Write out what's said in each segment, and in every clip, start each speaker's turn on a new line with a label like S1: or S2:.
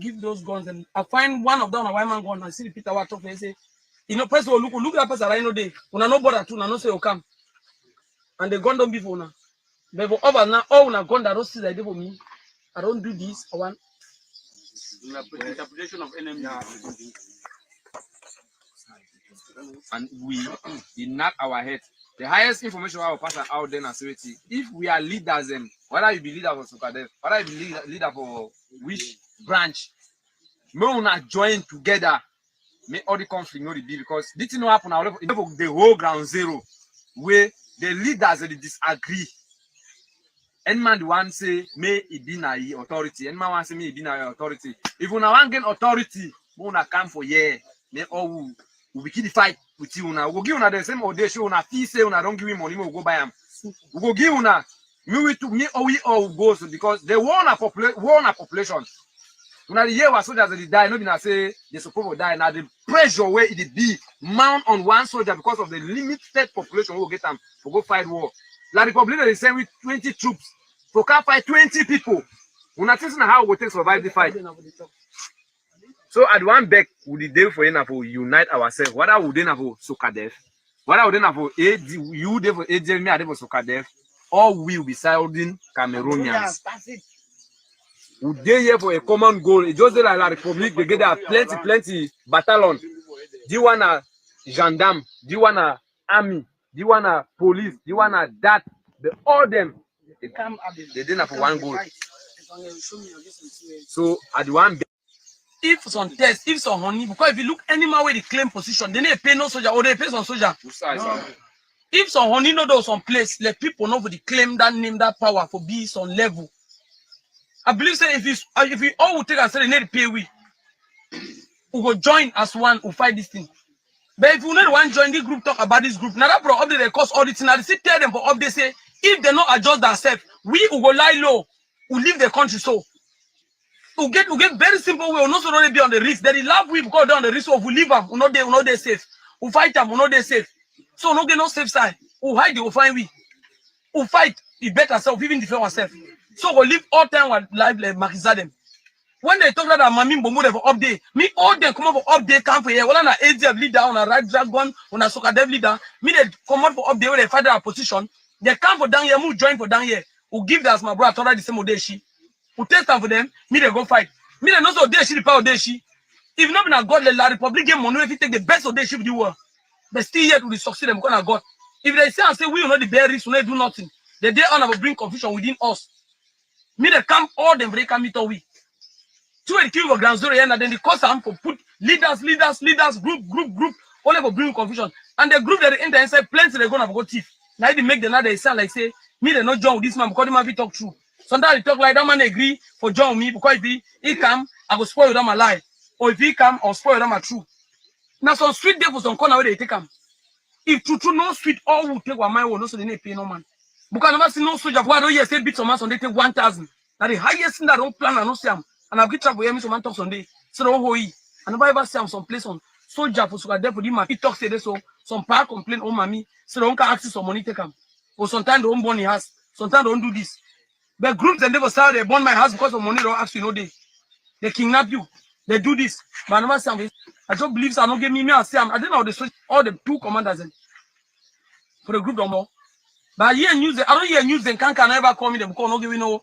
S1: give those guns, and I find one of them a white man gun. I see the Peter Watt talk and say, you know, person will look at that person right now day. When I know bother to, I know say you come. And the gun don't be for now. But for over now, all una gun that don't see that for me. I don't do this. I want
S2: interpretation of enemy. And we in not our head. The highest information our pass out there is if we are leaders, then whether you be leader for Sukadev, whether you be leader for which branch, may we not join together. May all the conflict not be because this thing not happen now. The whole ground zero where the leaders they disagree. Any man the one say may it be na authority. Any man want say may it be na authority. If you want gain authority, we not come for year. May all we begin the fight with you now. We go give una the same audition. Una fee say una don't give me money. We go buy them. We go give una me or we all go so because they want a population. Una the year was soldiers they die. No be na say they supposed to die. Now the pressure where it be mount on one soldier because of the limited population we will get them to go fight war. Like the Republic they send with 20 troops to can fight 20 people. Una think how we take survive the fight. So at one back, would the day for you to unite ourselves? What are we doing for Sukadev? What are we doing for you there for AJ, me there for Sukadev? Or we will be siding Cameroonians. Would they here for a common goal? It's just like la Republic, they get there plenty battalion. Do you want a gendarme? Do you want a army? Do you want a police? Do you want a that? All them they come up. They didn't have one goal. So at one.
S1: If some test, if some honey, because if you look any man where they claim position, they need to pay no soldier or they pay some soldier. No. If some honey no do some place, let people know for the claim that name, that power for be some level. I believe say if we all would take and say they need to pay we will join as one who fight this thing. But if you not one join the group talk about this group, now that bro update they cause auditing, now they still tell them for update say if they not adjust themselves, we will go lie low, will leave the country so. We get very simple way. We not so be on the risk. They love we because they're on the risk of we leave them. We not they safe. We fight them. We not they safe. So we not get no safe side. We hide. We find we. We fight. We better ourselves. Even defend ourselves. So we live all time with life like Makizadem. When they talk that Mami Bombo for update, me all them come up for update come for here. Well, on a ADF leader, on a right dragon, on a Sukadev leader, me they come out for update when they fight their position. They come for down here. Move join for down here. We give that as my brother. Told the same day she. We test time for them, me they go fight. Me they know so they the power they she. If not been a God, the Republic game money if you take the best of they she with the world. But still yet will succeed them because of God. If they say and say we will not the bear risk, we will not do nothing. The day on will bring confusion within us. Me they come all them break meet we. Two and kill for ground zero and then the cause them for put leaders, group, all for bring confusion. And the group that they enter and say plenty they're gonna go thief. Now they make the now they sound like say me they not join with this man because the man be talk true. Sometimes they talk like that man agree for join me because if he come, I go spoil them my life. Or if he come, I'll spoil them my truth. Now some street there for some corner where they take them. If true no street, all will take one my own, no so they need pay no man. Because I never see no soldier. Why don't you say beat some man, so they take 1,000. Now the highest thing that don't plan and no see them. And I've get trouble hear me some man talk Sunday. So don't hold it. I never ever see them some place on soldier for Sugar there for them. He talk say this so some power complain oh mommy. So they don't can access some money take them. Or sometimes they don't burn the house. Sometimes they don't do this. But groups and never say they burn my house because of money don't ask you no day. They kidnap you. They do this. But I never see them. I just believe so I don't give me I see them. I don't know the all the two commanders for the group no more. But here news, I don't hear news. Then can never call me them because no give me no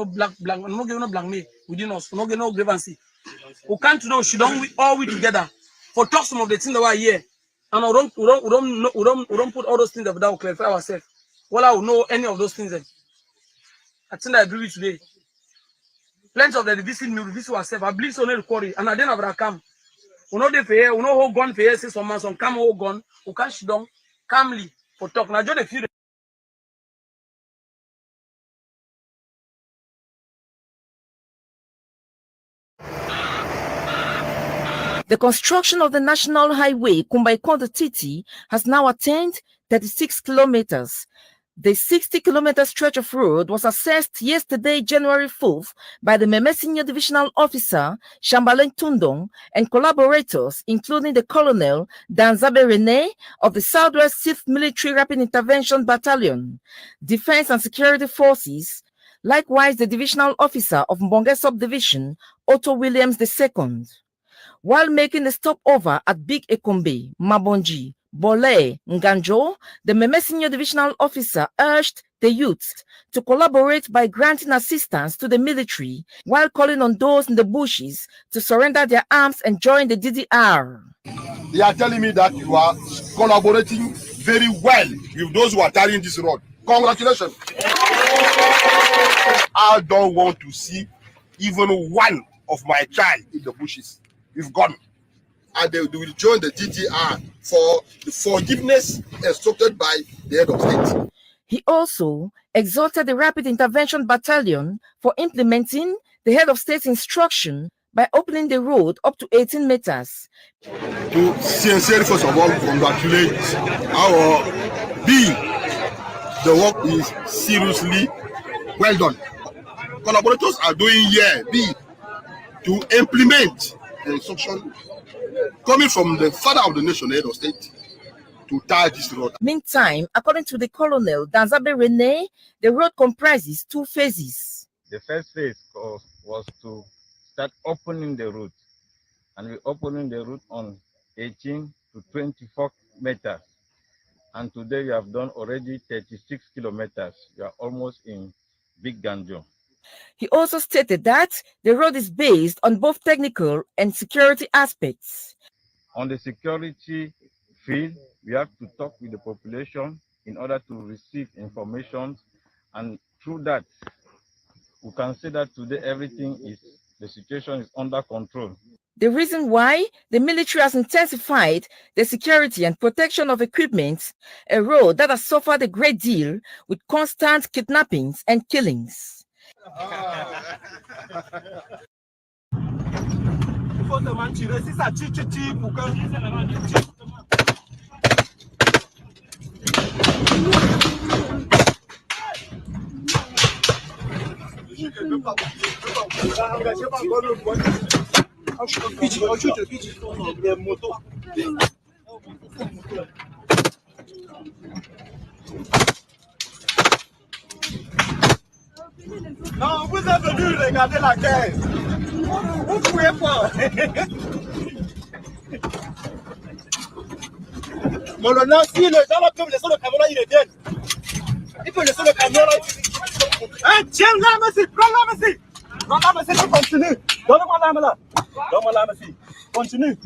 S1: black, no give no blank me within us. No give no grievance. We can't know she don't all we together for talk some of the things that were here. And we don't put all those things that we clarify ourselves. Well, I will know any of those things. Then. I think I agree with today. Plenty of them visit me, visit ourselves. I believe so. No quarry, and I didn't have come. We know they fair. We know how gun fair. Say some man, some come hold gun. We can't sit down calmly for talk. Now just a few.
S3: The construction of the National Highway Kumbai-Kondo-Titi has now attained 36 kilometers. The 60-kilometer stretch of road was assessed yesterday, January 4th, by the Meme Senior Divisional Officer, Shambalen Tundong, and collaborators, including the Colonel Danzabe Rene of the Southwest 6th Military Rapid Intervention Battalion, Defense and Security Forces. Likewise, the Divisional Officer of Mbonge Subdivision, Otto Williams II. While making a stopover at Big Ekombe, Mabonji, Bole, Nganjo, the Meme Senior Divisional Officer urged the youth to collaborate by granting assistance to the military while calling on those in the bushes to surrender their arms and join the DDR.
S4: They are telling me that you are collaborating very well with those who are carrying this road. Congratulations. I don't want to see even one of my child in the bushes. We've gone. And they will join the DDR for the forgiveness instructed by the head of state.
S3: He also exhorted the Rapid Intervention Battalion for implementing the head of state's instruction by opening the road up to 18 meters.
S4: To sincerely, first of all, congratulate our B. The work is seriously well done. Collaborators are doing here, B, to implement the instruction coming from the father of the nation, the head of state, to tie this road.
S3: Meantime, according to the Colonel Danzabe Rene, the road comprises two phases.
S5: The first phase was to start opening the route, and we opening the route on 18 to 24 meters. And today we have done already 36 kilometers. We are almost in Big Ganjo.
S3: He also stated that the road is based on both technical and security aspects.
S5: On the security field, we have to talk with the population in order to receive information, and through that, we can say that today the situation is under control.
S3: The reason why the military has intensified the security and protection of equipment, a road that has suffered a great deal with constant kidnappings and killings.
S6: Non, vous êtes venu regarder la caisse. Vous pouvez pas. Mon honneur, si le gens peut laisser le camion là, il revient. Il peut laisser le camion là. Hein, tiens là, monsieur. Prends là, monsieur. Prends là, monsieur. Continue. Donne-moi l'arme là. Donne-moi l'arme, monsieur. Continue.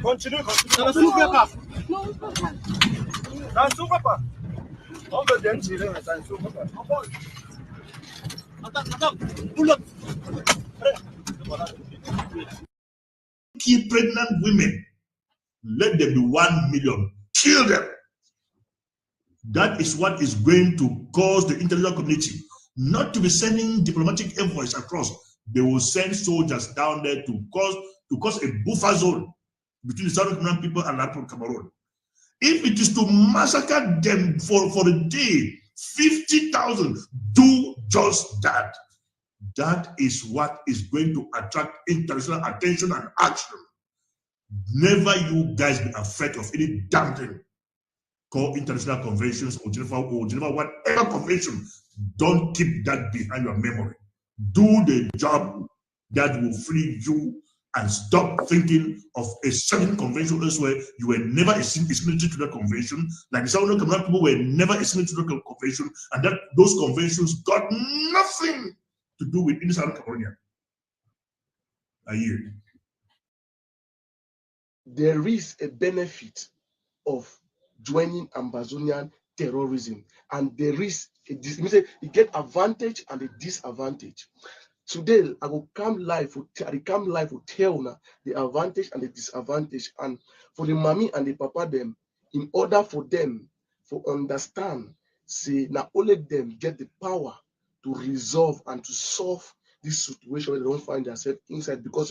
S6: Continue. Ça ne s'ouvre pas. Ça ne s'ouvre pas. On peut bien tirer, mais ça ne s'ouvre pas. Attends. Pull up.
S7: Keep pregnant women. Let them be 1 million. Kill them. That is what is going to cause the international community not to be sending diplomatic envoys across. They will send soldiers down there to cause a buffer zone between the Southern Cameroon people and Latin Cameroon. If it is to massacre them for the day, 50,000, do just that. That is what is going to attract international attention and action. Never you guys be afraid of any damn thing. Call international conventions or Geneva, whatever convention. Don't keep that behind your memory. Do the job that will free you and stop thinking of a certain convention elsewhere. You were never a signatory to that convention, like the Southern Cameroon people were never a signatory to that convention, and that those conventions got nothing to do with any Southern Cameroonian. I hear.
S8: There is a benefit of joining Ambazonian terrorism, and there is you get advantage and a disadvantage. Today, I will come live to tell now the advantage and the disadvantage, and for the mommy and the papa them, in order for them to understand, say not only them get the power to resolve and to solve this situation where they don't find themselves inside, because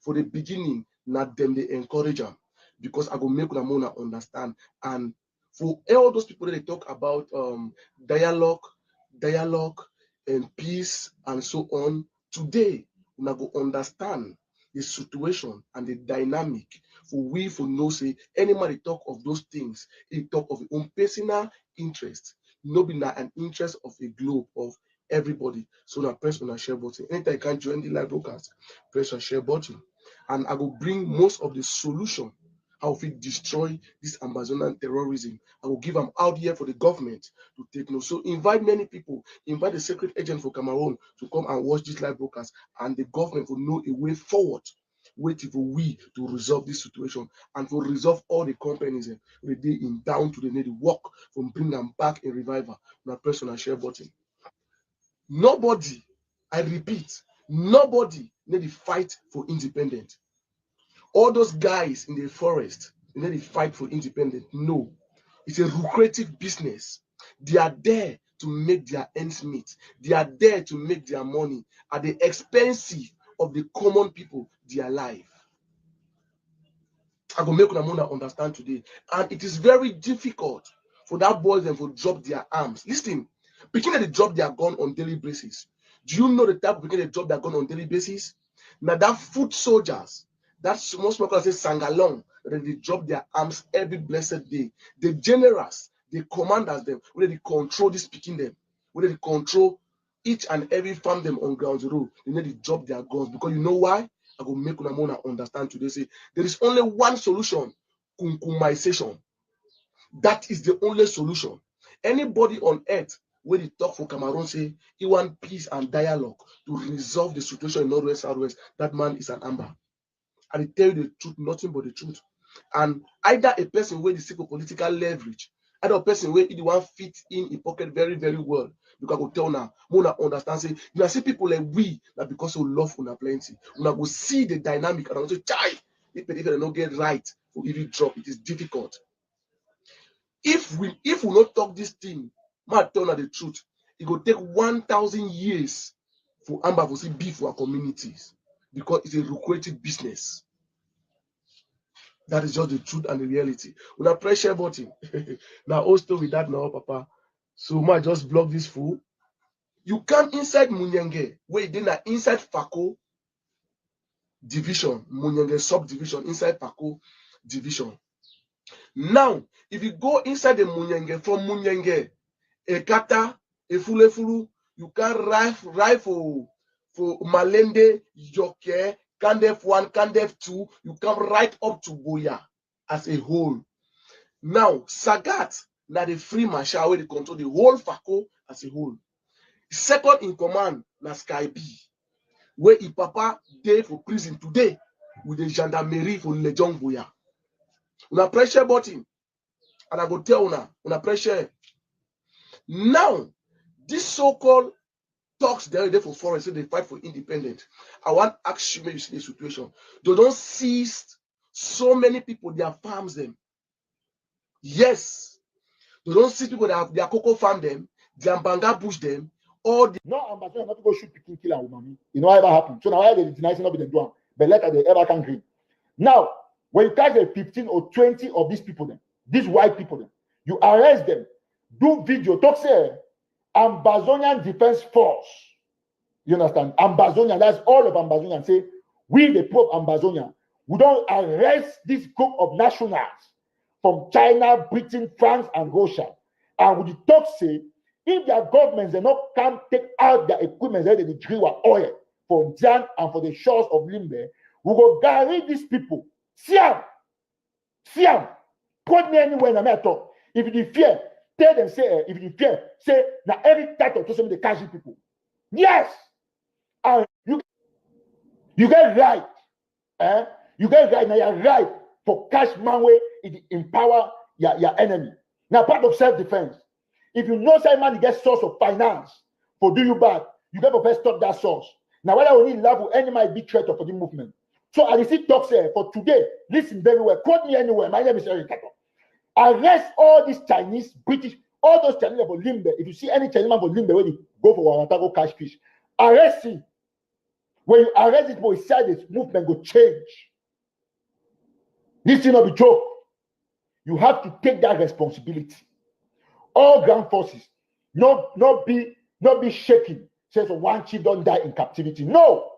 S8: for the beginning, not them they encourage them, because I will make them understand. And for all those people that they talk about dialogue and peace and so on, today we go understand the situation and the dynamic for know say anybody talk of those things, he talk of his own personal interest, not be an interest of a globe, of everybody. So now press on a share button. Anytime you can join the live broadcast, press on share button. And I will bring most of the solution how we destroy this Amazonian terrorism. I will give them out here for the government to take note. So invite many people, invite the secret agent for Cameroon to come and watch this live broadcast, and the government will know a way forward, waiting for we to resolve this situation and to resolve all the companies the day in down to the need work from bring them back in revival. Now press on a share button. Nobody, I repeat, nobody need to fight for independence. All those guys in the forest, they need to fight for independence. No, it's a lucrative business. They are there to make their ends meet. They are there to make their money at the expense of the common people, their life. I go make Unamona understand today. And it is very difficult for that boys and to drop their arms. Listen, beginning to drop their gun on daily basis. Do you know the type of beginning to drop their gun on daily basis? Now that foot soldiers, that most people say sangalong, that they drop their arms every blessed day. The generals, the commanders, them, where they control this picking them, where they control each and every farm them on ground zero, they need to drop their guns. Because you know why? I will make Unamona understand today. Say there is only one solution: kunkumization. That is the only solution. Anybody on earth where they talk for Cameroon say he want peace and dialogue to resolve the situation in Northwest Southwest, that man is an amber. And they tell you the truth, nothing but the truth. And either a person where they seek for political leverage, either a person where the one fit in a pocket very, very well. Because I go tell now, Mona understand, say, you see people like we, that because we love Una plenty, Una go see the dynamic and I go say, chai, if they don't get right for every drop, it is difficult. If we not talk this thing, man tell the truth, it will take 1,000 years for Amber to see beef for our communities because it's a lucrative business. That is just the truth and the reality. When I press share button, now also with that now, Papa. So might just block this fool. You come inside Munyenge, where you did inside Fako division, Munyenge subdivision, inside Fako division. Now, if you go inside the Munyenge, from Munyenge, Ekata, Efulefulu, you can ride for Malende, Yoke, Kandef 1, Kandef 2, you come right up to Boya as a whole. Now, Sagat, now the free marshal where they control the whole Fako as a whole. Second in command, na Sky B, where his papa dey for prison today with the gendarmerie for Lejong Boya. Una pressure button, and I go tell una pressure. Now, this so-called talks there for forest, so they fight for independence. I want to ask you, maybe you see the situation. They don't seize so many people, their farms them. Yes, they don't see people that have their cocoa farm them, their banga bush them, all the
S9: no ambassador not to go shoot picking kill and woman. You know ever happen. So now why they deny not be the do, but later they ever can green. Now, when you catch 15 or 20 of these people, then these white people, then you arrest them, do video, talk say Ambazonian Defense Force. You understand? Ambazonia, that's all of Ambazonia. Say we the Pope Ambazonia, we don't arrest this group of nationals from China, Britain, France, and Russia. And with the talk say, if their governments they not can take out their equipment, they drill oil for Jan and for the shores of Limbe, we go guarantee these people. See them, put me anywhere in the talk. If you fear, tell them say, if you fear, say now every title to some of the catch people. Yes, and you get right. You get right now. You're right for cash man way it empower your enemy. Now part of self-defense. If you know say man get source of finance for do you bad, you get to first stop that source. Now whether we need level any might be threat for the movement. So I see talk say for today, listen very well. Quote me anywhere. My name is Eric Kato. Arrest all these Chinese, British, all those Chinese for Limbe. If you see any Chinese man for Limbe when you go for Wanatago cash fish, arrest him. When you arrest it, boy, say this movement will change. This thing not be joke. You have to take that responsibility. All ground forces, not be shaking. Says one chief don't die in captivity. No,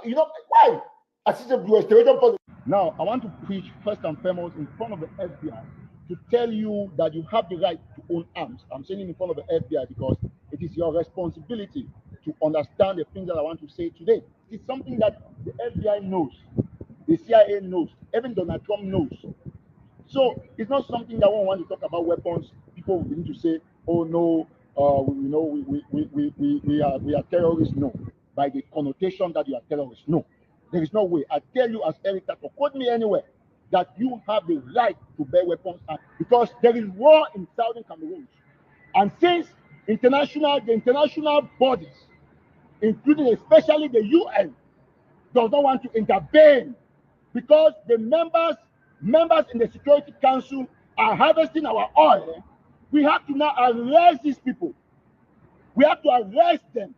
S9: you know why? Assistant restoration policy. Now, I want to preach first and foremost in front of the FBI to tell you that you have the right to own arms. I'm saying in front of the FBI because it is your responsibility to understand the things that I want to say today. It's something that the FBI knows, the CIA knows, even Donald Trump knows. So it's not something that one want to talk about weapons. People will begin to say, "Oh no, we are terrorists." No, by the connotation that you are terrorists. No, there is no way. I tell you, as Eric Tato, quote me anywhere, that you have the right to bear weapons, because there is war in southern Cameroon, and since the international bodies, including especially the UN, does not want to intervene, because the members in the Security Council are harvesting our oil, we have to now arrest these people. We have to arrest them.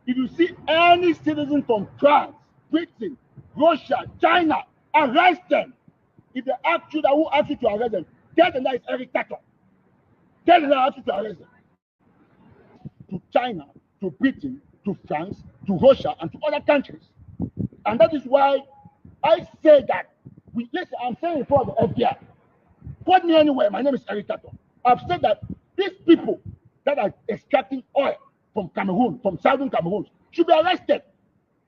S9: If you see any citizen from France, Britain, Russia, China, arrest them. If they ask you that, who asked you to arrest them, tell them that it's Eric Tato. Tell them that I asked you to arrest them. To China, to Britain, to France, to Russia, and to other countries. And that is why I say that, listen, I'm saying in front of the FBI, put me anywhere, my name is Eric Tato. I've said that these people that are extracting oil from Cameroon, from southern Cameroon, should be arrested.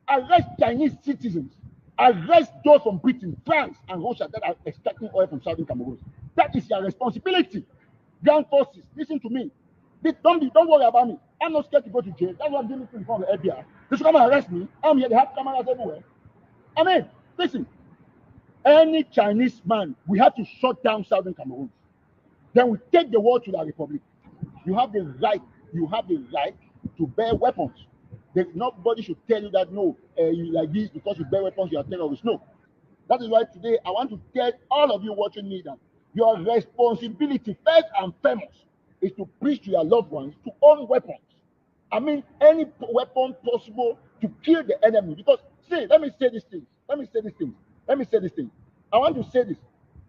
S9: Arrest Chinese citizens. Arrest those from Britain, France, and Russia that are extracting oil from southern Cameroon. That is your responsibility. Ground forces, listen to me. Don't worry about me. I'm not scared to go to jail. That's why I'm doing it in front of the FBI. They should come and arrest me. I'm here. They have cameras everywhere. I mean, listen. Any Chinese man, we have to shut down southern Cameroon. Then we take the war to the Republic. You have the right. You have the right to bear weapons. Nobody should tell you that no, you like this because you bear weapons, you are terrorists. No. That is why today I want to tell all of you watching me that your responsibility, first and foremost, is to preach to your loved ones to own weapons. I mean, any weapon possible to kill the enemy. Because, see, let me say this thing. I want to say this.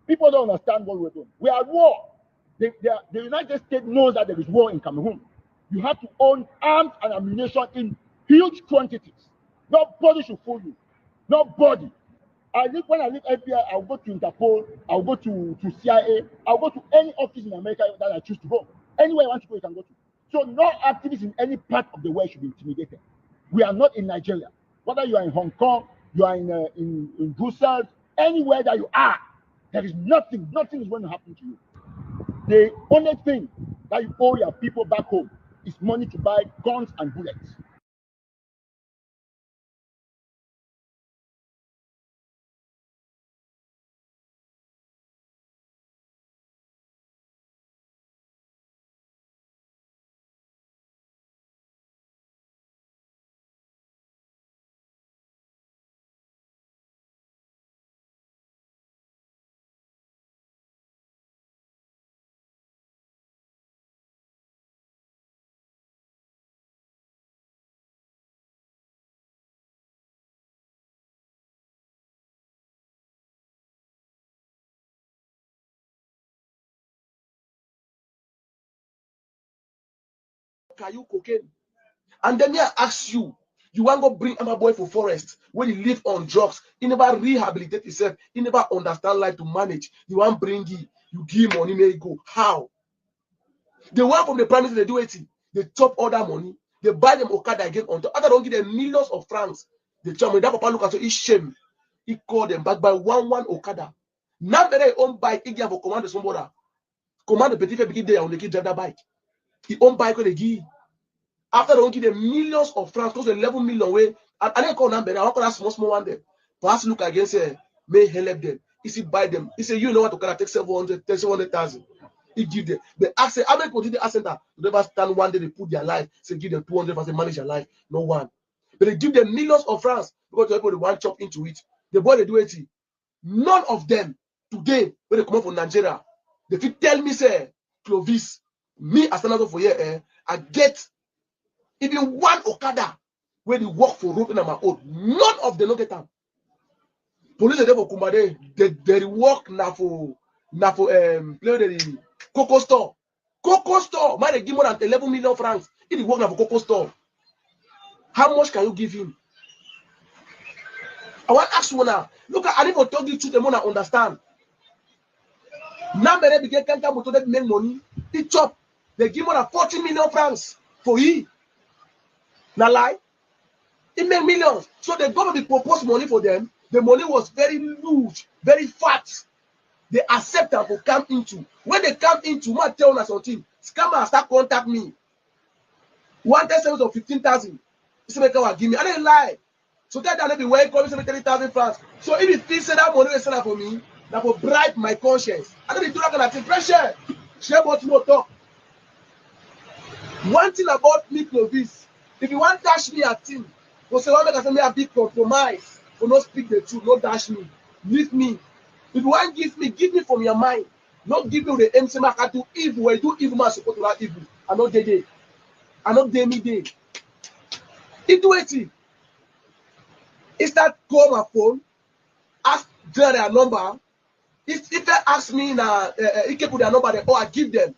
S9: People don't understand what we're doing. We are at war. The United States knows that there is war in Cameroon. You have to own arms and ammunition in huge quantities. Nobody should fool you. Nobody. When I leave FBI, I'll go to Interpol, I'll go to CIA, I'll go to any office in America that I choose to go. Anywhere I want to go, you can go to. So no activist in any part of the world should be intimidated. We are not in Nigeria. Whether you are in Hong Kong, you are in Brussels, anywhere that you are, there is nothing is going to happen to you. The only thing that you owe your people back home is money to buy guns and bullets.
S8: Are you cocaine? And then I ask you, you want to bring my boy for forest when he live on drugs, he never rehabilitate himself, he never understand life to manage. You want bring him, you give him money, may he go. How? The one from the prime minister, they do it. They chop all that money, they buy them Okada again on top. After don't give them millions of francs, they chop money. That papa look at so he shame. He called them back by one Okada. Now that they own bike, he give for command somebody. Command the petit begin there on the kid drive that bike. He own bike when they give. After they don't give them millions of francs, close to 11 million way, and I didn't call number. I want to call that small one there. Perhaps look against say, may help them. He said buy them. He said, you know what to take 700,000. He give them. They ask, how many people did the ask center? They never stand one day, they put their life, say give them 200 and say manage their life. No one. But they give them millions of francs because everybody want chop into it. The boy they do it. None of them today, when they come up from Nigeria, they fit tell me, say, Clovis, me as another for here, I get even one Okada where they work for road in my own. None of them don't get them. Police are there for Kumade. They work now for play the Coco store. Coco store. Man, they give more than 11 million francs. If he work now for Coco store, how much can you give him? I want to ask you now. Look, I need to tell you truth. They want to understand. Now, they begin to come to make money. He chop. They give more than 40 million francs for he. Na lie. It made millions. So the government proposed money for them. The money was very huge, very fat. They accept them to come into. When they come into, man tell us something. Scammer start contact me. One test of 15,000. This make our give me. I didn't lie. So that I be well coming 30,000 francs. So if you think say that money is set up for me, that will bribe my conscience. I don't be do that kind of thing. Pressure. Share what you talk. One thing about me, Clovis, if you want to dash me a thing, for say one make I say me a big compromise. For not speak the truth, not dash me. Leave me. If you want give me from your mind. Not give me the MC I do evil. When you do evil, man support to that evil. I not day. I not day me day. He do it. He start call my phone, ask their number. If they ask me now, he can put their number there, or I give them.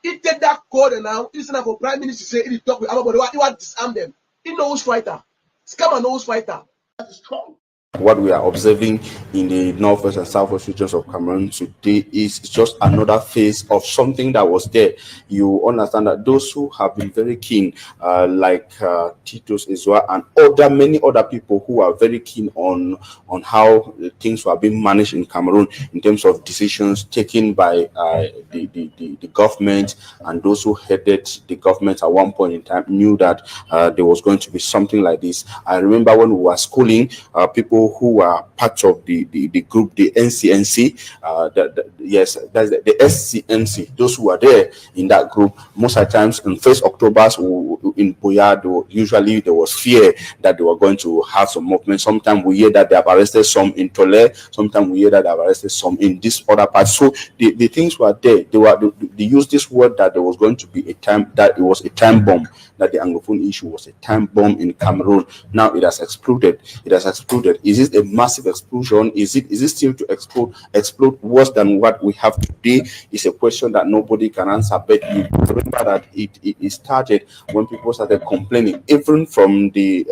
S8: He take that call now, instead for Prime Minister say he talk with everybody, he want to disarm them. He knows fighter. Scammer knows fighter. That is strong.
S10: What we are observing in the northwest and southwest regions of Cameroon today is just another phase of something that was there. You understand that those who have been very keen, like Titus Izwa and many other people who are very keen on how things were being managed in Cameroon in terms of decisions taken by the government, and those who headed the government at one point in time knew that there was going to be something like this. I remember when we were schooling, people who were part of the group, the NCNC, yes, that's the SCNC, those who were there in that group, most of the times in 1st October in Boyard, usually there was fear that they were going to have some movement. Sometimes we hear that they have arrested some in Tole, sometimes we hear that they have arrested some in this other part. So the things were there. They used this word that there was going to be a time, that it was a time bomb, that the Anglophone issue was a time bomb in Cameroon. Now it has exploded. It has exploded. Is it a massive explosion? Is it still to explode worse than what we have today? It's a question that nobody can answer. But you remember that it started when people started complaining, even from the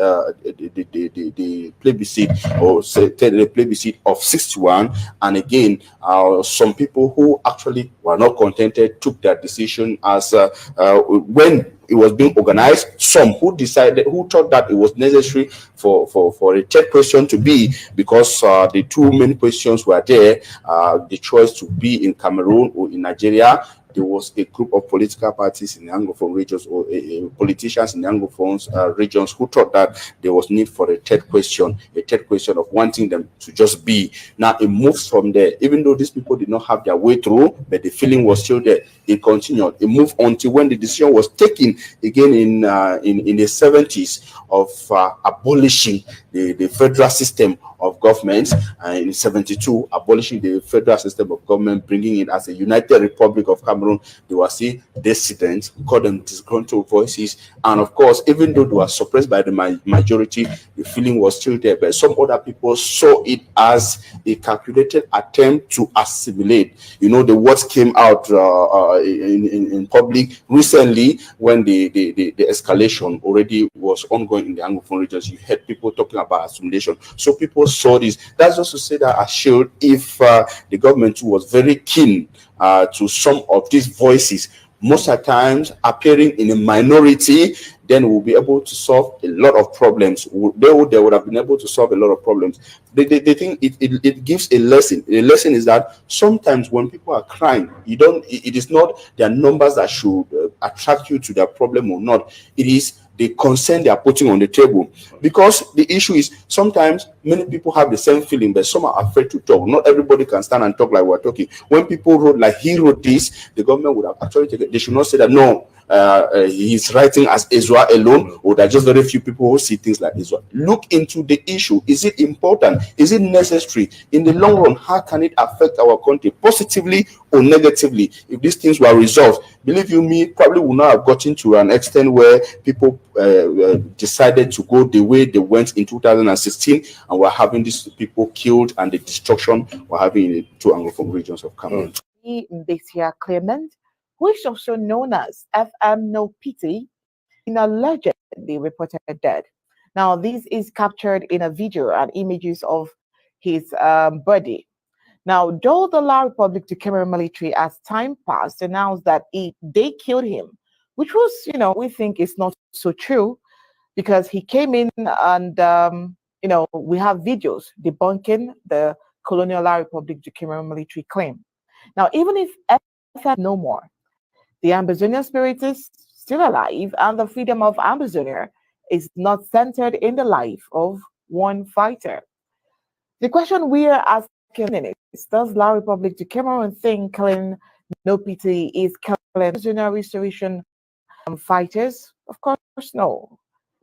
S10: plebiscite, or say the plebiscite of 61, and again some people who actually were not contented took that decision as when it was being organized. Some who thought that it was necessary for a third question to be, because the two main questions were there, the choice to be in Cameroon or in Nigeria. There was a group of political parties in the Anglophone regions, or politicians in the Anglophone regions, who thought that there was need for a third question of wanting them to just be. Now it moves from there. Even though these people did not have their way through, but the feeling was still there. It continued. It moved until when the decision was taken again in the 70s of abolishing the federal system of government, and in 72 abolishing the federal system of government, bringing it as a united republic of Cameroon. They were still dissidents, call them disgruntled voices, and of course, even though they were suppressed by the majority, the feeling was still there. But some other people saw it as a calculated attempt to assimilate. You know, the words came out in public recently when the escalation already was ongoing in the Anglophone regions. You heard people talking about assimilation. So people saw this. That's just to say that I showed, if the government was very keen to some of these voices, most of the times appearing in a minority, then we'll be able to solve a lot of problems. They would have been able to solve a lot of problems. They think it gives a lesson. The lesson is that sometimes when people are crying, it is not their numbers that should attract you to their problem or not. It is the concern they are putting on the table. Because the issue is, sometimes many people have the same feeling, but some are afraid to talk. Not everybody can stand and talk like we're talking. When people wrote like he wrote this, the government would have actually taken it. They should not say that, no, he's writing as Israel alone, or there are just very few people who see things like Israel. Look into the issue. Is it important? Is it necessary? In the long run, how can it affect our country positively or negatively? If these things were resolved, believe you me, probably would not have gotten to an extent where people decided to go the way they went in 2016, and we're having these people killed, and the destruction we're having in the two Anglophone regions of Cameroon.
S3: Mbesia Clement, who is also known as FM No Pity, in allegedly reported dead. Now, this is captured in a video and images of his body. Now, though the La Republic to Cameroon military, as time passed, announced that they killed him, which was, we think is not so true. because he came in and, we have videos debunking the Colonial Republic du Cameroon military claim. Now, even if FM no more, the Ambazonian spirit is still alive, and the freedom of Ambazonia is not centered in the life of one fighter. The question we are asking is, does La Republic du Cameroon think killing No Pity is killing Ambazonia restoration fighters? Of course, no.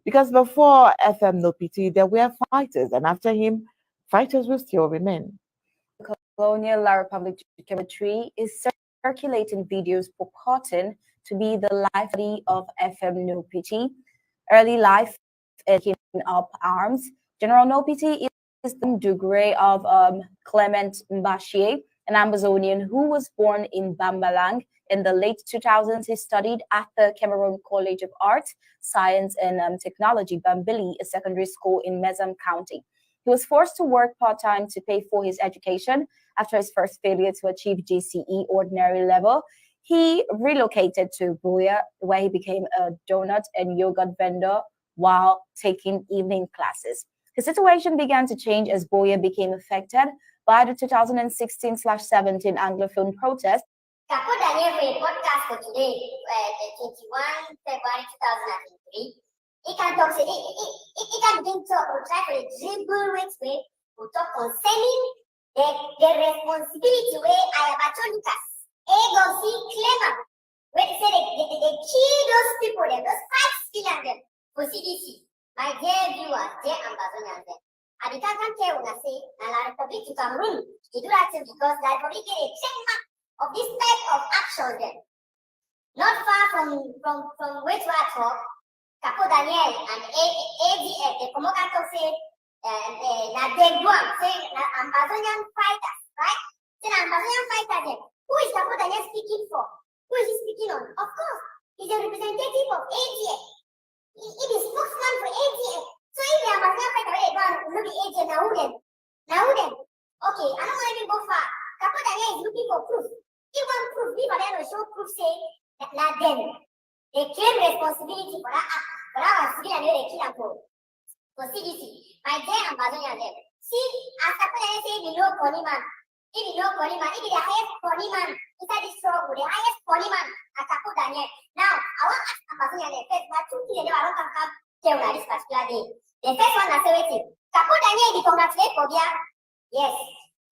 S3: Because before FM No Pity, there were fighters, and after him, fighters will still remain.
S11: Colonial La Republic du Cameroon is circulating videos purporting to be the life of FM No Pity. Early life in up arms. General No Pity is the degree of Clement Mbashie, an Amazonian who was born in Bambalang. In the late 2000s, he studied at the Cameroon College of Arts, Science and Technology, Bambili, a secondary school in Mezam County. He was forced to work part-time to pay for his education. After his first failure to achieve GCE ordinary level, he relocated to Buea, where he became a donut and yogurt vendor while taking evening classes. His situation began to change as Buea became affected by the 2016/17 Anglophone protest.
S12: Kapo Daniel for a podcast for today, 21 February 2023. It can talk, it can begin to try for a dribble way to talk concerning the responsibility where I have actually Lucas. Ego see clever. Where they say they kill those people, those 5 civilians them for CDC. My dear viewers, dear Ambazonians, I can't tell when I say La Republic du Cameroon. They do that because the Republic get a trademark of this type of action then. Not far from where to talk, Capo Daniel and ADF, the Komokato say, na Denguam, saying Ambazonian fighters, right? Say Ambazonian fighters then. Who is Capo Daniel speaking for? Who is he speaking on? Of course, he's a representative of ADF. He is spokesman for ADF. So if the Ambazonian fighter, they go and look at ADF, now who then? Okay, I don't want to go far. Capo Daniel is looking for proof. He wants proof. People then will show proof saying that not them. They claim responsibility for that act. But I was civilian they kill for CDC. My dear Ambazonian then. See, as Capo Daniel say, we know Poniman. If you know Poniman, if the highest Poniman inside this struggle, the highest Poniman as Capo Daniel. Now, I want to ask Ambazonian then first, but 2 things I don't come tell this particular day. The first one I say waiting. Capo Daniel the congratulate Bobia. Yes.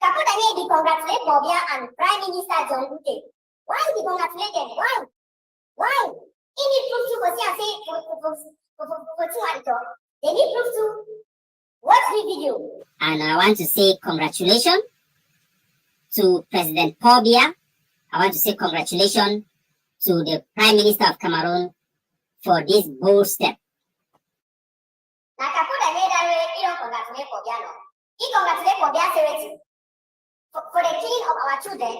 S12: Capo Daniel the congratulate Bobia and Prime Minister John Gute. Why the congratulate them? Why? He need proof to go see and say for 2 hours. They need proof to watch the video.
S13: And I want to say congratulations to President Paul Biya. I want to say congratulations to the Prime Minister of Cameroon for this bold step.
S12: Now, Capo Daniel, he don't congratulate Paul Biya, no. He congratulate Paul Biya seriously for the killing of our children,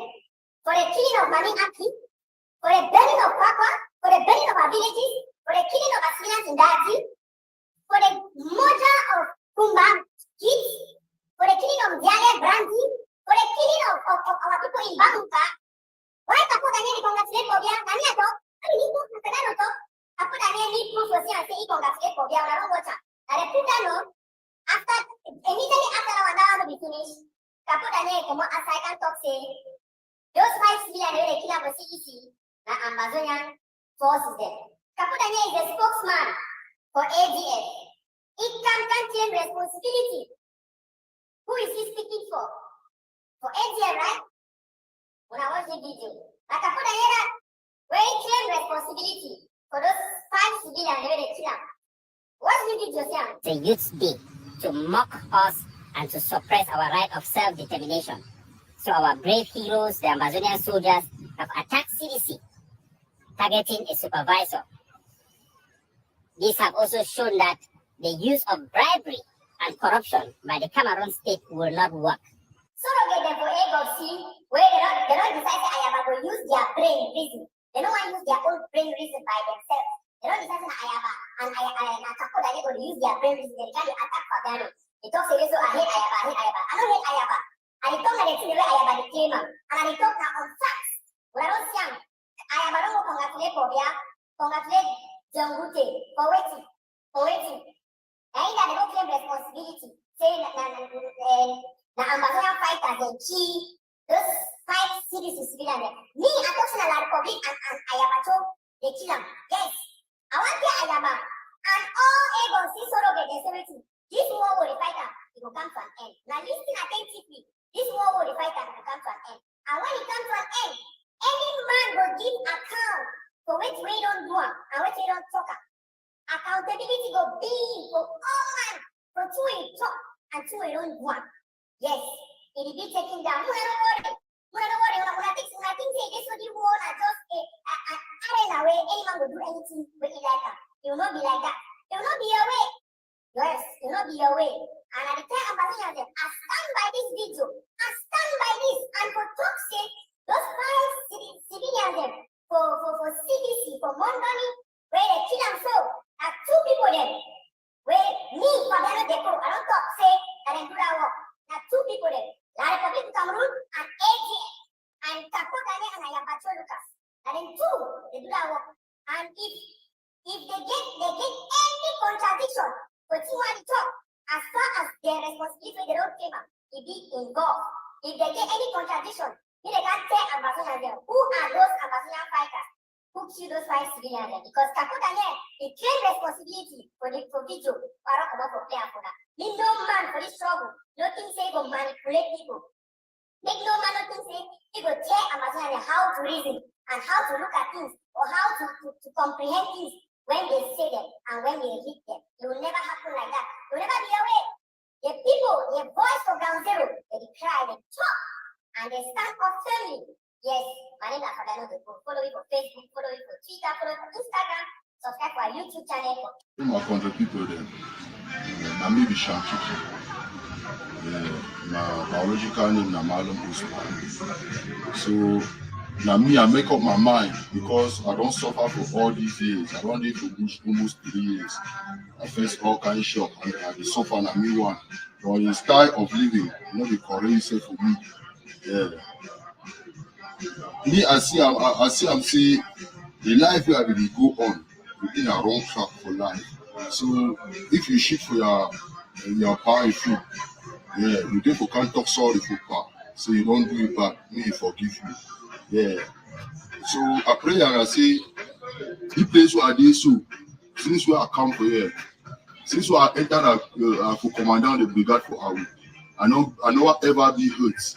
S12: for the killing of Mami Aki, for the burning of Kwakwa, for the burning of our villages, for the killing of our civilians in Daji, for the murder of Kumba kids, for the killing of Diale Brandy, for the killing of our people in Bamuka. Why Capo Daniel congratulate Pobia? Nani ato? I need proof to say that. Capo Daniel need proof to say he congratulate Pobia. I don't watch. And the proof that after immediately after our now to be finished, Capo Daniel come as I can talk say those 5 civilians they kill for CEC na Ambazonian forces there. Capo Daniel is the spokesman for ADF. He can claim responsibility. Who is he speaking for? For ADF, right? When I watch the video, like Capo Daniel, where he claim responsibility for those 5 civilians they kill. Watch the video, Sam.
S13: The Youth Day to mock us and to suppress our right of self-determination. So our brave heroes, the Amazonian soldiers, have attacked CDC, targeting a supervisor. These have also shown that the use of bribery and corruption by the Cameroon state will not work.
S12: So they get them for AGOC, where they don't decide that I am going to use their brain reason. They don't want to use their own brain reason by themselves. They don't decide that Ayaba and Capo Daniel going to use their brain reason. They can't attack Fabiano. They talk serious, so I hate Ayaba. I don't hate Ayaba. And they talk like they think the way Ayaba the claimer. And they talk now on facts. When I don't see Ayaba don't congratulate Pobia, congratulate John Gute for waiting. for waiting. And that they don't claim responsibility. Say the Amazonian fighters they kill those 5 CDC civilians. Me, I talk to the Republic and Ayabato, they kill them. Yes. I want to Ayaba and all able see sort of the authority. This war will the fighter, it will come to an end. Now listen attentively. This war will the fighter, it will come to an end. And when it comes to an end, any man will give account for which we don't do and which we don't talk. Accountability will be for all man for two we talk and two we don't do. Yes, it will be taken down. When I think say this will be war and just arena where anyone will do anything with it like that. It will not be like that. It will not be your way. Yes, it will not be your way. And at the time Ambassador said, I stand by this video. I stand by this. And for talk's sake, those 5 civilians for CDC, for Mondoni, where they kill them so, are 2 people there. Where me, Fabiano Deco, I don't talk, say, that they do that work. There are 2 people there. La Republic of Cameroon and AGN. And Tapo Gane and Ayabacho Lucas. And then 2, they do that work. And if they get any contradiction, but you want to talk, as far as their responsibility, they don't claim them, it be involved. If they get any contradiction, they can't tell Ambassador who are those Ambassador fighters who kill those 5 civilians. Because Tapo Gane, he claimed responsibility for video. For player for that. Make no man for this trouble. Nothing say go manipulate people. Make no man nothing say he go tell Ambassador how to reason and how to look at things or how to comprehend things when they say them and when they read them. It will never happen like that. It will never be away. The people, the voice of ground zero, they cry, they talk, and they stand up firmly. Yes, my name is Fabiano Deco. Follow me for Facebook, follow me for Twitter, follow me for Instagram, subscribe to our YouTube channel.
S4: My country people then. I may be Shanti. My biological name is Malum Usman. So now me, I make up my mind because I don't suffer for all these years. I don't need to lose almost 3 years. I face all kind of shock and I suffer and me one. But the style of living, you know, the correct say for me. Yeah. Me, I see the life where we go on, we in a wrong track for life. So if you shit for your power and food, yeah, you therefore can't talk sorry for power. So you don't do it back, me forgive you. Yeah. So I pray and I say, the place where I did so, since where I come for here, since where I entered for commandant the brigade for Awu, I know ever be hurt.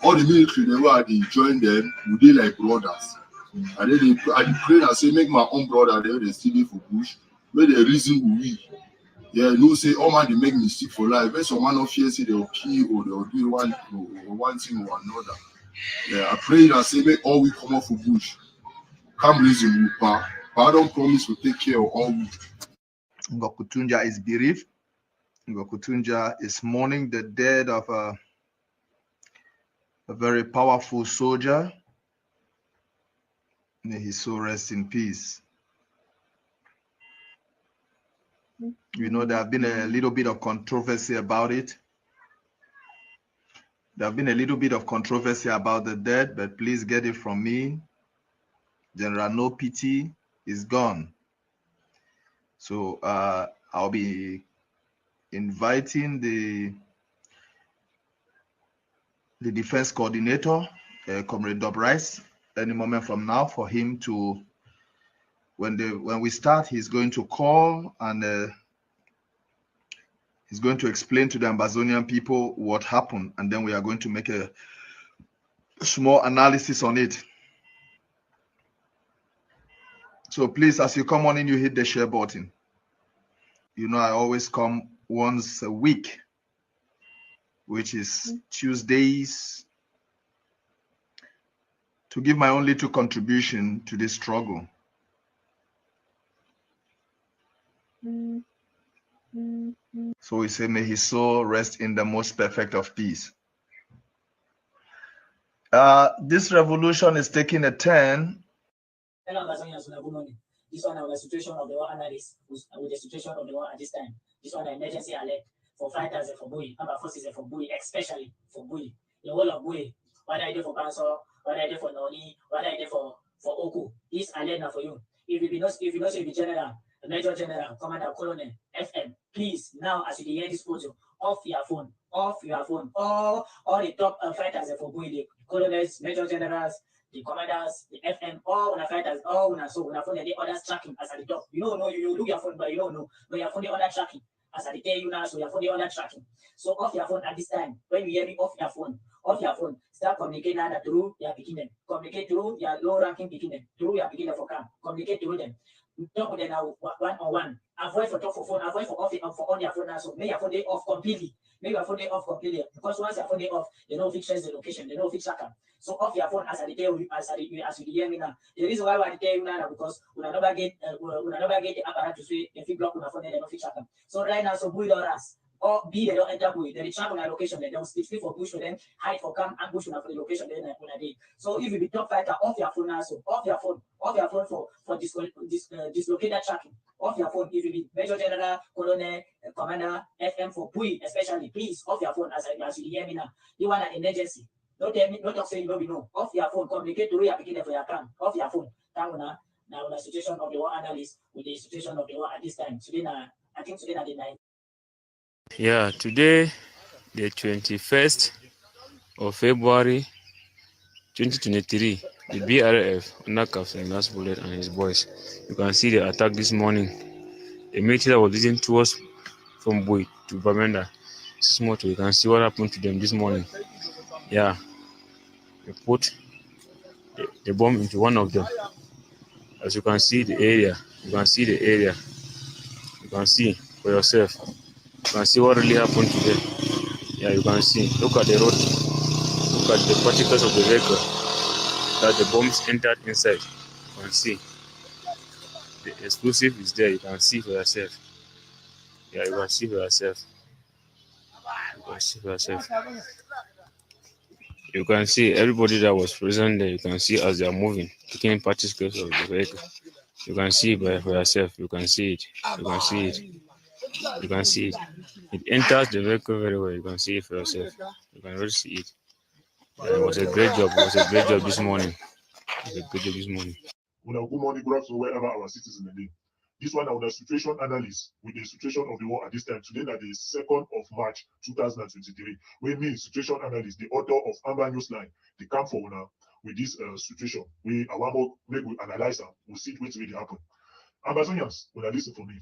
S4: All the military they were they join them, we dey like brothers. And then I pray and say, make my own brother there, they still dey for bush, make the reason we. Yeah, no say all man they make mistake for life. When someone not fear say they'll kill or they'll do one thing or another. Yeah, I pray and say make all we come off for bush. Come reason we pa. But I don't promise to take care of all we.
S14: Ngokutunja is bereaved. Ngokutunja is mourning the death of a very powerful soldier. May his soul rest in peace. You know, there have been a little bit of controversy about it. There have been a little bit of controversy about the death, but please get it from me. General No Pity is gone. So I'll be inviting the defense coordinator, Comrade Dob Rice, any moment from now for him to, when we start, he's going to call and he's going to explain to the Ambazonian people what happened, and then we are going to make a small analysis on it. So please, as you come on in, you hit the share button. You know, I always come once a week, which is Tuesdays, to give my own little contribution to this struggle. So we say, may his soul rest in the most perfect of peace. This revolution is taking a turn.
S15: This one, the situation of the war analyst with the situation of the war at this time. This one, the emergency alert for fighters for Bui, number forces for Bui, especially for Bui. The whole of Bui, whether I did for Banso, whether I did for Noni, whether I did for Oku. This alert now for you. If you know, if you be general, Major General, Commander, Colonel, FM, please, now as you hear this audio, off your phone, all the top fighters for Bui, the colonels, major generals, the commanders, the FM, all the fighters, all so when I phone the others tracking as at the top. You don't know, you look your phone, but you don't know, but you phone the other tracking. As I tell you now, so you phone the other tracking. So off your phone at this time, when you hear me off your phone, start communicating now through your beginning. Communicate through your low ranking beginning, through your beginner for camp. Communicate through them. Talk with them now one-on-one. Avoid for talk for phone, avoid for off for on your phone now. So make your phone day off completely. Make your phone day off completely. Because once your phone day off, they know fix the location, they know fix tracker. So off your phone as I tell you, as you hear me now. The reason why I tell you now because we never get the apparatus to if you block on your phone, they don't fix tracker. So right now, so build on us. Or B, they don't enter bush. They track on a location, they don't stay for bush for them, hide for camp, ambush for the location, then on a day. So if you be top fighter, off your phone now, so off your phone for dislocated tracking. Off your phone if you be Major General, Colonel, Commander, FM for Bui, especially, please off your phone as you hear me now. You want an emergency. Don't tell me, don't talk saying you know. Off your phone, communicate to your beginning for your camp. Off your phone. Now the situation of the war analyst with the situation of the war at this time. Today I think today the 9th.
S16: Yeah, today, the 21st of February 2023, the BRF, under Captain Last Bullet and his boys, you can see the attack this morning. A military that was leading towards from Bui to Bamenda. This motor, you can see what happened to them this morning. Yeah, they put the bomb into one of them. As you can see the area, you can see for yourself. You can see what really happened to them. Yeah, you can see. Look at the road. Look at the particles of the vehicle that the bombs entered inside. You can see. The explosive is there. You can see for yourself. Yeah, you can see for yourself. You can see everybody that was present there. You can see as they are moving, taking particles of the vehicle. You can see for yourself. You can see it. You can see it. You can see it. It enters the vehicle very well. You can see it for yourself. You can really see it. And it was a great job. It was a great job this morning.
S7: Good morning, good afternoon, wherever our citizens may be. This one, our situation analyst with the situation of the war at this time. Today, that is 2nd of March 2023. We mean situation analyst, the author of Amber Newsline, the camp for now with this situation. We make we analyze them. We'll see what really happen. Amazonians, when I listen for me.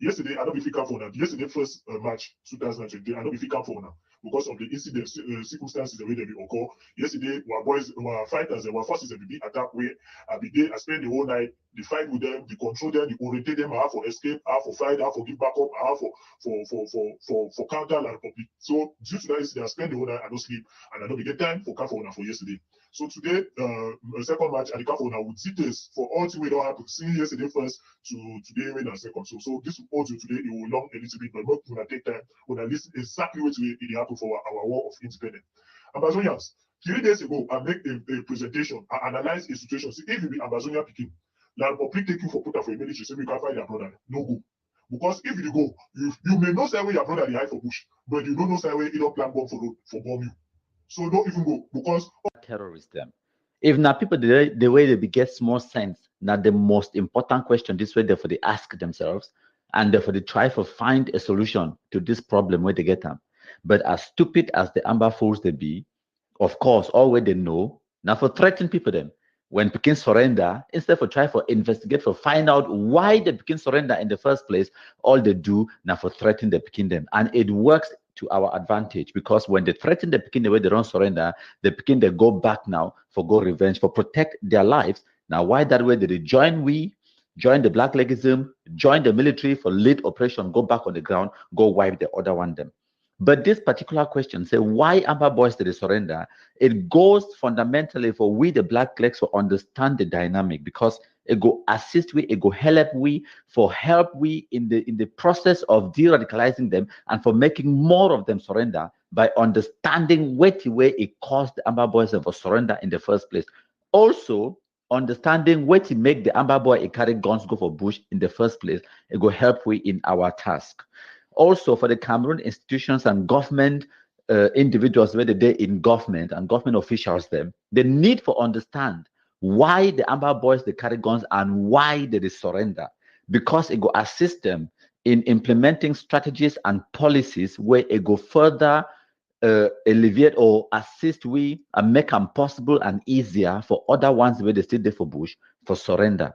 S7: Yesterday, I don't be camp for now. Yesterday, 1st March 2023, I don't be camp for now because of the incident circumstances the way they will occur. Yesterday, our boys, our fighters, our forces will be attacked where I spend the whole night, the fight with them, the control them, the orientate them, how for escape, how for fight, how for give back up, how for counter and public. So due to that incident, I spend the whole night, I don't sleep, and I don't get time for camp for now for yesterday. So today, 2nd March, I the camp for now with details for all the way don't have to see yesterday first to today when and second. So this audio today it will long a little bit, but not gonna take time. When I listen exactly what it happened for our war of independence. Amazonians, 3 days ago, I make a presentation. I analyze a situation. See, if you be Amazonia picking, now public take you for put up for a military, so you can find your brother. No go. Because if you go, you may not say where your brother they hide for bush, but you don't know say where you don't plan bomb for bomb you. So don't even go because
S17: terrorism. If now people the way they get more sense, now the most important question this way therefore they ask themselves and therefore they try to find a solution to this problem where they get them. But as stupid as the Amber Fools they be, of course, all where they know, now for threatening people them. When Pekin surrender, instead for try for investigate for find out why they Pekin surrender in the first place, all they do now for threaten the Pekin them. And it works to our advantage because when they threaten the Pekin the way they don't surrender, the Pekin they go back now for go revenge, for protect their lives. Now, why that way they join the Black Legism, join the military for lead operation, go back on the ground, go wipe the other one them. But this particular question, say why Amber Boys did they surrender? It goes fundamentally for we the Black Legs to understand the dynamic because it go assist we, it go help we in the process of de-radicalizing them and for making more of them surrender by understanding what way it caused the Amber Boys to surrender in the first place. Also, understanding what to make the Amber Boy carry guns go for bush in the first place, it go help we in our task. Also, for the Cameroon institutions and government individuals, whether they're in government and government officials, them the need for understand why the Amber Boys they carry guns and why they surrender. because it go assist them in implementing strategies and policies where it go further alleviate or assist we and make them possible and easier for other ones where they still there for bush for surrender.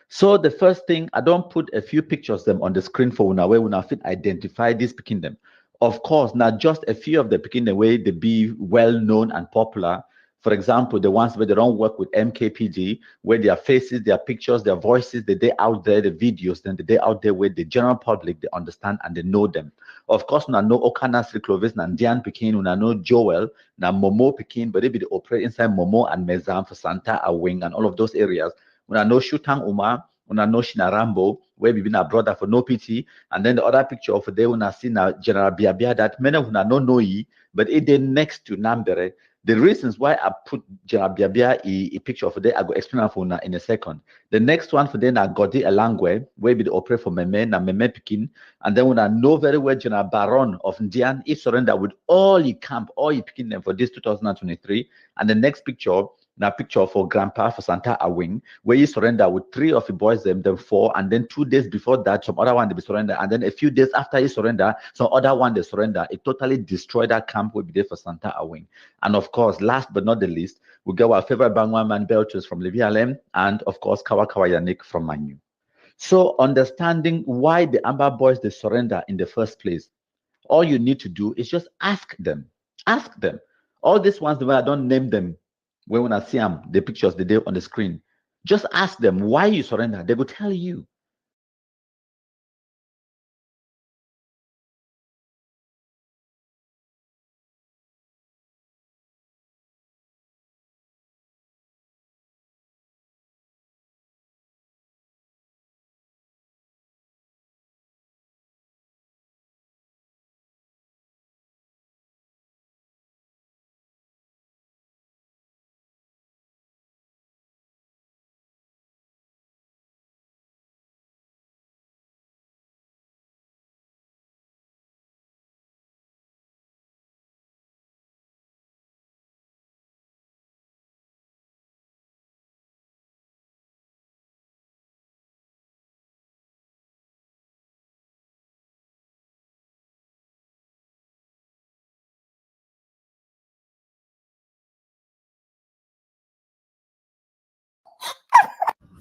S17: So the first thing, I don't put a few pictures them on the screen for una where una fit identify this picking them. Of course, not just a few of the picking the way they be well known and popular. For example, the ones where they don't work with MKPD, where their faces, their pictures, their voices, the day out there, the videos, then the day out there where the general public, they understand and they know them. Of course, una know Okana Sri Clovis, Nandian Pekin, una know Joel, na Momo Pekin, but they be the operate inside Momo and Mezam for Santa Awing and all of those areas. When I know Shutang Uma, when I know Shinarambo, where we been a brother for no pity, and then the other picture of there when I see now General Biabia that many of them know ye, but it then next to Nambere. The reasons why I put General Biabia a picture of there, I go explain for now in a second. The next one for then I got the Alangwe, where we the operate for Meme, na Meme Pikin, and then when I know very well General Baron of Ndian, he surrender with all he camp, all he picking them for this 2023, and the next picture. Now picture for Grandpa for Santa Awing, where he surrendered with 3 of the boys, them 4, and then 2 days before that, some other one they be surrendered, and then a few days after he surrendered, some other one they surrender. It totally destroyed that camp will be there for Santa Awing. And of course, last but not the least, we get our favorite Bangwan man Belchers from Levialem, and of course Kawa Yanik from Manu. So understanding why the Amber boys they surrender in the first place, all you need to do is just ask them. Ask them. All these ones the way I don't name them. When I see them, the pictures they do on the screen, just ask them why you surrender. They will tell you.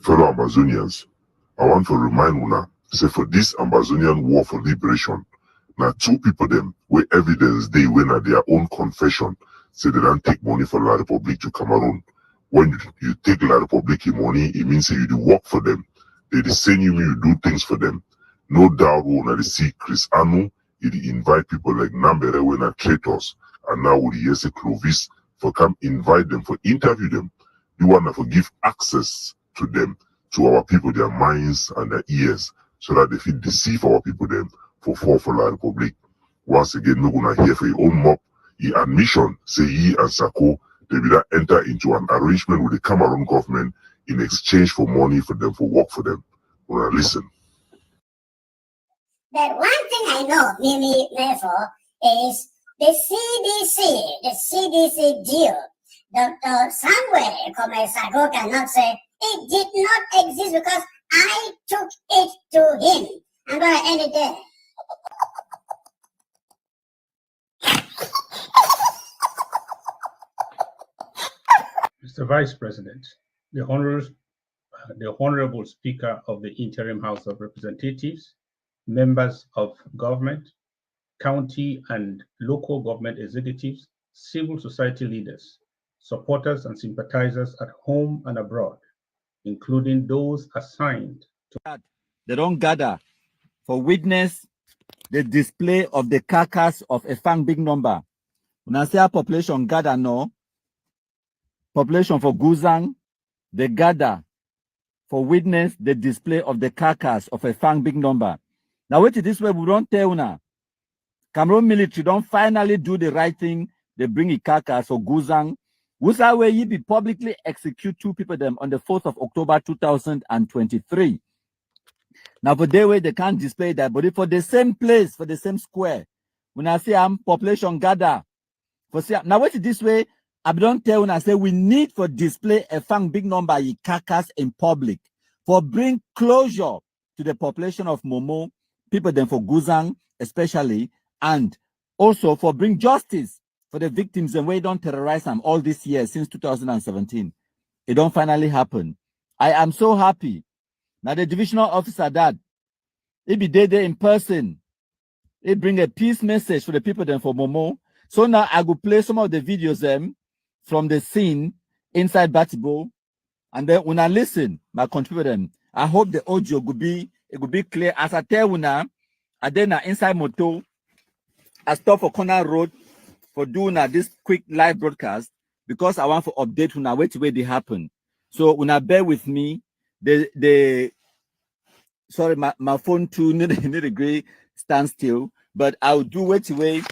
S18: Fellow Amazonians, I want to remind una, say for this Amazonian war for liberation, now 2 people them where evidence they when at their own confession say they don't take money for La Republic to Cameroon. When you take La Republic money, it means you do work for them. They send you do things for them. No doubt when they see Chris Anu, he invite people like Nambere when are traitors, and now with Yese Clovis for come invite them for interview them. You want to give access to them, to our people, their minds and their ears, so that they feel deceive our people them for La Republic. Once again, we're gonna hear for your own mob, your admission, say he and Sako, they will enter into an arrangement with the Cameroon government in exchange for money for them, for work for them. We're gonna listen.
S12: But one thing I know, Mimi, therefore, is the CDC deal. Dr. Samuel Komesako cannot say it did not exist because I took it to him. I'm going to end it there.
S19: Mr. Vice President, the Honorable Speaker of the Interim House of Representatives, members of government, county and local government executives, civil society leaders, supporters and sympathizers at home and abroad, including those assigned to...
S20: They don't gather for witness the display of the carcass of a fang big number. When I say our population gather, no. Population for Guzang, they gather for witness the display of the carcass of a fang big number. Now wait this way, we don't tell now. Cameroon military don't finally do the right thing. They bring a carcass for Guzang. Wusa where you be publicly execute 2 people them on the 4th of October 2023. Now for the way they can't display that, but for the same place, for the same square. When I say population gather, for say now wait this way, I don't tell when I say we need for display a fang big number carcass in public for bring closure to the population of Momo, people then for Guzang especially, and also for bring justice for the victims and we don't terrorize them all this year since 2017. It don't finally happen. I am so happy. Now the divisional officer that he be there in person. He bring a peace message for the people then for Momo. So now I will play some of the videos from the scene inside Batibo. And then when I listen, my contributor them, I hope the audio will be clear. As I tell you now, and then inside Moto, I stop for Corner Road for doing this quick live broadcast because I want to update when I wait where they happen. So when I bear with me, sorry, my phone too need a great standstill, but I'll do wait away.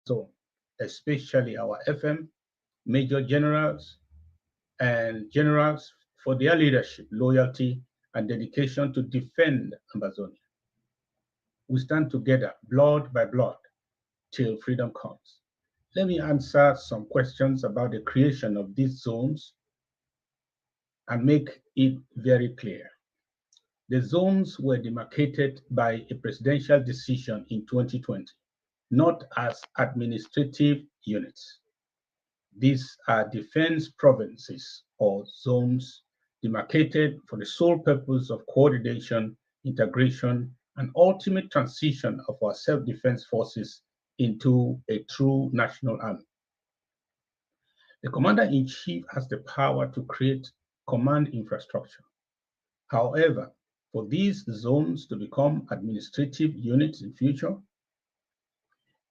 S19: So, especially our FM, Major Generals, and Generals for their leadership, loyalty, and dedication to defend Amazonia. We stand together, blood by blood, till freedom comes. Let me answer some questions about the creation of these zones and make it very clear. The zones were demarcated by a presidential decision in 2020, not as administrative units. These are defense provinces or zones demarcated for the sole purpose of coordination, integration, and ultimate transition of our self-defense forces into a true national army. The commander-in-chief has the power to create command infrastructure. However, for these zones to become administrative units in future,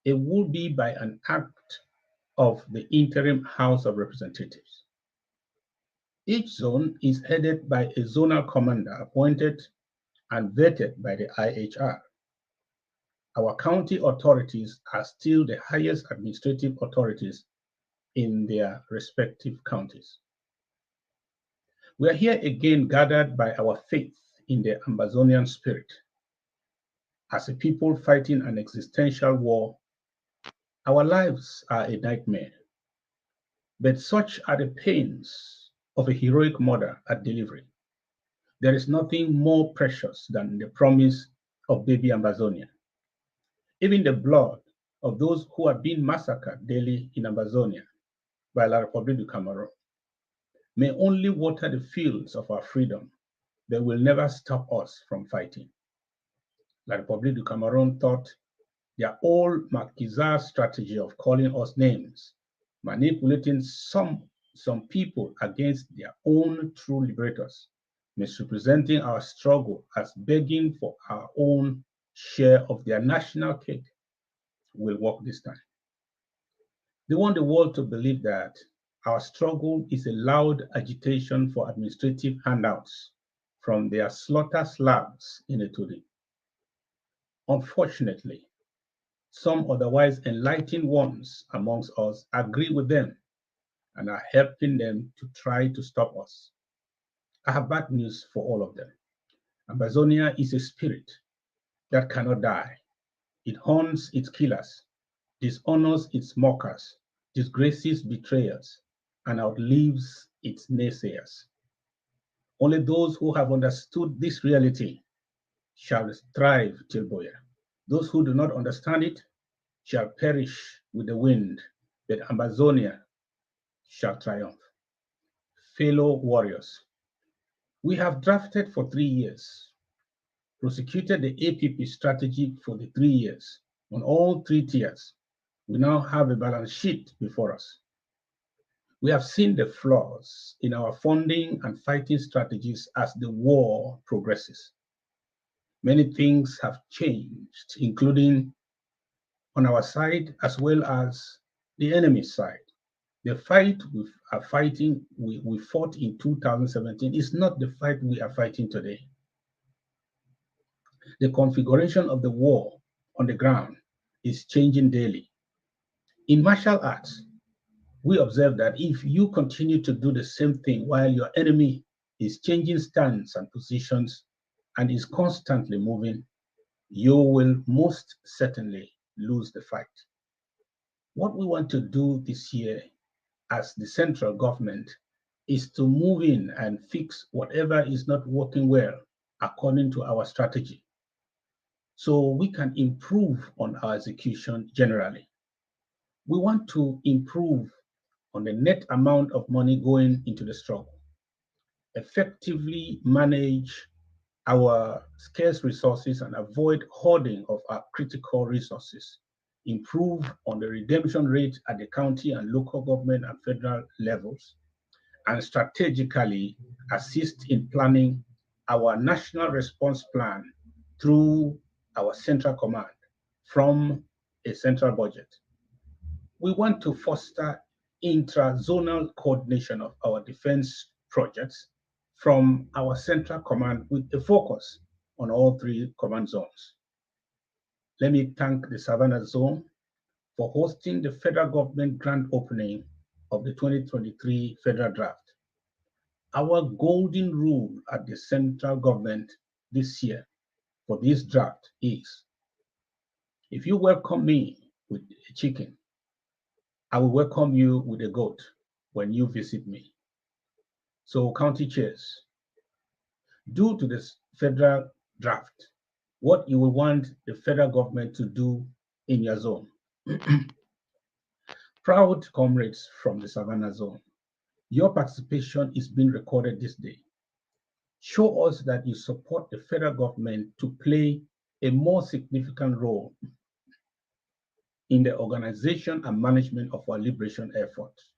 S19: it will be by an act of the interim House of Representatives. Each zone is headed by a zonal commander appointed and vetted by the IHR. Our county authorities are still the highest administrative authorities in their respective counties. We are here again gathered by our faith in the Amazonian spirit. As a people fighting an existential war, our lives are a nightmare. But such are the pains of a heroic mother at delivery. There is nothing more precious than the promise of baby Amazonia. Even the blood of those who are being massacred daily in Amazonia by La République du Cameroon may only water the fields of our freedom, but will never stop us from fighting. La République du Cameroon thought their old Maquisard strategy of calling us names, manipulating some people against their own true liberators, misrepresenting our struggle as begging for our own share of their national cake, will work this time. They want the world to believe that our struggle is a loud agitation for administrative handouts from their slaughter slabs in Etodi. Unfortunately, some otherwise enlightened ones amongst us agree with them and are helping them to try to stop us. I have bad news for all of them. Amazonia is a spirit that cannot die. It haunts its killers, dishonors its mockers, disgraces betrayers, and outlives its naysayers. Only those who have understood this reality shall thrive till Boya. Those who do not understand it shall perish with the wind, but Amazonia shall triumph. Fellow warriors, we have drafted for 3 years, prosecuted the APP strategy for the 3 years on all 3 tiers. We now have a balance sheet before us. We have seen the flaws in our funding and fighting strategies as the war progresses. Many things have changed, including on our side as well as the enemy's side. The fight we are fighting, we fought in 2017 is not the fight we are fighting today. The configuration of the war on the ground is changing daily. In martial arts, we observe that if you continue to do the same thing while your enemy is changing stance and positions and is constantly moving, you will most certainly lose the fight. What we want to do this year as the central government is to move in and fix whatever is not working well according to our strategy, so we can improve on our execution generally. We want to improve on the net amount of money going into the struggle, effectively manage our scarce resources and avoid hoarding of our critical resources, improve on the redemption rate at the county and local government and federal levels, and strategically assist in planning our national response plan through our central command from a central budget. We want to foster intra-zonal coordination of our defense projects from our central command with a focus on all three command zones. Let me thank the Savannah Zone for hosting the federal government grand opening of the 2023 federal draft. Our golden rule at the central government this year for this draft is, if you welcome me with a chicken, I will welcome you with a goat when you visit me. So county chairs, do to this federal draft what you will want the federal government to do in your zone. Proud comrades from the Savannah Zone, your participation is being recorded this day. Show us that you support the federal government to play a more significant role in the organization and management of our liberation efforts,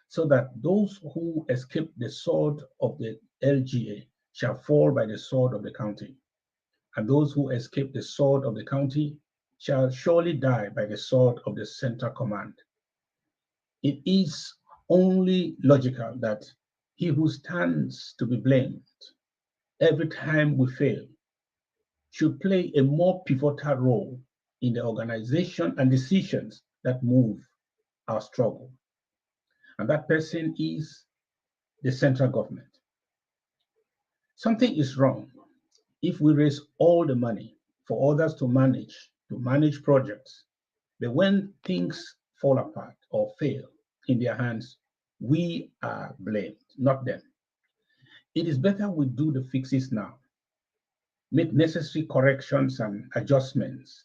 S19: so that those who escape the sword of the LGA shall fall by the sword of the county, and those who escape the sword of the county shall surely die by the sword of the central command. It is only logical that he who stands to be blamed every time we fail should play a more pivotal role in the organization and decisions that move our struggle. And that person is the central government. Something is wrong if we raise all the money for others to manage projects, but when things fall apart or fail in their hands, we are blamed, not them. It is better we do the fixes now, make necessary corrections and adjustments,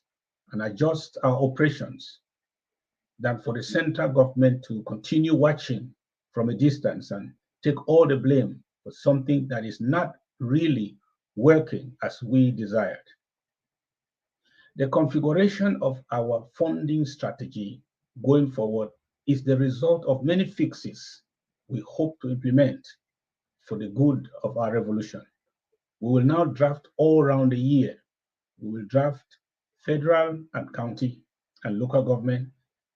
S19: and adjust our operations, than for the central government to continue watching from a distance and take all the blame for something that is not really working as we desired. The configuration of our funding strategy going forward is the result of many fixes we hope to implement for the good of our revolution. We will now draft all around the year. We will draft federal and county and local government,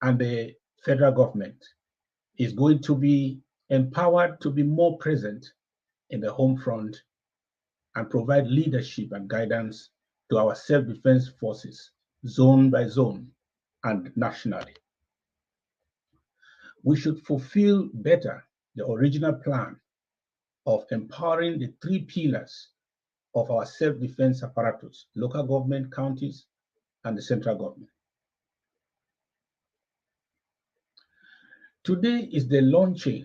S19: and the federal government is going to be empowered to be more present in the home front and provide leadership and guidance to our self-defense forces, zone by zone and nationally. We should fulfill better the original plan of empowering the three pillars of our self-defense apparatus: local government, counties, and the central government. Today is the launching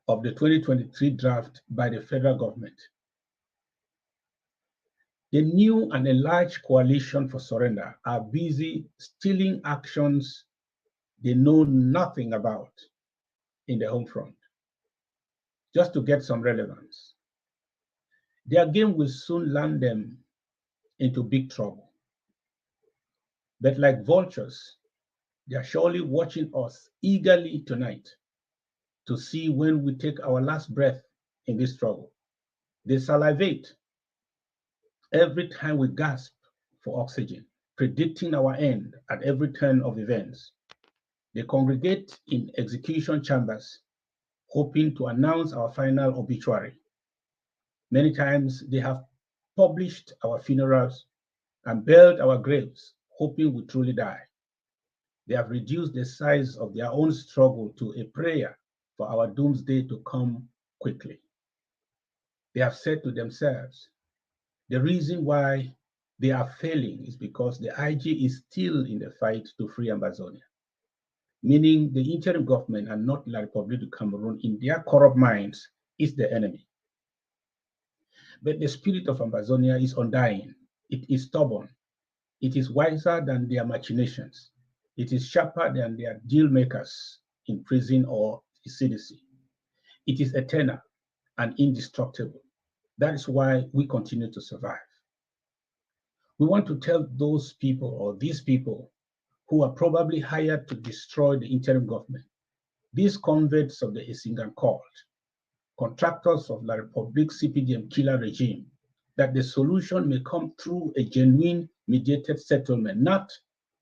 S19: of the 2023 draft by the federal government. The new and enlarged Coalition for Surrender are busy stealing actions they know nothing about in the home front, just to get some relevance. Their game will soon land them into big trouble. But like vultures, they are surely watching us eagerly tonight to see when we take our last breath in this struggle. They salivate every time we gasp for oxygen. predicting our end at every turn of events. They congregate in execution chambers, hoping to announce our final obituary. Many times they have published our funerals and built our graves, hoping we truly die. They have reduced the size of their own struggle to a prayer for our doomsday to come quickly. They have said to themselves, the reason why they are failing is because the IG is still in the fight to free Ambazonia, meaning the interim government and not La Republic of Cameroon in their corrupt minds is the enemy. But the spirit of Ambazonia is undying. It is stubborn. It is wiser than their machinations. It is sharper than their deal makers in prison or CDC. It is eternal and indestructible. That is why we continue to survive. We want to tell those people or these people who are probably hired to destroy the interim government, these converts of the Isingan cult, contractors of La Republique CPDM killer regime, that the solution may come through a genuine mediated settlement, not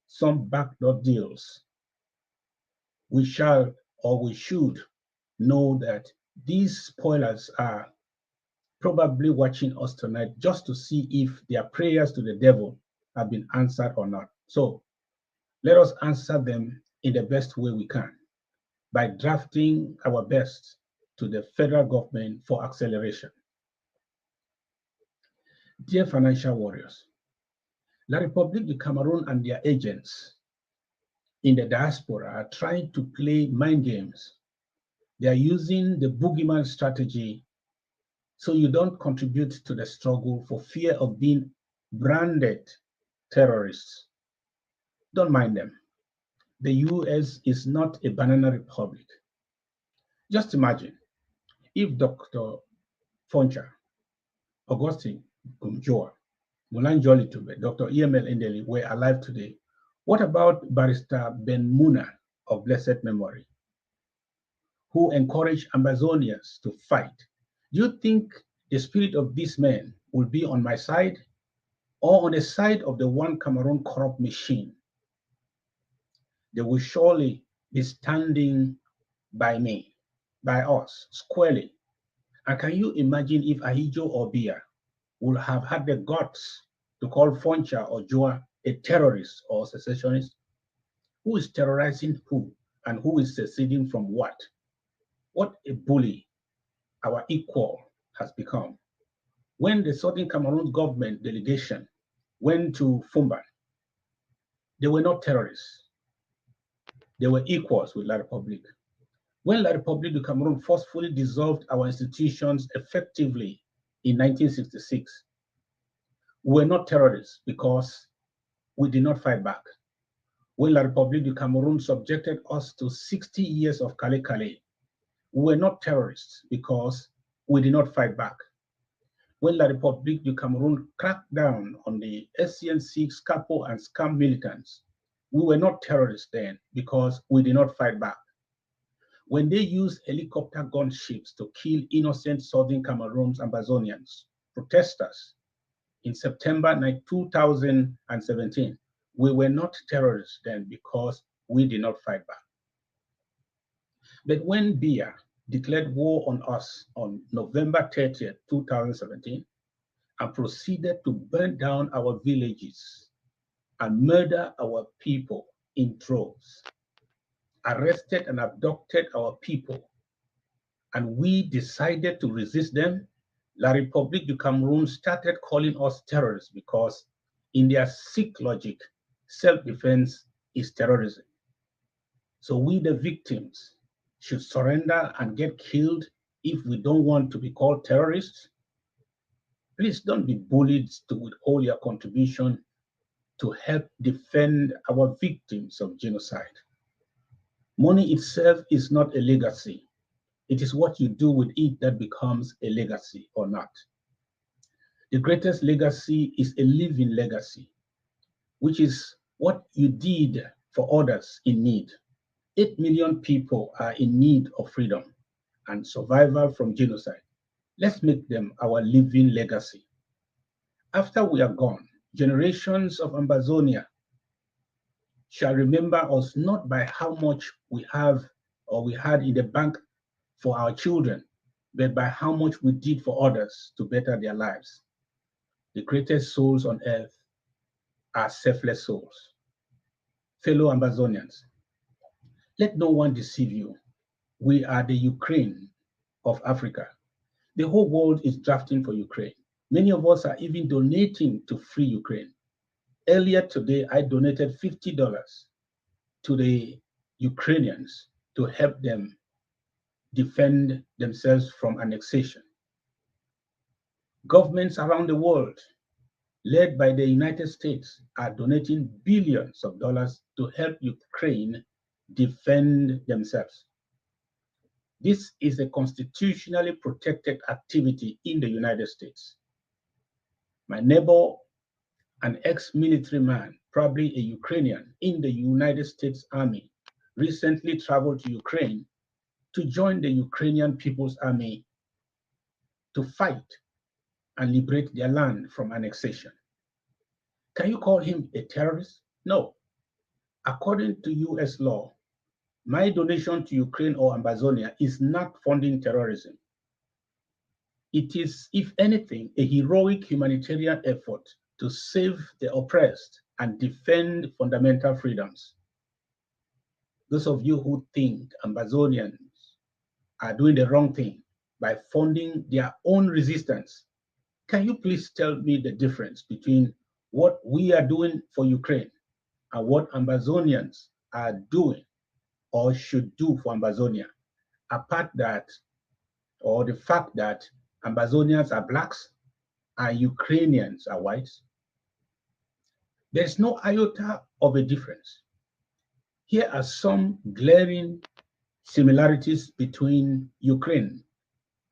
S19: some backdoor deals. We shall or we should know that these spoilers are probably watching us tonight just to see if their prayers to the devil have been answered or not. So let us answer them in the best way we can by drafting our best to the federal government for acceleration. Dear financial warriors, La République du Cameroon and their agents in the diaspora are trying to play mind games. They are using the boogeyman strategy so you don't contribute to the struggle for fear of being branded terrorists. Don't mind them. The US is not a banana republic. Just imagine if Dr. Foncha, Augustine Gumjoa, Mulan Jolitube, Dr. EML Endeli were alive today. What about Barrister Ben Muna of blessed memory, who encouraged Ambazonians to fight? Do you think the spirit of these men will be on my side or on the side of the one Cameroon corrupt machine? They will surely be standing by me, by us, squarely. And can you imagine if Ahijo or Bia would have had the guts to call Foncha or Joa a terrorist or secessionist? Who is terrorizing who and who is seceding from what? What a bully our equal has become. When the Southern Cameroon government delegation went to Fumban, they were not terrorists. They were equals with La Republique. When La Republique du Cameroon forcefully dissolved our institutions effectively in 1966, we were not terrorists because we did not fight back. When La Republique du Cameroon subjected us to 60 years of Kale Kale, we were not terrorists because we did not fight back. When La Republique du Cameroon cracked down on the SCNC, SCAPO, and SCAM militants, we were not terrorists then because we did not fight back. When they used helicopter gunships to kill innocent Southern Cameroons and Ambazonians, protesters, in September 2017, we were not terrorists then because we did not fight back. But when Bia declared war on us on November 30th, 2017, and proceeded to burn down our villages and murder our people in droves, arrested and abducted our people, and we decided to resist them, La République du Cameroon started calling us terrorists because in their sick logic, self-defense is terrorism. So we, the victims, should surrender and get killed if we don't want to be called terrorists? Please don't be bullied to withhold your contribution to help defend our victims of genocide. Money itself is not a legacy. It is what you do with it that becomes a legacy or not. The greatest legacy is a living legacy, which is what you did for others in need. 8 million people are in need of freedom and survival from genocide. Let's make them our living legacy. After we are gone, generations of Ambazonia shall remember us not by how much we have or we had in the bank for our children, but by how much we did for others to better their lives. The greatest souls on earth are selfless souls. Fellow Ambazonians, let no one deceive you. We are the Ukraine of Africa. The whole world is drafting for Ukraine. Many of us are even donating to free Ukraine. Earlier today, I donated $50 to the Ukrainians to help them defend themselves from annexation. Governments around the world, led by the United States, are donating billions of dollars to help Ukraine defend themselves. This is a constitutionally protected activity in the United States. My neighbor, an ex-military man, probably a Ukrainian in the United States Army, recently traveled to Ukraine to join the Ukrainian People's Army to fight and liberate their land from annexation. Can you call him a terrorist? No. According to US law, my donation to Ukraine or Ambazonia is not funding terrorism. It is, if anything, a heroic humanitarian effort to save the oppressed and defend fundamental freedoms. Those of you who think Ambazonians are doing the wrong thing by funding their own resistance, can you please tell me the difference between what we are doing for Ukraine and what Ambazonians are doing or should do for Ambazonia, apart that, or the fact that Ambazonians are blacks and Ukrainians are whites? There's no iota of a difference. Here are some glaring similarities between Ukraine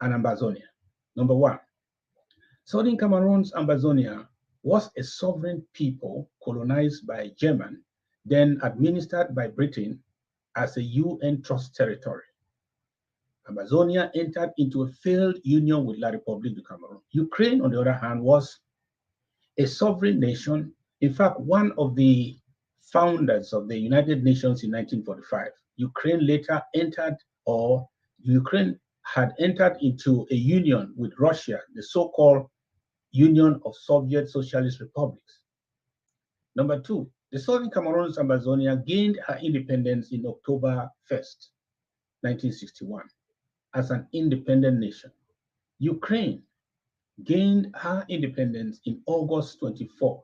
S19: and Ambazonia. Number one, Southern Cameroon's Ambazonia was a sovereign people colonized by German, then administered by Britain as a UN trust territory. Amazonia entered into a failed union with La République du Cameroon. Ukraine, on the other hand, was a sovereign nation. In fact, one of the founders of the United Nations in 1945. Ukraine later entered, or Ukraine had entered into a union with Russia, the so-called Union of Soviet Socialist Republics. Number two, the Southern Cameroon's Amazonia gained her independence in October 1st, 1961, as an independent nation. Ukraine gained her independence in August 24,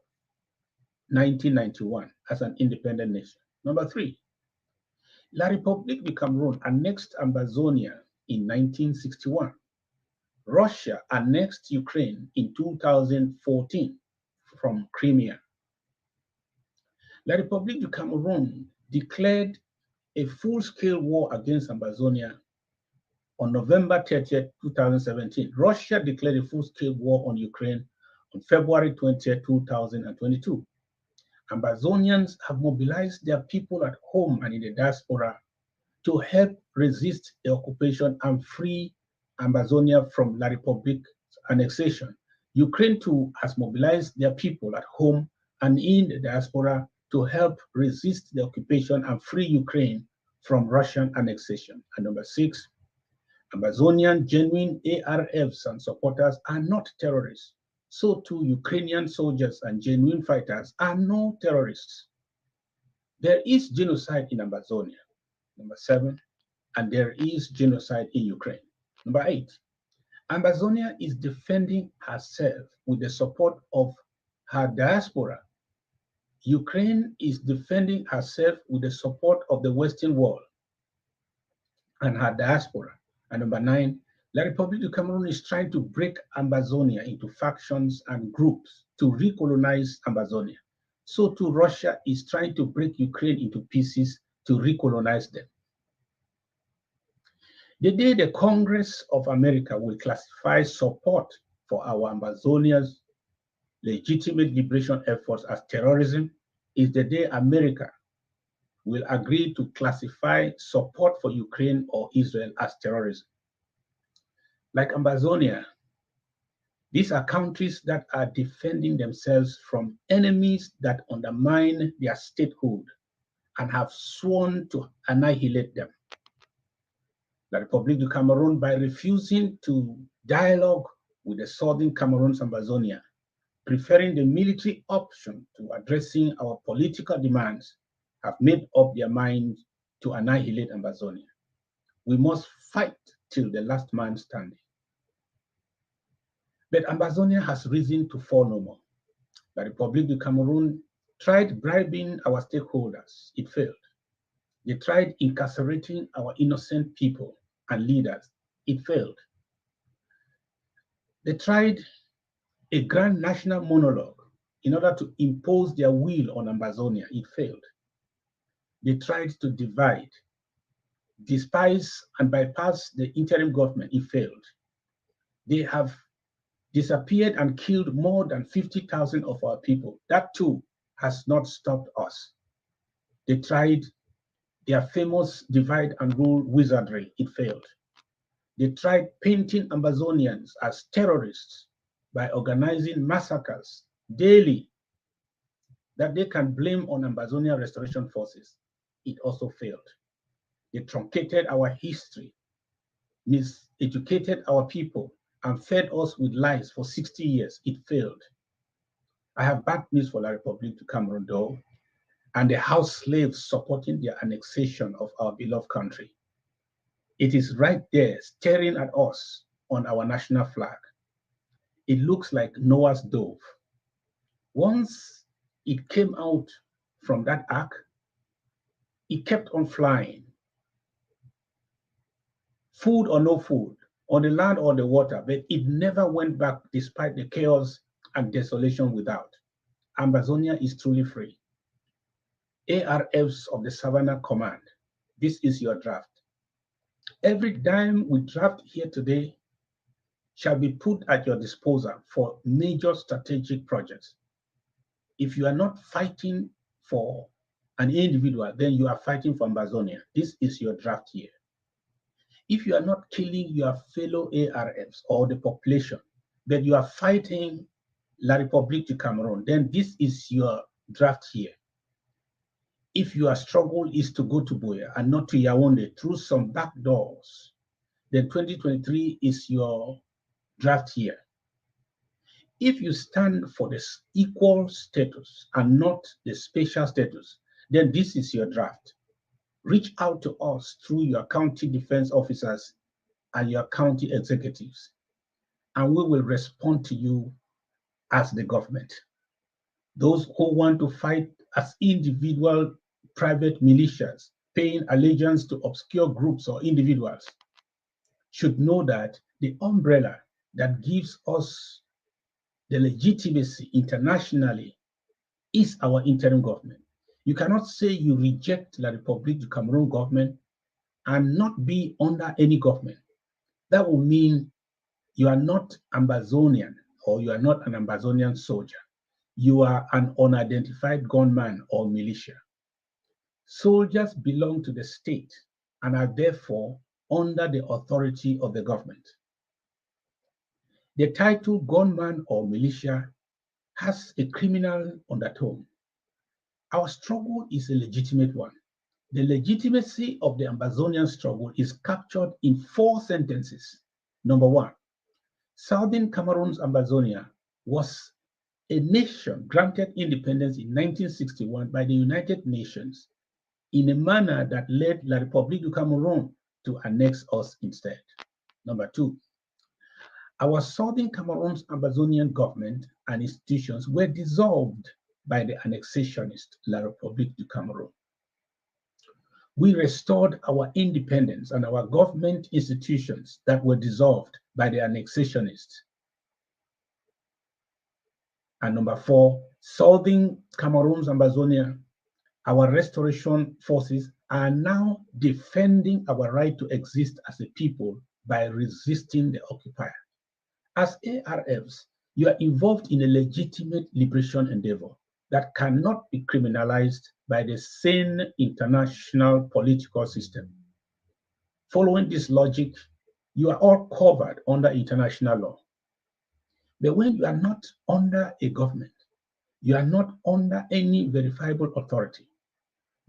S19: 1991, as an independent nation. Number three, La République du Cameroon annexed Amazonia in 1961. Russia annexed Ukraine in 2014 from Crimea. La République du Cameroon declared a full-scale war against Amazonia on November 30, 2017. Russia declared a full-scale war on Ukraine on February 20, 2022. Ambazonians have mobilized their people at home and in the diaspora to help resist the occupation and free Amazonia from La République's annexation. Ukraine too has mobilized their people at home and in the diaspora to help resist the occupation and free Ukraine from Russian annexation. And number six, Amazonian genuine ARFs and supporters are not terrorists. So too, Ukrainian soldiers and genuine fighters are no terrorists. There is genocide in Amazonia. Number seven, and there is genocide in Ukraine. Number eight, Amazonia is defending herself with the support of her diaspora. Ukraine is defending herself with the support of the Western world and her diaspora. And number nine, La République du Cameroon is trying to break Amazonia into factions and groups to recolonize Amazonia. So too, Russia is trying to break Ukraine into pieces to recolonize them. The day the Congress of America will classify support for our Amazonia's legitimate liberation efforts as terrorism is the day America will agree to classify support for Ukraine or Israel as terrorism. Like Amazonia, These are countries that are defending themselves from enemies that undermine their statehood and have sworn to annihilate them. La République du Cameroon, by refusing to dialogue with the southern Cameroon's Ambazonia, preferring the military option to addressing our political demands, have made up their mind to annihilate Ambazonia. We must fight till the last man standing. But Ambazonia has risen to fall no more. The Republic of Cameroon tried bribing our stakeholders. It failed. They tried incarcerating our innocent people and leaders. It failed. They tried a grand national monologue in order to impose their will on Ambazonia. It failed. They tried to divide, despise, and bypass the interim government. It failed. They have disappeared and killed more than 50,000 of our people. That too has not stopped us. They tried their famous divide and rule wizardry. It failed. They tried painting Ambazonians as terrorists by organizing massacres daily that they can blame on Ambazonia restoration forces. It also failed. They truncated our history, miseducated our people, and fed us with lies for 60 years. It failed. I have bad news for La République du Cameroon, though, and the house slaves supporting their annexation of our beloved country. It is right there staring at us on our national flag. It looks like Noah's dove. Once it came out from that ark, it kept on flying. Food or no food, on the land or the water, but it never went back despite the chaos and desolation without. Ambazonia is truly free. ARFs of the Savannah Command, this is your draft. Every dime we draft here today shall be put at your disposal for major strategic projects. If you are not fighting for an individual, then you are fighting for Ambazonia. This is your draft here. If you are not killing your fellow ARFs or the population, but you are fighting La République du Cameroon, then this is your draft here. If your struggle is to go to Buea and not to Yaoundé through some back doors, then 2023 is your draft here. If you stand for this equal status and not the special status, then this is your draft. Reach out to us through your county defense officers and your county executives, and we will respond to you as the government. Those who want to fight as individual private militias, paying allegiance to obscure groups or individuals, should know that the umbrella that gives us the legitimacy internationally is our interim government. You cannot say you reject La République du Cameroon government and not be under any government. That will mean you are not Ambazonian or you are not an Ambazonian soldier. You are an unidentified gunman or militia. Soldiers belong to the state and are therefore under the authority of the government. The title gunman or militia has a criminal undertone. Our struggle is a legitimate one. The legitimacy of the Ambazonian struggle is captured in 4 sentences. Number 1, Southern Cameroon's Ambazonia was a nation granted independence in 1961 by the United Nations in a manner that led La République du Cameroon to annex us instead. Number 2, our Southern Cameroon's Ambazonian government and institutions were dissolved by the annexationist La République du Cameroon. We restored our independence and our government institutions that were dissolved by the annexationists. And number 4, Southern Cameroon's Ambazonia, our restoration forces are now defending our right to exist as a people by resisting the occupier. As ARFs, you are involved in a legitimate liberation endeavor that cannot be criminalized by the sane international political system. Following this logic, you are all covered under international law. But when you are not under a government, you are not under any verifiable authority.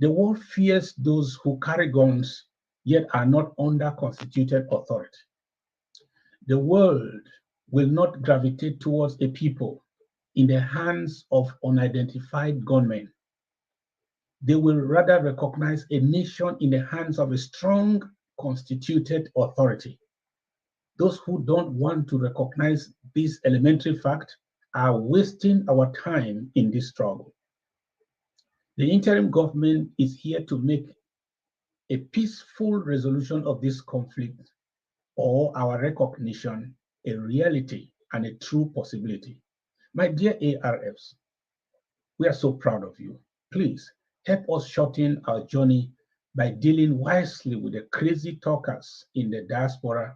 S19: The world fears those who carry guns yet are not under constituted authority. The world will not gravitate towards a people in the hands of unidentified gunmen. They will rather recognize a nation in the hands of a strong constituted authority. Those who don't want to recognize this elementary fact are wasting our time in this struggle. The interim government is here to make a peaceful resolution of this conflict or our recognition a reality and a true possibility. My dear ARFs, we are so proud of you. Please help us shorten our journey by dealing wisely with the crazy talkers in the diaspora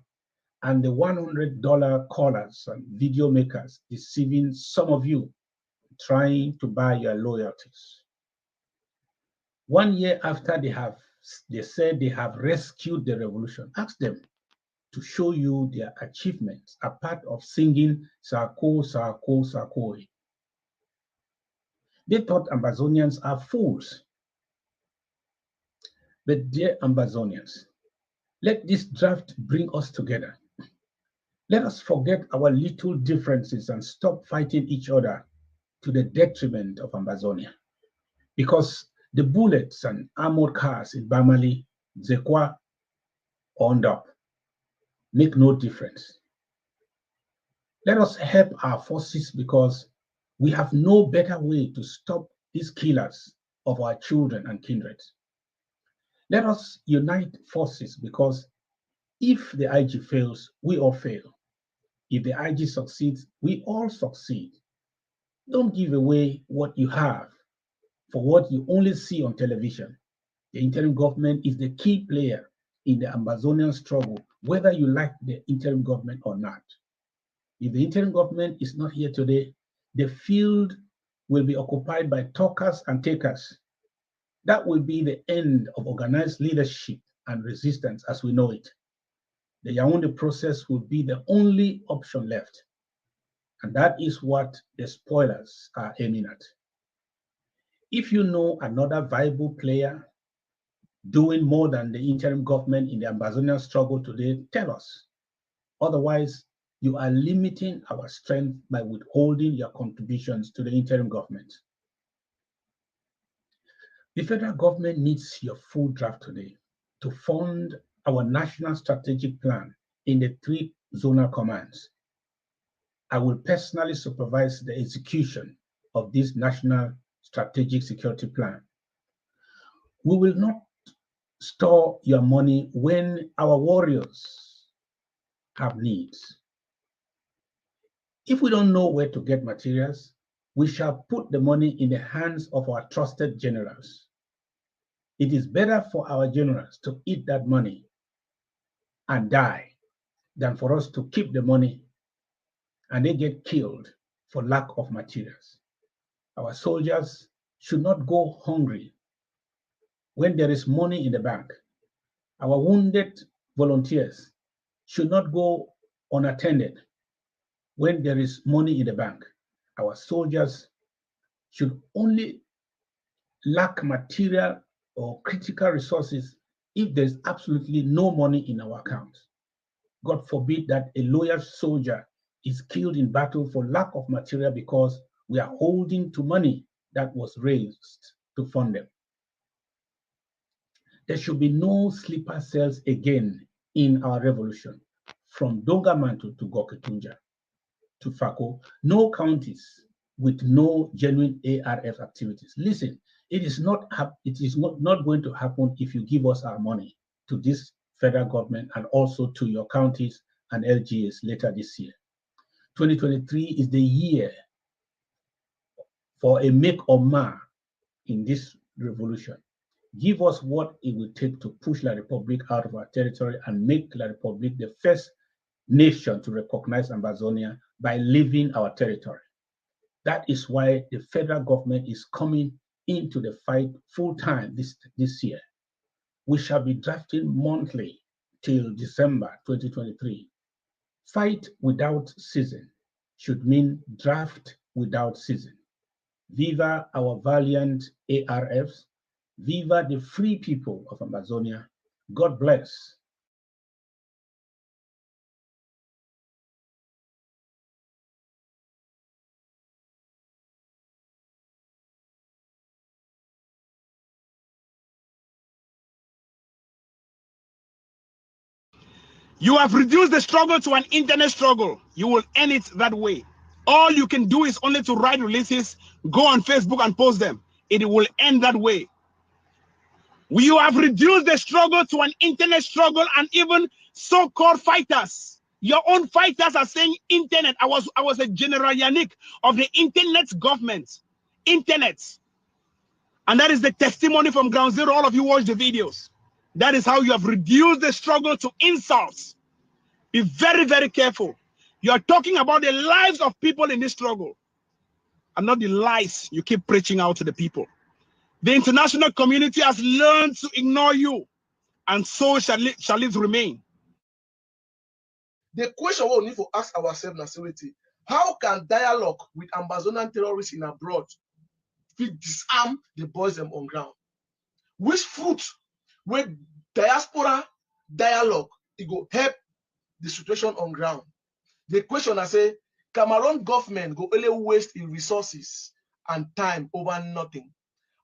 S19: and the $100 callers and video makers deceiving some of you, trying to buy your loyalties. 1 year after they said they have rescued the revolution, ask them to show you their achievements apart of singing Sako, Sako, Sako. They thought Ambazonians are fools. But dear Ambazonians, let this draft bring us together. Let us forget our little differences and stop fighting each other to the detriment of Ambazonia. Because the bullets and armored cars in Bamali, Zekwa, or Ndop make no difference. Let us help our forces because we have no better way to stop these killers of our children and kindred. Let us unite forces because if the IG fails, we all fail. If the IG succeeds, we all succeed. Don't give away what you have for what you only see on television. The interim government is the key player in the Ambazonian struggle, whether you like the interim government or not. If the interim government is not here today, the field will be occupied by talkers and takers. That will be the end of organized leadership and resistance as we know it. The Yaoundé process will be the only option left. And that is what the spoilers are aiming at. If you know another viable player doing more than the interim government in the Ambazonian struggle today, tell us. Otherwise, you are limiting our strength by withholding your contributions to the interim government. The federal government needs your full draft today to fund our national strategic plan in the 3 zonal commands. I will personally supervise the execution of this national strategic security plan. We will not store your money when our warriors have needs. If we don't know where to get materials, we shall put the money in the hands of our trusted generals. It is better for our generals to eat that money and die than for us to keep the money and they get killed for lack of materials. Our soldiers should not go hungry when there is money in the bank. Our wounded volunteers should not go unattended when there is money in the bank. Our soldiers should only lack material or critical resources if there's absolutely no money in our account. God forbid that a loyal soldier is killed in battle for lack of material because we are holding to money that was raised to fund them. There should be no sleeper cells again in our revolution, from Dongamantu to Goketunja to Fako, no counties with no genuine ARF activities. Listen, it is not going to happen if you give us our money to this federal government and also to your counties and LGAs later this year. 2023 is the year for a make or mar in this revolution. Give us what it will take to push La Republic out of our territory and make La Republic the first nation to recognize Ambazonia by leaving our territory. That is why the federal government is coming into the fight full time this year. We shall be drafting monthly till December 2023. Fight without ceasing. should mean draft without season. Viva our valiant ARFs. Viva the free people of Amazonia. God bless.
S6: You have reduced the struggle to an internet struggle. You will end it that way. All you can do is only to write releases, go on Facebook and post them. It will end that way. You have reduced the struggle to an internet struggle, and even so-called fighters. Your own fighters are saying internet. I was a General Yannick of the internet government. Internet. And that is the testimony from Ground Zero. All of you watch the videos. That is how you have reduced the struggle to insults. Be very, very careful. You are talking about the lives of people in this struggle, and not the lies you keep preaching out to the people. The international community has learned to ignore you, and so shall it remain.
S8: The question we need to ask ourselves now, security, how can dialogue with Amazonian terrorists in abroad disarm the boys them on ground? Which fruit with diaspora dialogue it go help the situation on ground? The question I say, Cameroon government go only waste in resources and time over nothing.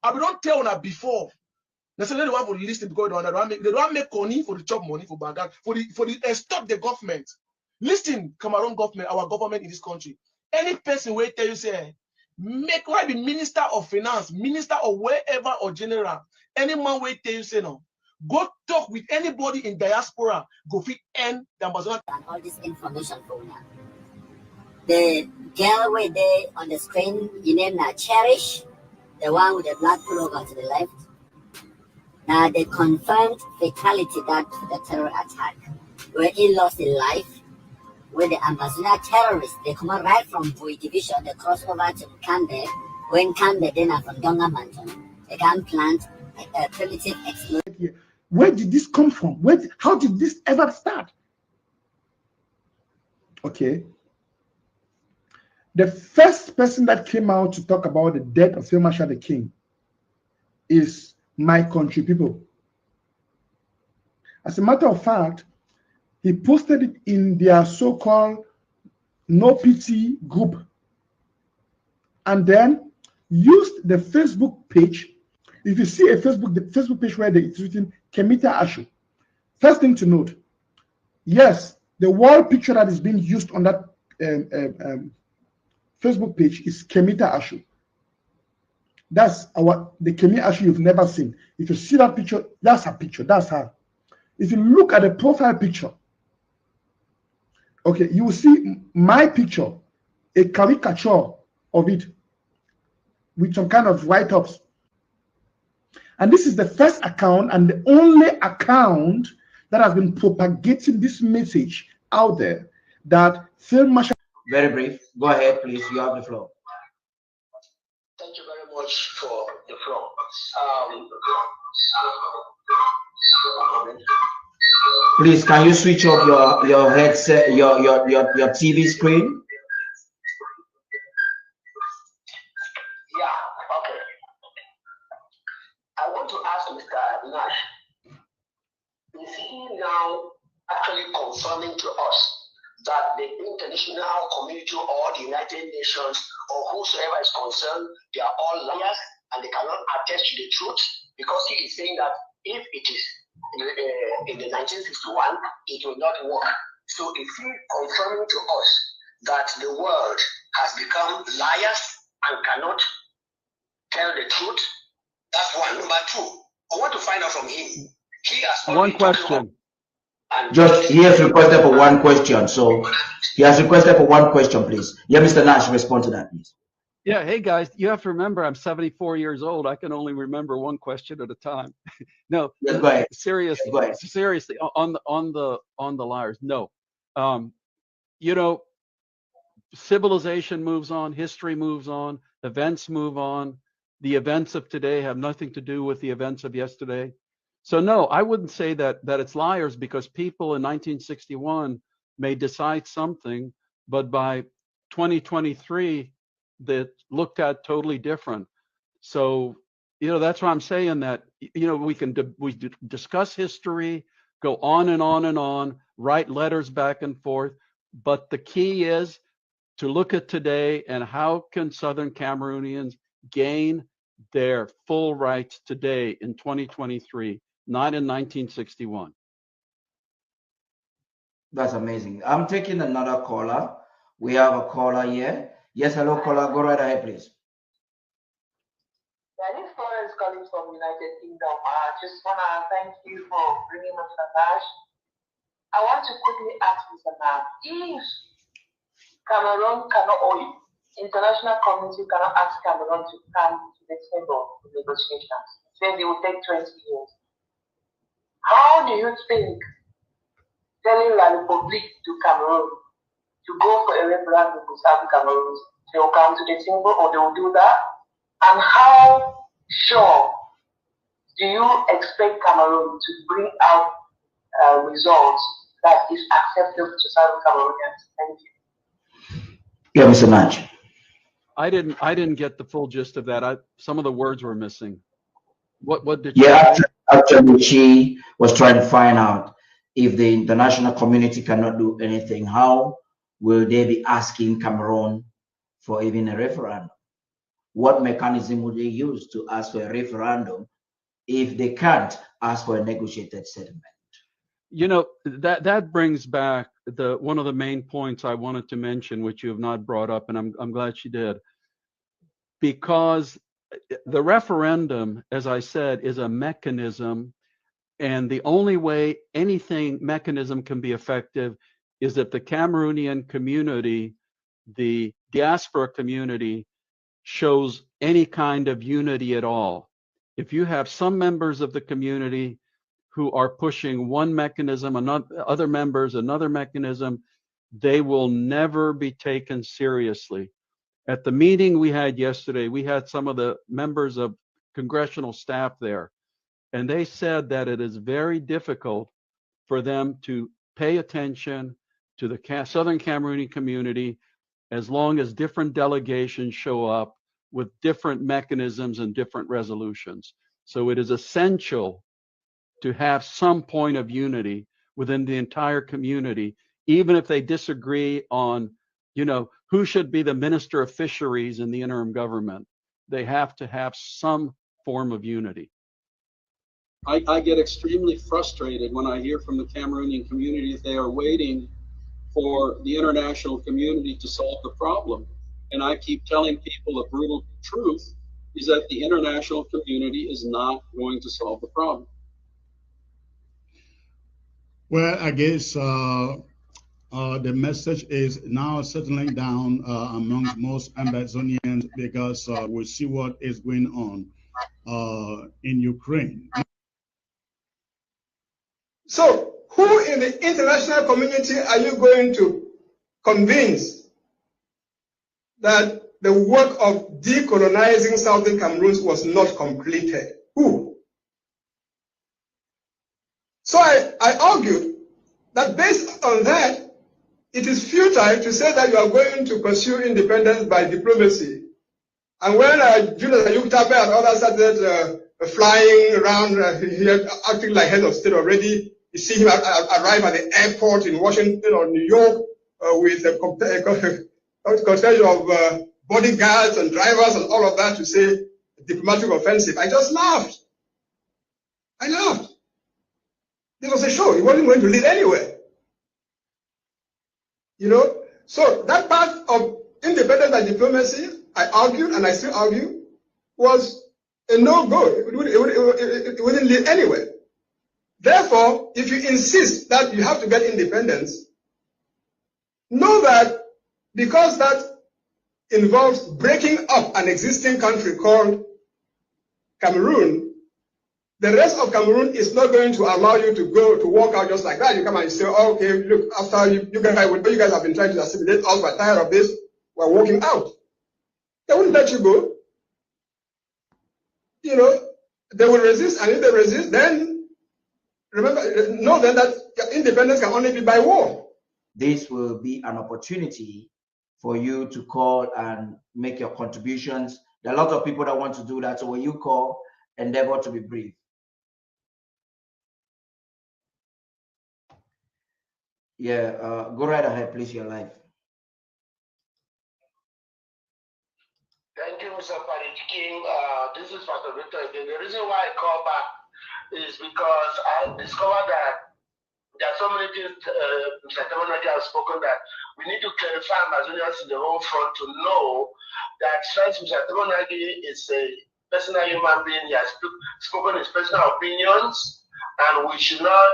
S8: I don't tell una before. Necessarily they want to listen because they don't make money for the chop money for Baghdad for the stop the government. Listen, Cameroon government, our government in this country. Any person will tell you say, make why be minister of finance, minister or wherever or general. Any man will tell you say no. Go talk with anybody in diaspora. Go fit end the Amazon.
S13: And all this information for now. The girl with there on the screen, you name now Cherish, the one with the black pullover to the left. Now the confirmed fatality that the terror attack, where he lost his life, where the Amazonia terrorists, they come out right from Bui division, they cross over to Kambe, when Kambe then are from Donga Mountain, they can plant a primitive explosion.
S9: Where did this come from? How did this ever start? Okay. The first person that came out to talk about the death of Field Marshal the King is my country people. As a matter of fact, he posted it in their so-called No Pity group, and then used the Facebook page. If you see the Facebook page where it's written Kemita Ashu, first thing to note, yes, the wall picture that is being used on that Facebook page is Kemita Ashu. That's the Kemita Ashu you've never seen. If you see that picture, that's her picture. That's her. If you look at the profile picture, okay, you will see my picture, a caricature of it with some kind of write-ups. And this is the first account and the only account that has been propagating this message out there that Field Marshal.
S21: Very brief. Go ahead, please. You have the floor.
S8: Thank you very much for the floor.
S21: Please, can you switch off your headset, your TV screen?
S8: Yeah, okay. I want to ask Mr. Nash, is he now actually confirming to us that the international community or the United Nations or whosoever is concerned, they are all liars and they cannot attest to the truth? Because he is saying that if it is in the 1961, it will not work. So is he confirming to us that the world has become liars and cannot tell the truth? That's one. Number two, I want to find out from him. He has
S21: One question. Just, he has requested for one question. So he has requested for one question, please. Yeah, Mr. Nash, respond to that, please.
S22: Yeah, hey guys, you have to remember I'm 74 years old. I can only remember one question at a time. No,
S21: yes, go ahead.
S22: Seriously,
S21: yes, go ahead.
S22: Seriously, on the liars. No, you know, civilization moves on, history moves on, events move on. The events of today have nothing to do with the events of yesterday. So no, I wouldn't say that it's liars, because people in 1961 may decide something, but by 2023 that looked at totally different. So, you know, that's why I'm saying that, you know, we discuss history, go on and on and on, write letters back and forth. But the key is to look at today and how can Southern Cameroonians gain their full rights today in 2023, not in 1961.
S21: That's amazing. I'm taking another caller. We have a caller here. Yes, hello, caller. Go right ahead, please.
S1: Yeah, this caller is calling from United Kingdom. I just want to thank you for bringing up the Nash. I want to quickly ask Mr. Nash, if Cameroon cannot, or international community cannot ask Cameroon to come to the table of negotiations, say it will take 20 years, how do you think telling La Republique to Cameroon to go for a referendum to South Cameroon, they will come to the table or they will do that? And how sure do you expect Cameroon to bring out results that is acceptable to South Cameroonians? Thank you.
S21: Yeah, Mr. Nash.
S22: I didn't get the full gist of that. Some of the words were missing. What did you
S21: Yeah,
S22: say?
S21: actually, she was trying to find out if the international community cannot do anything, how will they be asking Cameroon for even a referendum? What mechanism would they use to ask for a referendum if they can't ask for a negotiated settlement?
S22: You know, that brings back one of the main points I wanted to mention, which you have not brought up, and I'm glad she did. Because the referendum, as I said, is a mechanism, and the only way mechanism can be effective is if the Cameroonian community, the diaspora community, shows any kind of unity at all. If you have some members of the community who are pushing one mechanism, other members another mechanism, they will never be taken seriously. At the meeting we had yesterday, we had some of the members of congressional staff there, and they said that it is very difficult for them to pay attention to the Southern Cameroonian community as long as different delegations show up with different mechanisms and different resolutions. So it is essential to have some point of unity within the entire community, even if they disagree on, you know, who should be the Minister of Fisheries in the interim government. They have to have some form of unity. I get extremely frustrated when I hear from the Cameroonian community that they are waiting for the international community to solve the problem. And I keep telling people the brutal truth is that the international community is not going to solve the problem.
S2: Well, I guess the message is now settling down amongst most Ambazonians because we see what is going on in Ukraine.
S6: So, who in the international community are you going to convince that the work of decolonizing Southern Cameroon was not completed? Who? So I argued that based on that, it is futile to say that you are going to pursue independence by diplomacy. And when Julius Ayuk-Tabe and others started flying around here, acting like head of state already, you see him arrive at the airport in Washington or New York with a contingent of bodyguards and drivers and all of that to say diplomatic offensive. I just laughed. I laughed. It was a show. He wasn't going to lead anywhere. You know? So that part of independence by diplomacy, I argued, and I still argue, was a no-go. It wouldn't lead anywhere. Therefore, if you insist that you have to get independence, know that because that involves breaking up an existing country called Cameroon, the rest of Cameroon is not going to allow you to go to walk out just like that. You come and say, oh, okay, look, after you guys have been trying to assimilate us, we're tired of this, we're walking out. They wouldn't let you go. You know, they will resist, and if they resist, then remember, know then that independence can only be by war.
S21: This will be an opportunity for you to call and make your contributions. There are a lot of people that want to do that. So when you call, endeavor to be brief. Yeah, go right ahead, please. You're live.
S1: Thank you, Mr. King. This is Pastor Victor again. The reason why I call back is because I discovered that there are so many things Mr. Temonagi has spoken that we need to clarify Amazonians in the home front to know that since Mr. Temonagi is a personal human being, he has spoken his personal opinions, and we should not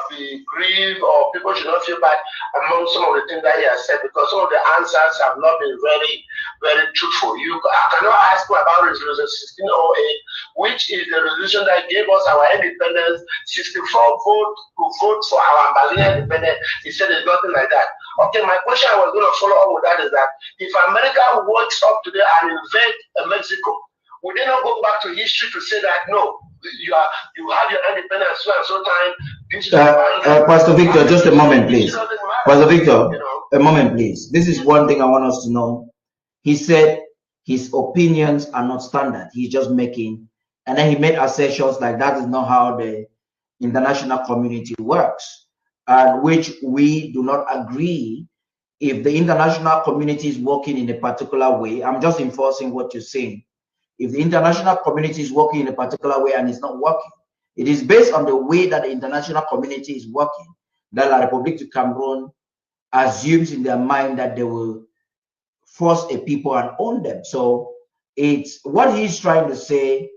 S1: be grieved, or people should not feel bad among some of the things that he has said, because some of the answers have not been very, very truthful. I cannot ask you about Resolution 1608, which is the resolution that gave us our independence. 64 vote to vote for our Ambazonian independence. He said there's nothing like that. Okay, my question I was going to follow up with that is that if America wakes up today and invade Mexico, would they not go back to history to say that no, you have your independence so and so time?
S21: Pastor Victor, just a moment, please. Pastor Victor, a moment, please. This is one thing I want us to know. He said his opinions are not standard. He's just making, and then he made assertions like that is not how the international community works, and which we do not agree. If the international community is working in a particular way, I'm just enforcing what you're saying. If the international community is working in a particular way and it's not working, it is based on the way that the international community is working that La République du Cameroon assumes in their mind that they will force a people and own them. So it's what he's trying to say.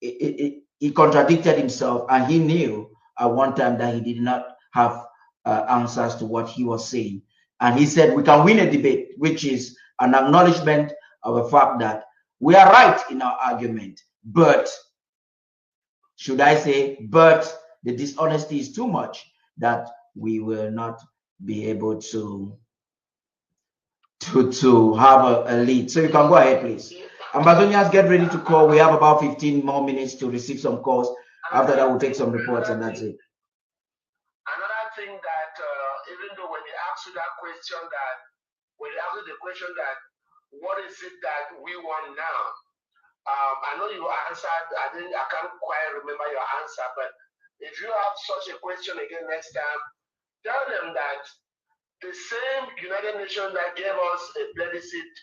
S21: He contradicted himself, and he knew at one time that he did not have answers to what he was saying. And he said we can win a debate, which is an acknowledgement of the fact that we are right in our argument, but should I say, but the dishonesty is too much that we will not be able to have a lead. So you can go ahead, please. Ambazonians, get ready to call. We have about 15 more minutes to receive some calls. After that, we'll take some reports, and that's it.
S1: Another thing that even though when they ask you that question, that when they ask you the question that what is it that we want now? I know you answered. I can't quite remember your answer, but if you have such a question again next time, tell them that the same United Nations that gave us a plebiscite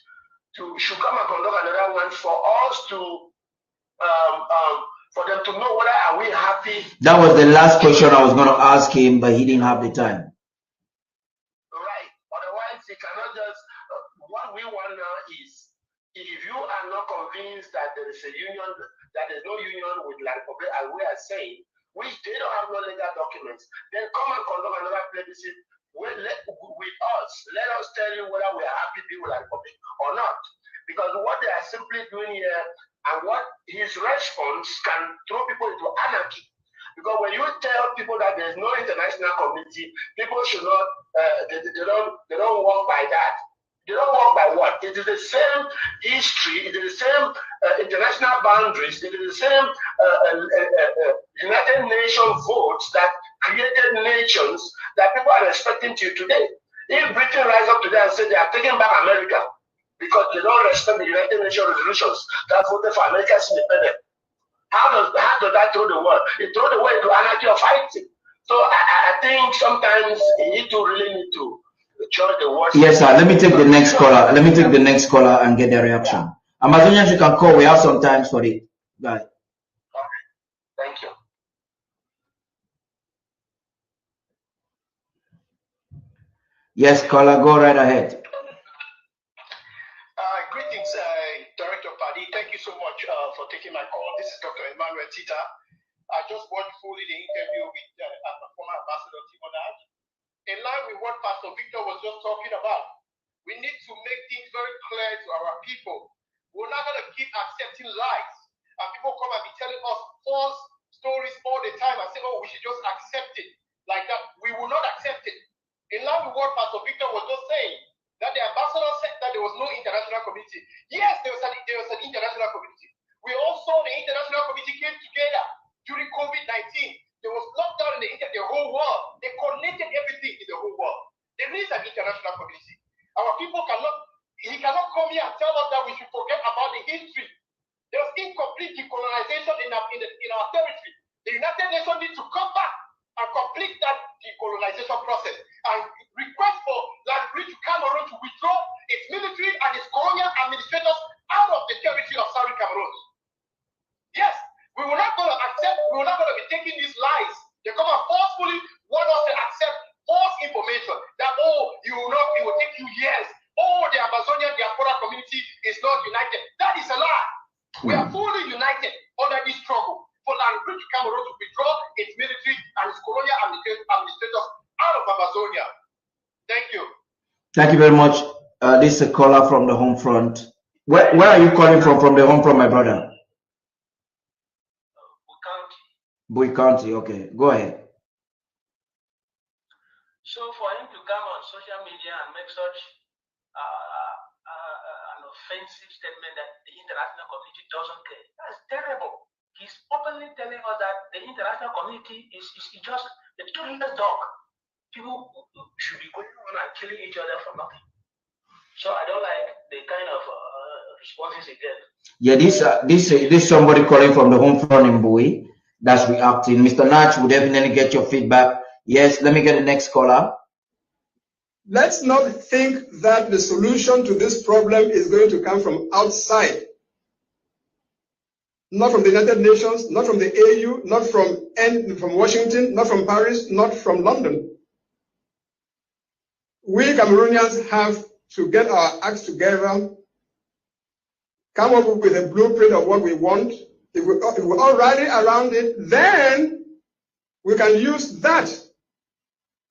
S1: should come and conduct another one for us to for them to know whether are we happy.
S21: That was the last question I was going to ask him, but he didn't have the time.
S1: Right. Otherwise, he cannot just. What we want now is, if you are not convinced that there is a union, that there's no union with La République, as we are saying, which they don't have no legal documents, then come and conduct another plebiscite with us. Let us tell you whether we are happy to be with La République or not. Because what they are simply doing here, and what his response can throw people into anarchy. Because when you tell people that there's no international community, people should not, they don't work by that. They don't work by what? It is the same history, it is the same international boundaries, it is the same United Nations votes that created nations that people are respecting to today. If Britain rise up today and say they are taking back America because they don't respect the United Nations resolutions that voted for America's independence, how does that throw the world? It throws the world into anarchy of fighting. So I think sometimes you really need to judge the world.
S21: Yes, sir. Let me take the next caller. Let me take the next caller and get their reaction. Yeah. Amazonians, you can call. We have some time for it. Bye.
S1: Okay. Thank you.
S21: Yes, caller, go right ahead.
S5: Greetings, Director Paddy. Thank you so much for taking my call. This is Dr. Emmanuel Tita. I just watched fully the interview with former Ambassador Temonagi. In line with what Pastor Victor was just talking about, we need to make things very clear to our people. We're not going to keep accepting lies. And people come and be telling us false stories all the time and say, oh, we should just accept it like that. We will not accept it. In line with what Pastor Victor was just saying, that the ambassador said that there was no international community. Yes, there was an international community. We also, the international community came together during COVID-19. There was lockdown in the whole world. They connected everything in the whole world. There is an international community. Our people cannot He cannot come here and tell us that we should forget about the history. There's incomplete decolonization in our territory. The United Nations needs to come back and complete that decolonization process and request for Landry to Cameroon to withdraw its military and its colonial administrators out of the territory of Southern Cameroon. Yes, we were not going to accept, we were not going to be taking these lies. They come and forcefully want us to accept false information that, oh, it will take you years. Oh, the Amazonian diaspora community is not united. That is a lie. We are fully united under this struggle for Landry to Cameroon to withdraw its military and its colonial administrators out of Amazonia. Thank you.
S21: Thank you very much. This is a caller from the home front. Where are you calling from the home front, my brother? Bui County, okay. Go ahead.
S3: So for him to come on social media and make such an offensive statement that the international community doesn't care, that's terrible. He's openly telling us that the international community is just a toothless dog. People should be going on and killing each other for nothing. So I don't like the kind of responses he gets.
S21: Yeah, this somebody calling from the home front in Bui that's reacting. Mr. Natch will definitely get your feedback. Yes, let me get the next caller.
S10: Let's not think that the solution to this problem is going to come from outside. Not from the United Nations, not from the AU, not from Washington, not from Paris, not from London. We Cameroonians have to get our acts together, come up with a blueprint of what we want. If we're all rally around it, then we can use that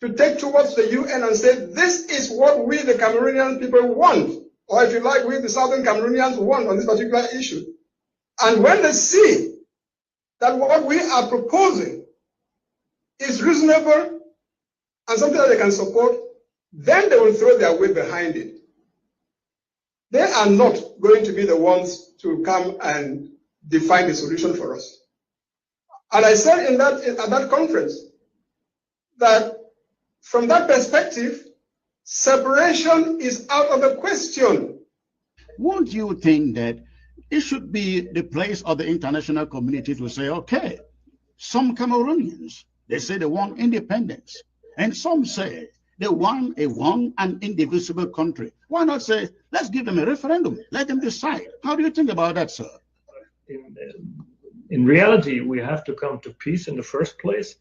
S10: to take towards the UN and say, this is what we, the Cameroonian people, want. Or if you like, we, the Southern Cameroonians, want on this particular issue. And when they see that what we are proposing is reasonable and something that they can support, then they will throw their weight behind it. They are not going to be the ones to come and define the solution for us. And I said at that conference that from that perspective, separation is out of the question.
S2: Won't you think that it should be the place of the international community to say, okay, some Cameroonians, they say they want independence, and some say they want a one and indivisible country. Why not say, let's give them a referendum, let them decide? How do you think about that, sir?
S23: In reality, we have to come to peace in the first place,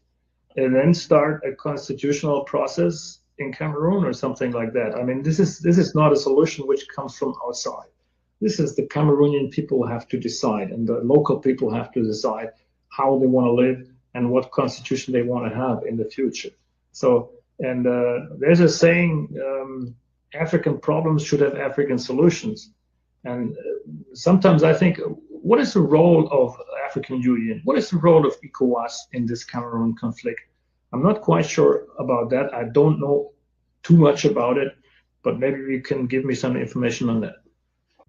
S23: and then start a constitutional process in Cameroon or something like that. I mean, this is not a solution which comes from outside. This is the Cameroonian people have to decide, and the local people have to decide how they want to live and what constitution they want to have in the future. So, and there's a saying, African problems should have African solutions. And sometimes I think, what is the role of African Union? What is the role of ECOWAS in this Cameroon conflict? I'm not quite sure about that. I don't know too much about it, but maybe you can give me some information on that.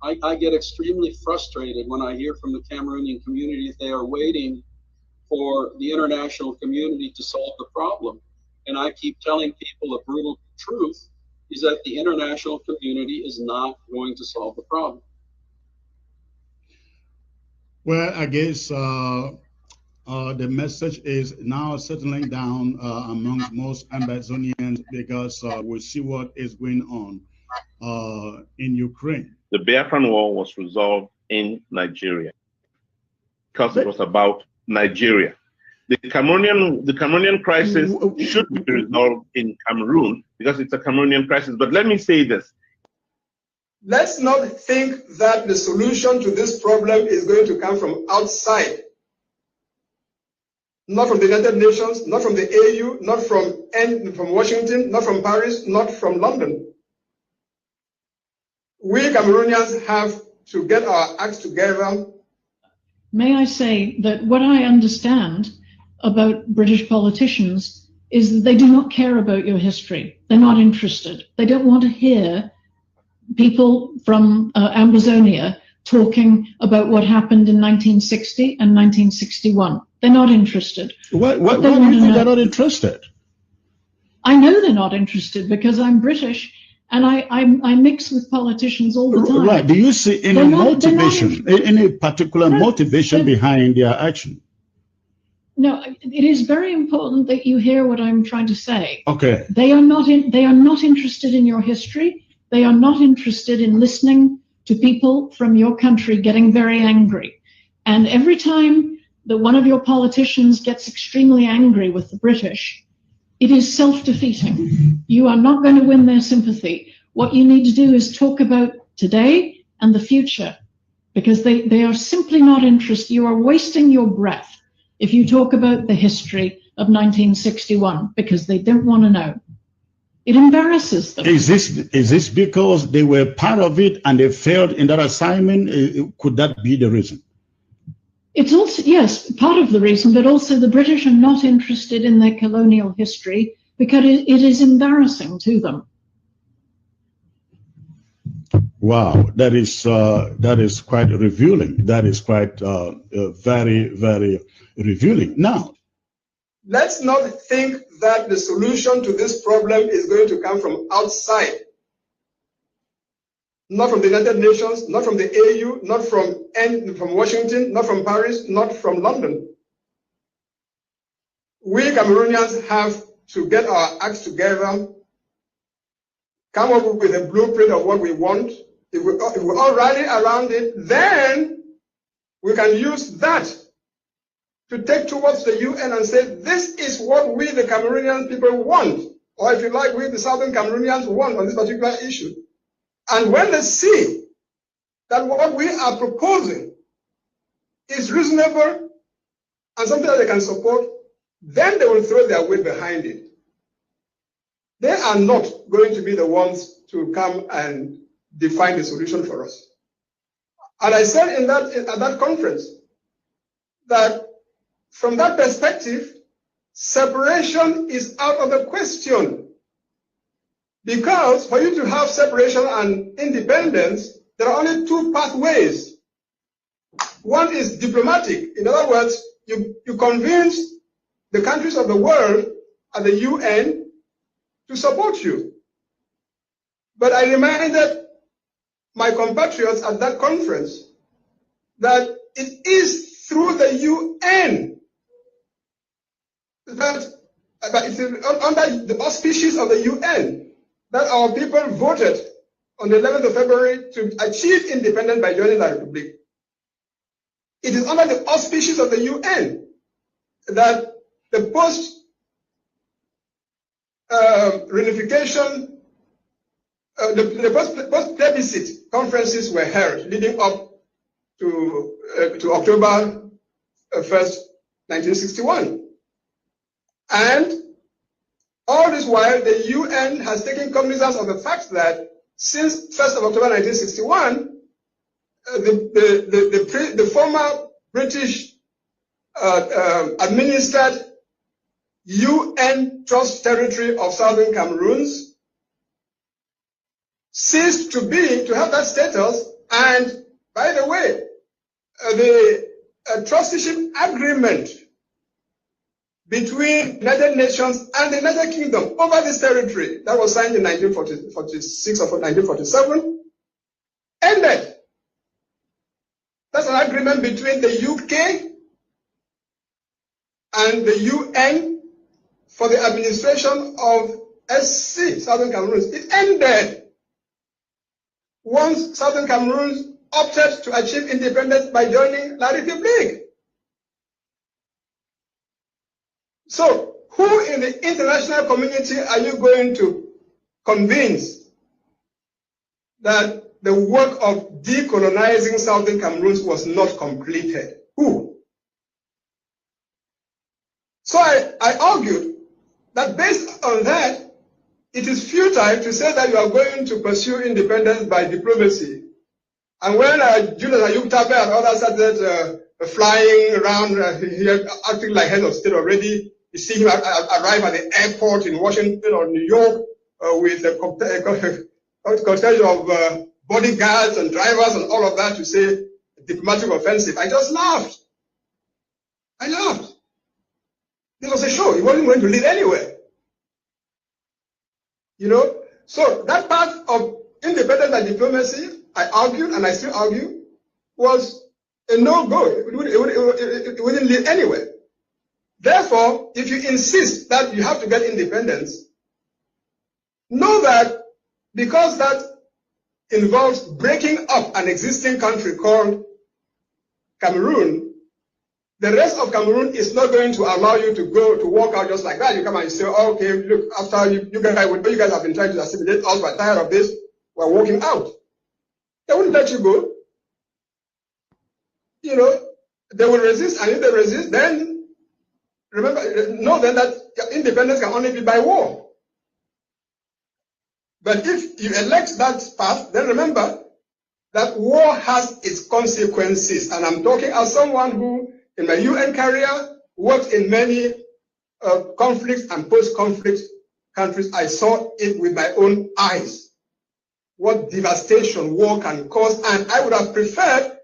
S22: I get extremely frustrated when I hear from the Cameroonian community that they are waiting for the international community to solve the problem. And I keep telling people the brutal truth is that the international community is not going to solve the problem.
S2: Well, I guess the message is now settling down among most Amazonians because we see what is going on in Ukraine.
S24: The Biafran War was resolved in Nigeria because it was about Nigeria. The Cameroonian crisis should be resolved in Cameroon because it's a Cameroonian crisis. But let me say this.
S10: Let's not think that the solution to this problem is going to come from outside. Not from the United Nations, not from the AU, not from Washington, not from Paris, not from London. We Cameroonians have to get our acts together.
S25: May I say that what I understand about British politicians is that they do not care about your history. They're not interested. They don't want to hear people from Amazonia talking about what happened in 1960 and 1961. They're not interested.
S2: Why do you think they're not interested?
S25: I know they're not interested because I'm British And I mix with politicians all the time.
S2: Right. Do you see any motivation, any particular motivation behind their action?
S25: No, it is very important that you hear what I'm trying to say.
S2: Okay.
S25: They are not interested in your history. They are not interested in listening to people from your country getting very angry. And every time that one of your politicians gets extremely angry with the British, it is self-defeating. You are not going to win their sympathy. What you need to do is talk about today and the future, because they are simply not interested. You are wasting your breath if you talk about the history of 1961, because they don't want to know. It embarrasses them.
S2: Is this because they were part of it and they failed in that assignment? Could that be the reason?
S25: It's also, yes, part of the reason, but also the British are not interested in their colonial history because it is embarrassing to them.
S2: Wow, that is quite revealing. That is quite very, very revealing. Now,
S10: let's not think that the solution to this problem is going to come from outside. Not from the United Nations, not from the AU, not from Washington, not from Paris, not from London. We Cameroonians have to get our acts together, come up with a blueprint of what we want. If we all rally around it, then we can use that to take towards the UN and say, this is what we, the Cameroonian people, want. Or if you like, we, the Southern Cameroonians, want on this particular issue. And when they see that what we are proposing is reasonable and something that they can support, then they will throw their weight behind it. They are not going to be the ones to come and define the solution for us. And I said at that conference that from that perspective, separation is out of the question. Because for you to have separation and independence, there are only two pathways. One is diplomatic. In other words, you convince the countries of the world and the UN to support you. But I reminded my compatriots at that conference that it is through the UN that it's under the auspices of the UN that our people voted on the 11th of February to achieve independence by joining the Republic. It is under the auspices of the UN that the post-reunification, the post-plebiscite conferences were held leading up to October 1st, 1961. And all this while, the UN has taken cognizance of the fact that since 1st of October 1961, the former British administered UN Trust Territory of Southern Cameroons ceased to have that status. And by the way, the trusteeship agreement between United Nations and the United Kingdom over this territory that was signed in 1946 or 1947 ended. That's an agreement between the UK and the UN for the administration of SC, Southern Cameroons. It ended once Southern Cameroons opted to achieve independence by joining La République. So, who in the international community are you going to convince that the work of decolonizing Southern Cameroons was not completed? Who? So I argued that based on that, it is futile to say that you are going to pursue independence by diplomacy. And when Julius Ayub Tabe and others started flying around here, acting like head of state already, you see him arrive at the airport in Washington or New York with a cortege of bodyguards and drivers and all of that to say diplomatic offensive. I just laughed. I laughed. It was a show. He wasn't going to lead anywhere. You know? So that part of independence and diplomacy, I argued and I still argue, was a no-go. It wouldn't lead anywhere. Therefore, if you insist that you have to get independence, know that because that involves breaking up an existing country called Cameroon, the rest of Cameroon is not going to allow you to go to walk out just like that. You come and say, oh, okay, look, after you guys have been trying to assimilate us, we're tired of this, we're walking out. They wouldn't let you go. You know, they will resist, and if they resist, then remember, know then that independence can only be by war. But if you elect that path, then remember that war has its consequences. And I'm talking as someone who, in my UN career, worked in many conflicts and post-conflict countries. I saw it with my own eyes, what devastation war can cause. And I would have preferred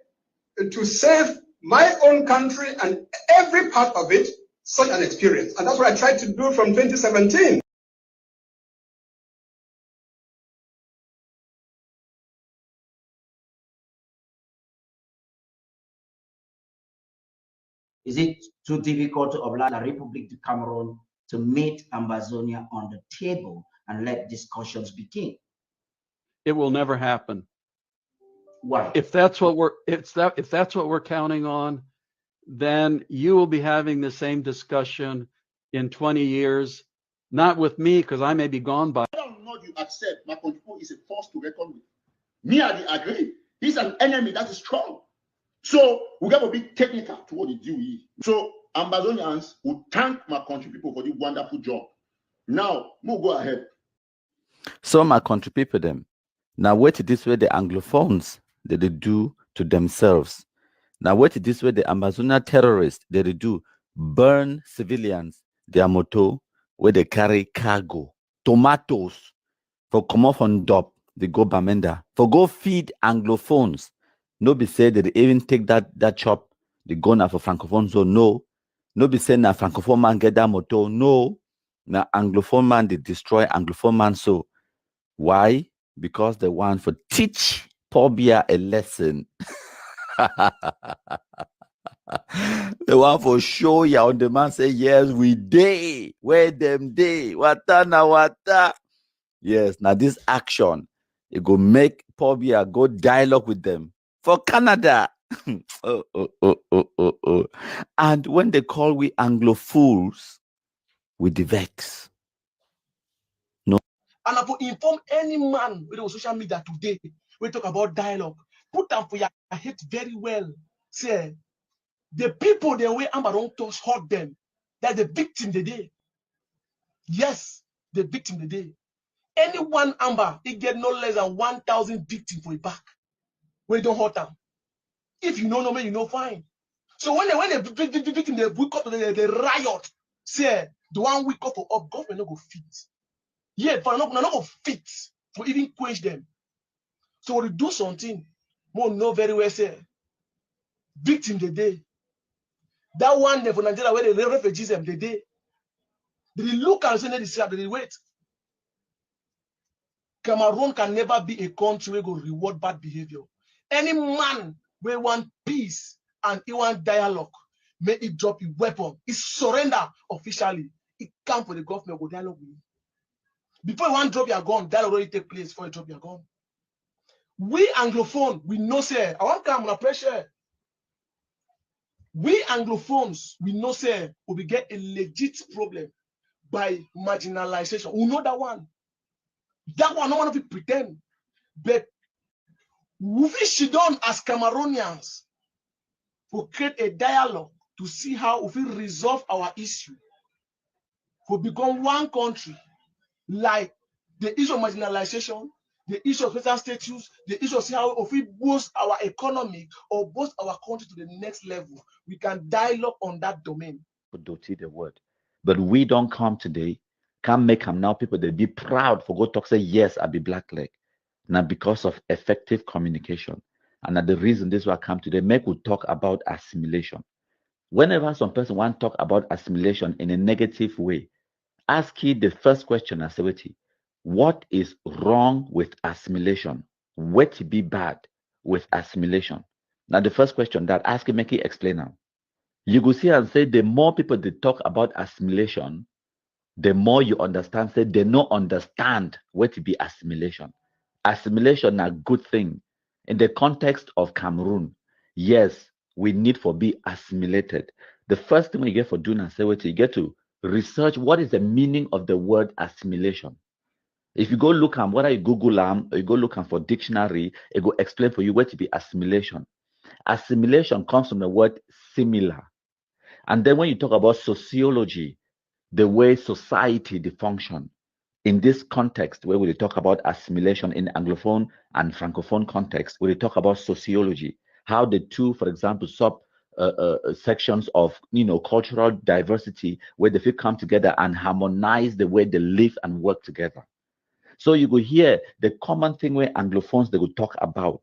S10: to save my own country and every part of it such an experience. And that's what I tried to do from 2017.
S21: Is it too difficult to oblige the Republic of Cameroon to meet Ambazonia on the table and let discussions begin?
S22: It will never happen.
S21: Why?
S22: If that's what we're counting on, then you will be having the same discussion in 20 years, not with me, because I may be gone by.
S9: Whether or not you accept my control is a force to reckon with. Me, I agree. He's an enemy that is strong. So we got to be technical to what they do. So Ambazonians will thank my country people for the wonderful job. Now, we'll go ahead.
S17: So my country people them. Now wait this way the Anglophones that they do to themselves. Now wait this way the Amazonian terrorists that they do burn civilians, their motor, where they carry cargo, tomatoes, for come off on dop, they go Bamenda, for go feed Anglophones. No be said that they even take that chop, they go now for Francophone zone. No be said now Francophone man get that motor. No, now Anglophone man they destroy Anglophone man. So why? Because they want to teach Pobia a lesson. They want for show you on the man say, yes, we day. Where them day? Wata na wata. Yes, now this action, it go make Pobia go dialogue with them for Canada. Oh. And when they call we Anglophiles, we the vex. No.
S8: And I will inform any man with the social media today. We talk about dialogue. Put them for your head very well. Say the people the way Amber don't touch hurt them. They're the victim today. Yes, the victim today. Anyone Amber, he get no less than 1,000 victims for a back. We don't hurt them. If you know, you know fine. So when the victim they wake up, they riot. Say the one wake up for up, government not go fit. Yeah, but not go fit to even quench them. So we do something. More know very well say victim the day. That one day for Nigeria where the refugees them the day. They look and say they wait. Cameroon can never be a country where go reward bad behavior. Any man where want peace and he want dialogue, may it drop his weapon. He surrender officially. It come for the government go dialogue with you. Before you want drop your gun, dialogue already take place before you drop your gun. We Anglophone, we know say, I want come under pressure. We Anglophones, we know say, we get a legit problem by marginalization. We know that one. That one, no one of it pretend. But we should done as Cameroonians to create a dialogue to see how we resolve our issue. To become one country, like the issue of marginalization, the issue of special status, the issue of see how if we boost our economy or boost our country to the next level, we can dialogue on that domain.
S17: Dirty the word. But we don't come today, can't make them now people they be proud for go talk say yes, I be black leg. Now because of effective communication. And that the reason this will come today, make we talk about assimilation. Whenever some person want to talk about assimilation in a negative way, ask you the first question as What is wrong with assimilation? What be bad with assimilation? Now, the first question that ask make it explain now. You go see and say the more people they talk about assimilation, the more you understand, say they don't understand what to be assimilation. Assimilation a good thing. In the context of Cameroon, yes, we need for be assimilated. The first thing we get for doing and say what you get to research what is the meaning of the word assimilation. If you go look at whether you Google or you go look for dictionary, it go explain for you what to be assimilation. Assimilation comes from the word similar. And then when you talk about sociology, the way society they function, in this context where we talk about assimilation in Anglophone and Francophone context, we talk about sociology, how the two, for example, sections of cultural diversity where they come together and harmonize the way they live and work together. So you go hear the common thing where Anglophones they will talk about.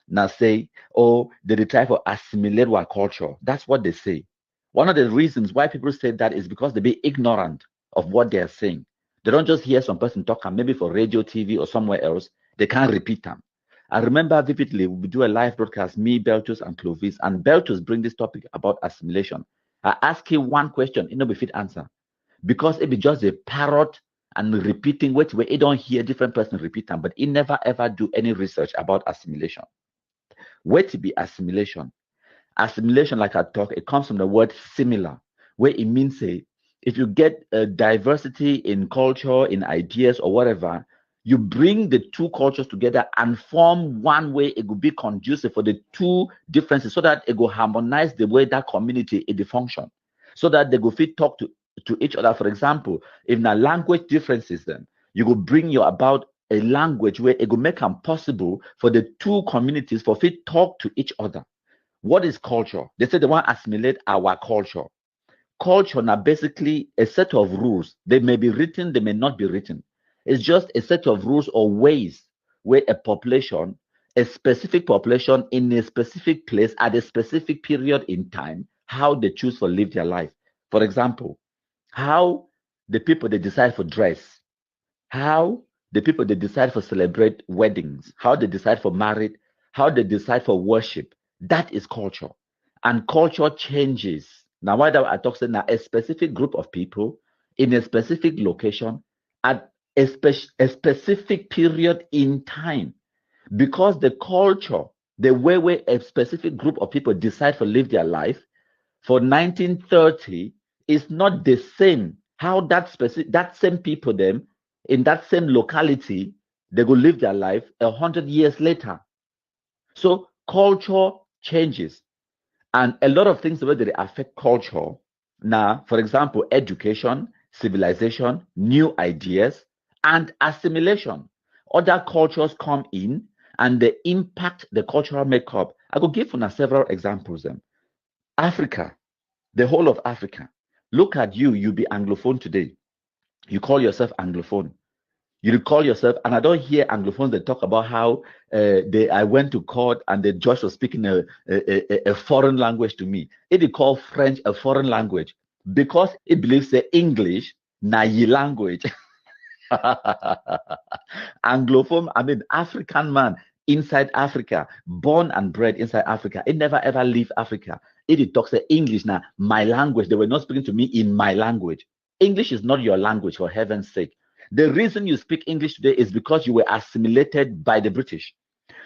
S17: Now say, oh, they try to assimilate our culture. That's what they say. One of the reasons why people say that is because they be ignorant of what they are saying. They don't just hear some person talk, and maybe for radio, TV, or somewhere else, they can't repeat them. I remember vividly, we do a live broadcast, me, Beltus, and Clovis, and Beltus bring this topic about assimilation. I ask him one question, he no be fit answer. Because it be just a parrot and repeating what where he don't hear different person repeat them, but he never ever do any research about assimilation. What to be assimilation? Assimilation, like I talk, it comes from the word similar, where it means say, if you get a diversity in culture, in ideas, or whatever, you bring the two cultures together and form one way it will be conducive for the two differences, so that it will harmonize the way that community it function, so that they go fit talk to each other. For example, if na language differences, then you will bring your about a language where it will make them possible for the two communities for fit talk to each other. What is culture? They say they want to assimilate our culture. Culture now basically a set of rules. They may be written, they may not be written. It's just a set of rules or ways where a population, a specific population in a specific place at a specific period in time, how they choose to live their life. For example, how the people they decide for dress, how the people they decide for celebrate weddings, how they decide for marriage, how they decide for worship. That is culture. And culture changes. Now, why that I talk saying now a specific group of people in a specific location at a specific period in time. Because the culture, the way a specific group of people decide to live their life for 1930 is not the same. How that same people them in that same locality, they go live their life 100 years later. So culture changes. And a lot of things the way they affect culture. Now, for example, education, civilization, new ideas, and assimilation. Other cultures come in and they impact the cultural makeup. I could give you several examples. Africa, the whole of Africa. Look at you, you be Anglophone today. You call yourself Anglophone. You call yourself, and I don't hear Anglophones that talk about how I went to court and the judge was speaking a foreign language to me. It call French a foreign language because it believes the English na ye language. Anglophone, I mean African man inside Africa, born and bred inside Africa. It never ever leave Africa. It talks the English now, my language. They were not speaking to me in my language. English is not your language, for heaven's sake. The reason you speak English today is because you were assimilated by the British.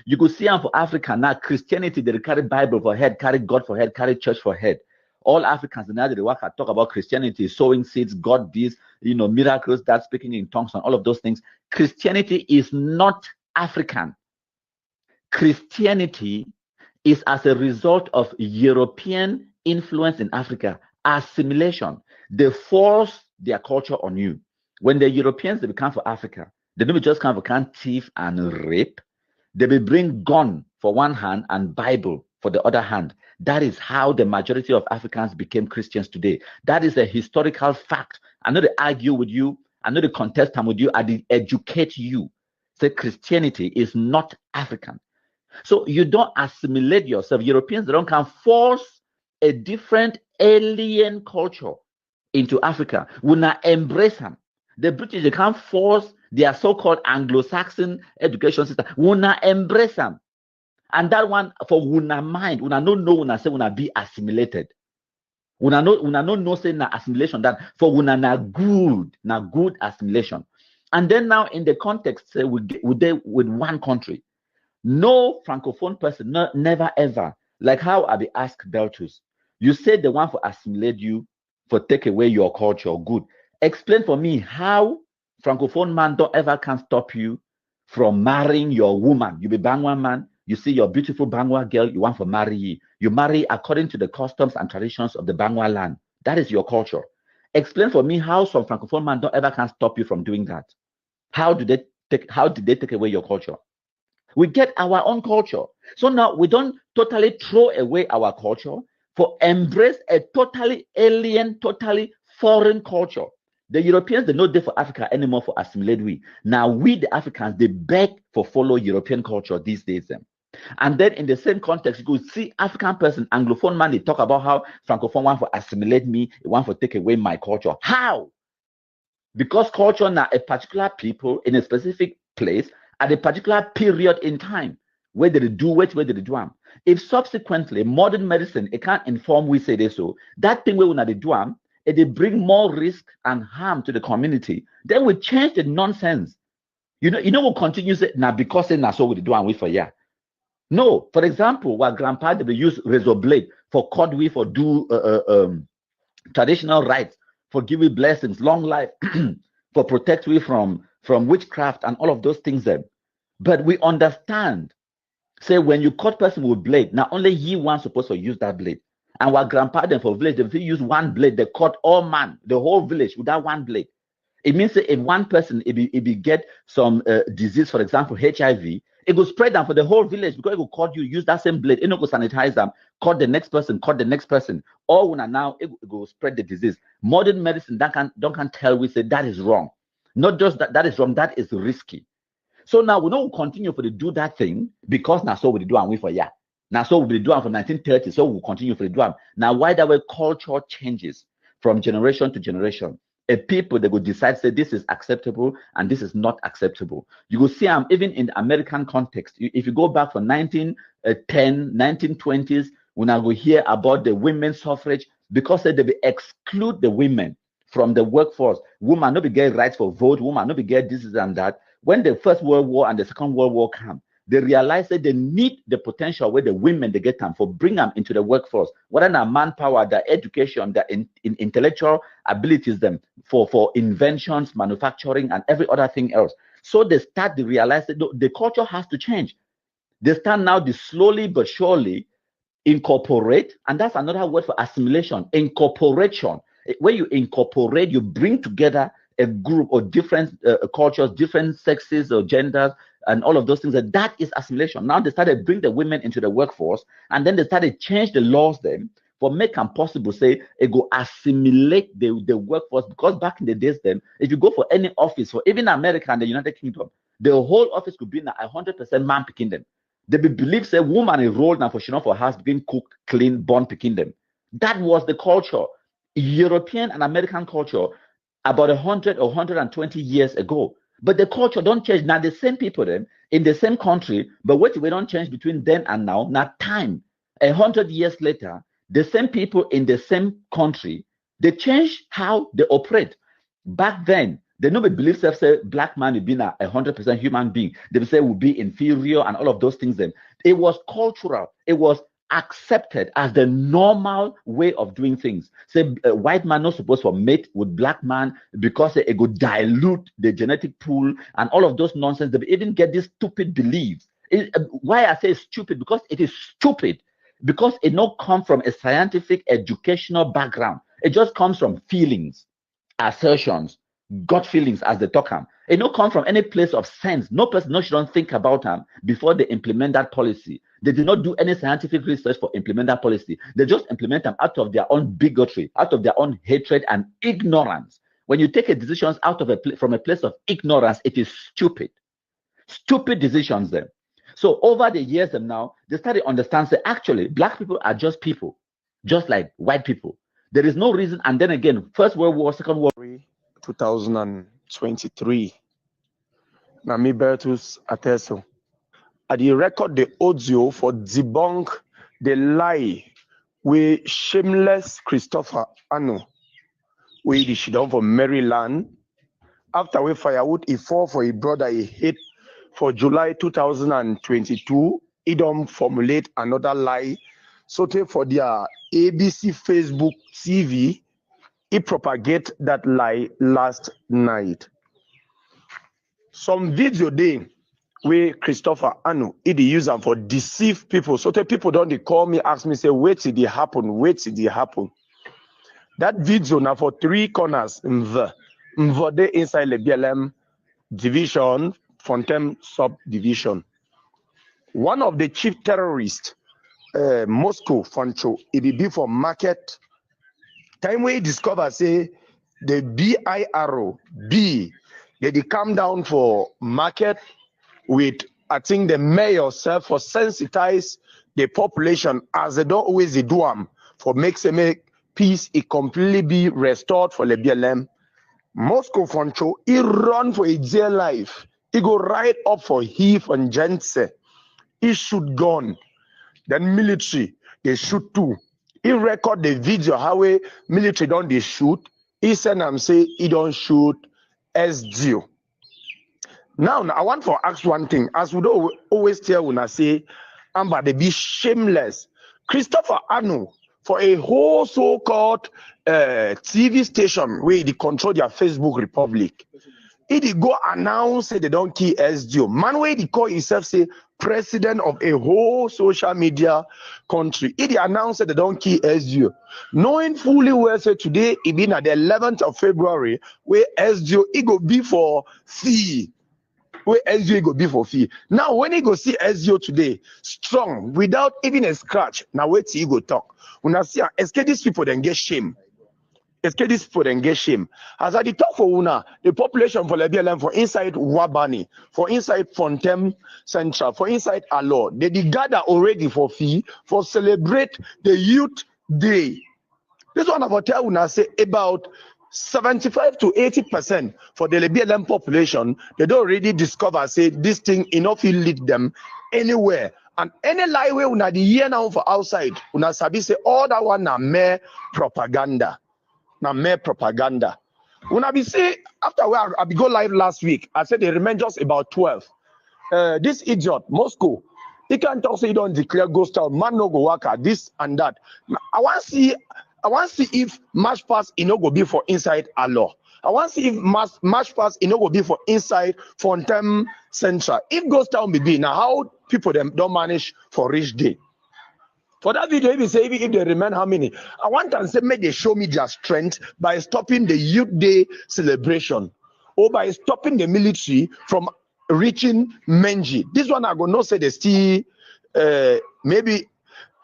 S17: You could see for Africa now, Christianity, they carry Bible for head, carry God for head, carry church for head. All Africans now they work talk about Christianity, sowing seeds, God this, miracles, that speaking in tongues and all of those things. Christianity is not African. Christianity is as a result of European influence in Africa, assimilation. They force their culture on you. When the Europeans they come for Africa, they don't just come for thief and rape. They will bring gun for one hand and Bible for the other hand. That is how the majority of Africans became Christians today. That is a historical fact. I know to argue with you. I know to contest them with you. I did educate you. Say Christianity is not African. So you don't assimilate yourself. Europeans, they don't can force a different alien culture into Africa. We not embrace them. The British, they can't force Their so-called Anglo-Saxon education system. Una embrace them. And that one for una mind, una no know una say una be assimilated. Una no say na assimilation that for una na good assimilation. And then now in the context with one country, no francophone person, never ever, like how I be asked Beltus, you said the one for assimilate you, for take away your culture, good. Explain for me how francophone man don't ever can stop you from marrying your woman. You be Bangwa man, you see your beautiful Bangwa girl, you want to marry you. You marry according to the customs and traditions of the Bangwa land. That is your culture. Explain for me how some francophone man don't ever can stop you from doing that. How did they take away your culture? We get our own culture. So now we don't totally throw away our culture for embrace a totally alien, totally foreign culture. The Europeans, they not there for Africa anymore for assimilate we. Now we, the Africans, they beg for follow European culture these days. And then in the same context, you could see African person, Anglophone man, they talk about how Francophone want for assimilate me, they want for take away my culture. How? Because culture now a particular people in a specific place at a particular period in time where they do it, where they do them. If subsequently modern medicine it can't inform we say this so that thing where they do them, they bring more risk and harm to the community, then we change the nonsense. You know we'll continue say now because they so we do and we for yeah. No, for example, what grandpa they use razor blade for cut we for do traditional rites, for giving blessings, long life, for protect we from witchcraft and all of those things then. But we understand, say when you cut person with blade, not only ye one supposed to use that blade. And what grandpa them for village, they use one blade, they cut all man, the whole village with that one blade. It means that if one person, if he get some disease, for example, HIV, it will spread them for the whole village because it will cut you, use that same blade, it will sanitize them, cut the next person, or when now it will spread the disease. Modern medicine don't can tell we say that is wrong. Not just that is wrong, that is risky. So now we don't continue for to do that thing because now so we do and we for yeah. Now so we do for 1930, so we'll continue for the do. Now why that way culture changes from generation to generation. A people they will decide say this is acceptable and this is not acceptable. You will see even in the American context. If you go back from 1910, 1920s, when I will hear about the women's suffrage, because they will exclude the women from the workforce. Women no be get rights for vote. Women no be get this and that. When the First World War and the Second World War come, they realize that they need the potential where the women they get them for bring them into the workforce. Whether their manpower, their education, their intellectual abilities, them for inventions, manufacturing, and every other thing else. So they start to realize that the culture has to change. They start now to slowly but surely incorporate, and that's another word for assimilation, incorporation. When you incorporate, you bring together a group of different cultures, different sexes or genders, and all of those things. That is assimilation. Now they started bring the women into the workforce, and then they started change the laws then for make them possible say it go assimilate the workforce. Because back in the days then, if you go for any office, for even America and the United Kingdom, the whole office could be 100% man picking them. They believe say woman enrolled now for she not for house begin cook, clean, born picking them. That was the culture. European and American culture about 100 or 120 years ago. But the culture don't change. Now the same people then in the same country, but what we don't change between then and now, not time. 100 years later, the same people in the same country, they change how they operate. Back then, they never believe self say black man will be a 100% human being. They will say will be inferior and all of those things. Then it was cultural. It was accepted as the normal way of doing things. Say a white man not supposed to mate with black man because it would dilute the genetic pool and all of those nonsense. They even get these stupid beliefs. Why I say stupid? Because it is stupid. Because it not come from a scientific educational background. It just comes from feelings, assertions, gut feelings as they talk them. It not come from any place of sense. No person no should don't think about them before they implement that policy. They did not do any scientific research for implement that policy. They just implement them out of their own bigotry, out of their own hatred and ignorance. When you take a decisions out of from a place of ignorance, it is stupid. Stupid decisions then. So over the years and now, they started to understand that actually black people are just people, just like white people. There is no reason. And then again, First World War, Second World War.
S8: 2023,
S4: Nami Bertus Ateso. I dey record the audio for debunk the lie with shameless Christopher Ano, we she done for Maryland. After we firewood, he fall for a brother he hit for July 2022. He don't formulate another lie. So for their ABC Facebook TV, he propagate that lie last night. Some video day where Christopher Anu he use them for deceive people. So people don't they call me, ask me, say, wait till it happen, wait till it happen. That video now for 3 corners Mvode inside the BLM division, Fontem subdivision. One of the chief terrorists, Moscow Fancho, it be for market. Time we discover say the BIRO B, they come down for market with I think the mayor self for sensitize the population as they don't always do them for make peace it completely be restored for the BLM. Moscow Fancho, he run for a jail life. He go right up for Heath and Jensen. He shoot gun. Then military, they shoot too. He record the video how we military don't they shoot. He send them say he don't shoot SDO. Now I want to ask one thing. As we don't always tell when I say, Amber, they be shameless. Christopher Anu, for a whole so-called TV station where they control their Facebook Republic, he did go announce say they don't kill SDO. Man where they call himself say president of a whole social media country. He did announce that they don't kill SDO. Knowing fully well say today it been at the 11th of February where SDO he go be for fee. Where SDO go be for fee. Now when he go see SDO today, strong, without even a scratch, now wait till he go talk. When I see escape these people then get shame. Escape these people then get shame. As I talk for Una, the population for the BLM for inside Wabani, for inside Fontem Central, for inside Alo, they gather already for fee for celebrate the Youth Day. This one I tell Una say about 75 to 80% for the BLM population, they don't already discover say this thing enough will lead them anywhere. And any lie way una the year now for outside, una sabi say all that one na mere propaganda. Na mere propaganda. Una be say after I be go live last week, I said they remain just about 12. This idiot, Moscow, he can't talk say he don't declare ghost town, man no go work at this and that. I want to see if March Pass it no go be for inside Alo. I want to see if March Pass it no go be for inside Fontem Central. If Ghost Town be now how people them don't manage for rich day. For that video, if you say if they remain how many, I want to say make they show me their strength by stopping the Youth Day celebration or by stopping the military from reaching Menji. This one I go no say they still maybe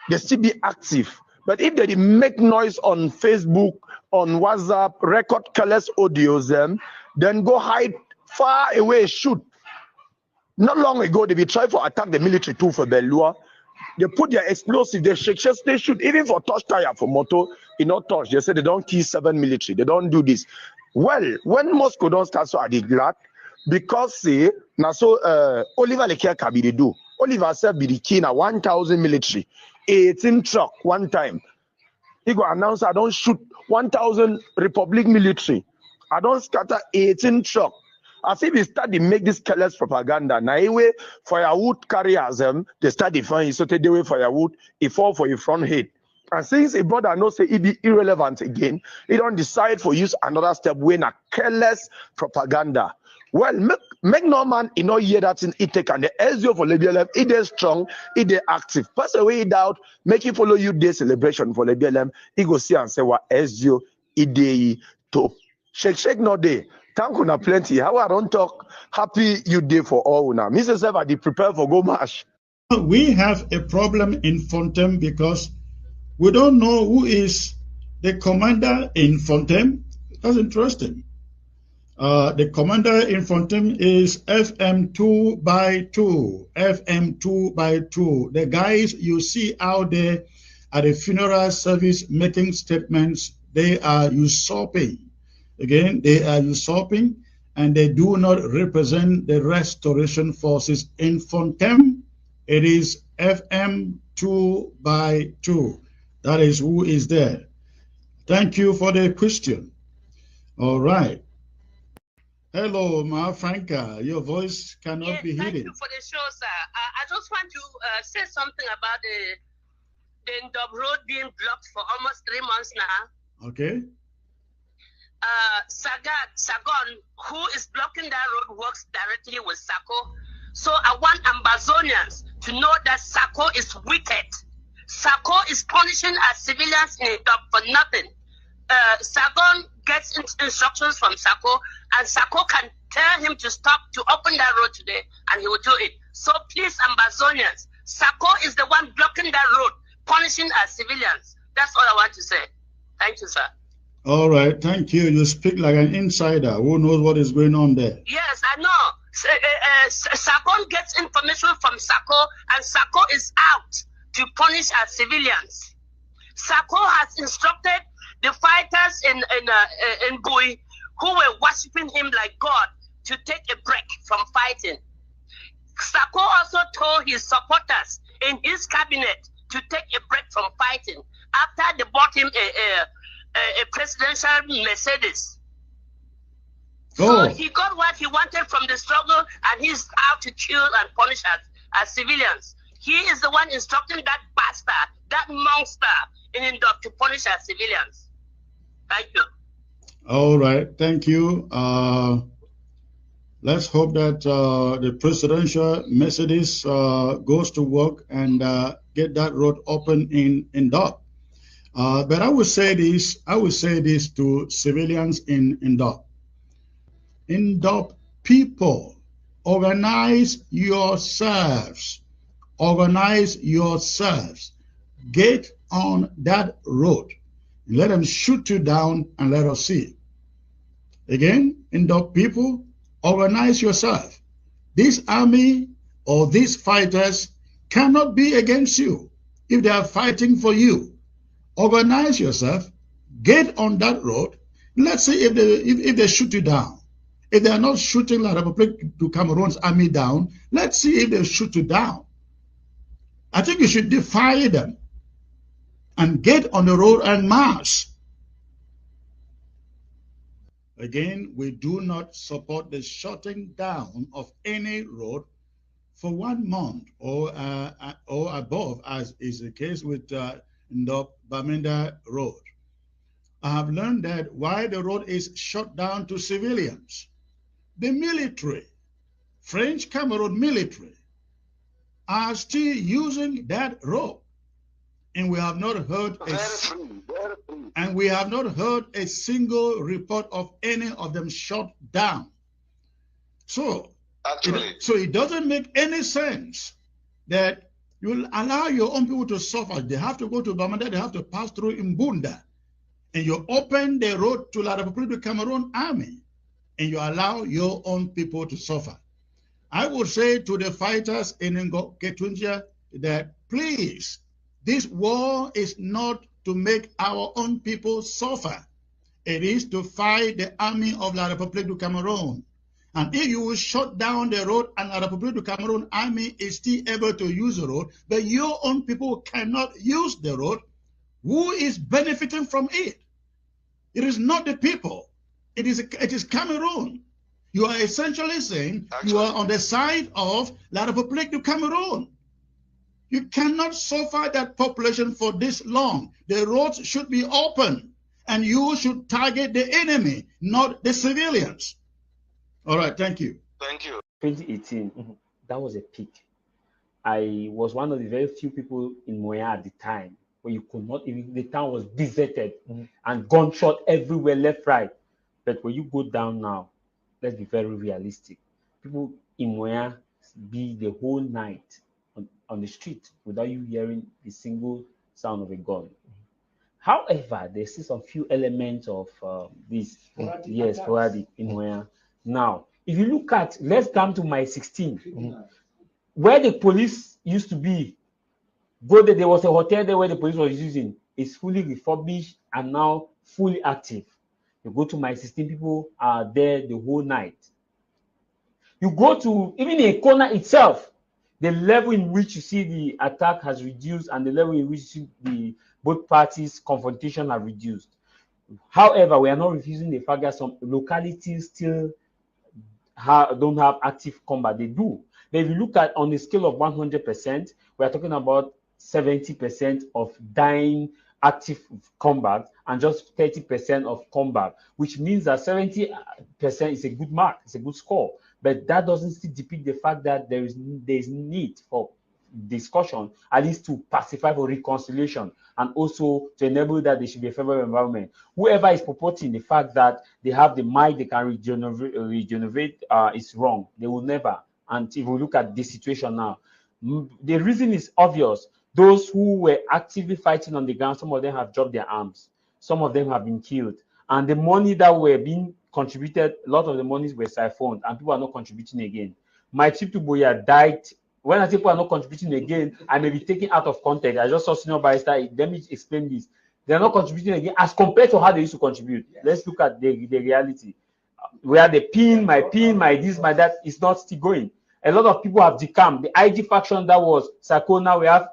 S4: they still be active. But if they make noise on Facebook, on WhatsApp, record careless audios, then go hide far away, shoot. Not long ago, they be trying to attack the military too for Belua. They put their explosive, they shake, they shoot, even for touch tire for motor, you not touch. They say they don't kill 7 military, they don't do this. Well, when Moscow don't start, so are they glad? Because say, now so Oliver Leclerc can be the do. Oliver said be the key now 1,000 military. 18 truck one time. He go announce I don't shoot 1,000 Republic military. I don't scatter 18 truck. As if he start to make this careless propaganda. Now anyway, firewood carriers they start defying so they way firewood, he fall for your front head. And since a brother knows say it be irrelevant again, he don't decide for use another step when a careless propaganda. Well, make no man in no year that in it take and the SDO for BLM, it is strong, it is active. Pass away doubt, make you follow you day celebration for BLM. He go see and say what SDO it day to shake no day. Thank you na plenty. How I don't talk happy you day for all now. Mr. Sever, they prepare for go march.
S2: We have a problem in Fontem because we don't know who is the commander in Fontem. That's interesting. The commander in Fontem is FM2x2. FM2x2. The guys you see out there at the funeral service making statements, they are usurping. Again, they are usurping. and they do not represent the Restoration Forces in Fontem. It is FM 2x2. That is who is there. Thank you for the question. All right. Hello, Ma Franca. Your voice cannot be
S7: Thank
S2: hidden.
S7: you for the show, sir. I just want to say something about the Ndub road being blocked for almost 3 months now.
S2: Okay.
S7: Sagon, who is blocking that road, works directly with Sako. So I want Ambazonians to know that Sako is wicked. Sako is punishing our civilians in Ndub for nothing. Sagon gets instructions from Sako, and Sako can tell him to stop, to open that road today, and he will do it. So please, Ambazonians, Sako is the one blocking that road, punishing our civilians. That's all I want to say. Thank you, sir.
S2: All right, thank you. You speak like an insider who knows what is going on there.
S7: Yes, I know. Sakon gets information from Sako, and Sako is out to punish our civilians. Sako has instructed the fighters in Bui, who were worshiping him like God, to take a break from fighting. Sako also told his supporters in his cabinet to take a break from fighting after they bought him a presidential Mercedes. So he got what he wanted from the struggle, and he's out to kill and punish as civilians. He is the one instructing that bastard, that monster in Ndub to punish our civilians. Thank you.
S2: All right, thank you. Let's hope that the presidential Mercedes goes to work and get that road open in Ndub. But I would say this to civilians in Ndub. Ndub people, organize yourselves. Organize yourselves. Get on that road. Let them shoot you down and let us see. Again, Ndub people, organize yourself. This army or these fighters cannot be against you if they are fighting for you. Organize yourself, get on that road. Let's see if they shoot you down. If they are not shooting La Republic du Cameroon's army down, let's see if they shoot you down. I think you should defy them and get on the road and march. Again, we do not support the shutting down of any road for 1 month or above, as is the case with Ndub Bamenda Road. I have learned that why the road is shut down to civilians, the military, French Cameroon military, are still using that road, and we have not heard a single report of any of them shut down. So it doesn't make any sense that you will allow your own people to suffer. They have to go to Bamenda, they have to pass through Mbunda, and you open the road to La Republic du Cameroon army, and you allow your own people to suffer. I would say to the fighters in Ketunjia that please, this war is not to make our own people suffer. It is to fight the army of La Republic du Cameroon. And if you will shut down the road and La Republic du Cameroon army is still able to use the road, but your own people cannot use the road, who is benefiting from it? It is not the people. It is Cameroon. You are essentially saying you are on the side of La Republique du Cameroon. You cannot suffer that population for this long. The roads should be open, and you should target the enemy, not the civilians. All right, thank you.
S11: Thank you. 2018, that was a peak. I was one of the very few people in Moya at the time where you could not even, the town was deserted and gunshot everywhere, left, right. But when you go down now, let's be very realistic. People in Moya be the whole night on the street without you hearing a single sound of a gun. However, there's still some few elements of this. Yes, sporadic in Moya. Now, if you look at, let's come to my 16, where the police used to be. Go there was a hotel there where the police was using. It's fully refurbished and now fully active. You go to my 16, people are there the whole night. You go to even a corner itself, the level in which you see the attack has reduced and the level in which you see the both parties confrontation have reduced. However, we are not refusing the fact that some localities still don't have active combat. They do. But if you look at on a scale of 100%, we are talking about 70% of dying active combat and just 30% of combat, which means that 70% is a good mark, it's a good score. But that doesn't still depict the fact that there is need for discussion, at least to pacify for reconciliation, and also to enable that there should be a favorable environment. Whoever is purporting the fact that they have the might, they can regenerate is wrong. They will never. And if we look at the situation now, the reason is obvious. Those who were actively fighting on the ground, some of them have dropped their arms. Some of them have been killed. And the money that were being contributed, a lot of the monies were siphoned, and people are not contributing again. My trip to Boya died. When I say people are not contributing again, I may be taken out of context. I just saw Senior Barrister. Let me explain this. They're not contributing again as compared to how they used to contribute. Yes. Let's look at the reality. Where the pin, my this, my that is not still going. A lot of people have decamped. The IG faction that was Sako, now we have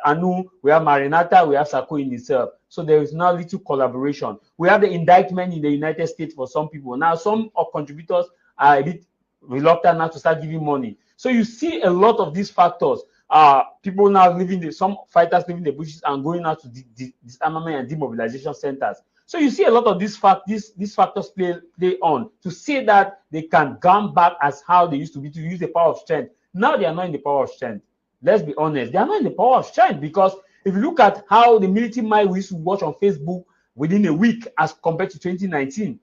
S11: Anu, we have Marinata, we have Sako in itself. So there is now little collaboration. We have the indictment in the United States for some people. Now some of contributors are a bit reluctant now to start giving money. So you see a lot of these factors. People now leaving some fighters leaving the bushes and going out to disarmament and demobilization centers. So you see a lot of these factors play on to say that they can come back as how they used to be, to use the power of strength. Now they are not in the power of strength. Let's be honest, they are not in the power of strength, because if you look at how the military might we used to watch on Facebook within a week as compared to 2019,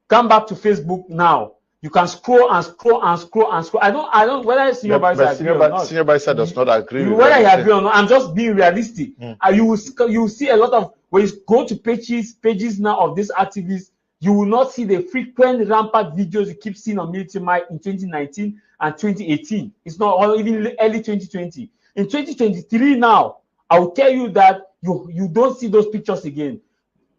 S11: come back to Facebook now. You can scroll and scroll and scroll and scroll. I don't whether Senior Barrister agree or not.
S4: Senior Barrister does not agree with
S11: whether you agree or not. I'm just being realistic. You will see a lot of, when you go to pages now of these activists, you will not see the frequent rampant videos you keep seeing on military might in 2019 and 2018. It's not, or even early 2020. In 2023 now, I will tell you that you don't see those pictures again.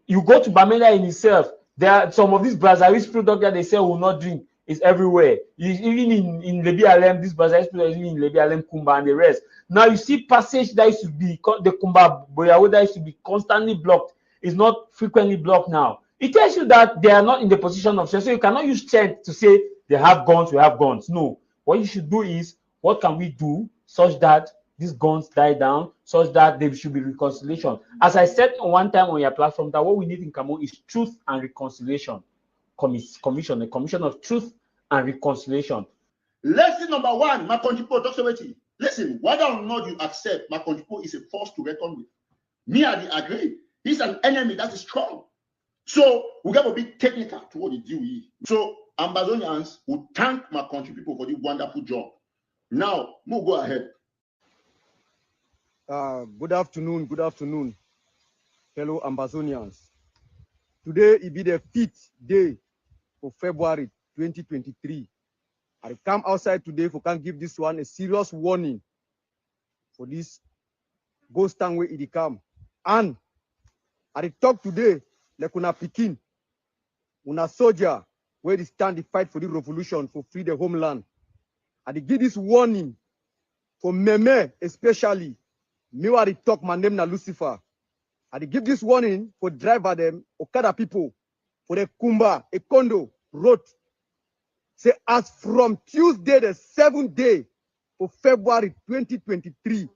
S11: You go to Bamenda in itself, there are some of these Brazilian products that they say will not drink. It's everywhere. Even in Lebi Alem, this Brazilian product is even in Lebi Alem, Kumba, and the rest. Now you see passage that used to be the Kumba Boyawo that used to be constantly blocked. It's not frequently blocked now. It tells you that they are not in the position of strength. So you cannot use strength to say they have guns, we have guns. No. What you should do is, what can we do such that these guns die down, such that there should be reconciliation? As I said one time on your platform, that what we need in Cameroon is truth and reconciliation. Commission, a commission of truth and reconciliation.
S2: Lesson number one, my country doctorate. Listen, whether or not you accept my country is a force to reckon with. Me, I agree. He's an enemy that is strong. So we got to be technical to what he do. So Ambazonians will thank my country people for the wonderful job. Now, we'll go ahead.
S12: Good afternoon, fellow Ambazonians. Today it be the 5th day of February 2023. I come outside today for can give this one a serious warning for this ghost town where it come. And I talk today like una pikin, una soldier where they stand the fight for the revolution for free the homeland. I give this warning for Meme especially. Me where I talk my name na Lucifer. I give this warning for driver them Okada people for the Kumba, Ekondo road. Say as from Tuesday the 7th day of February 2023,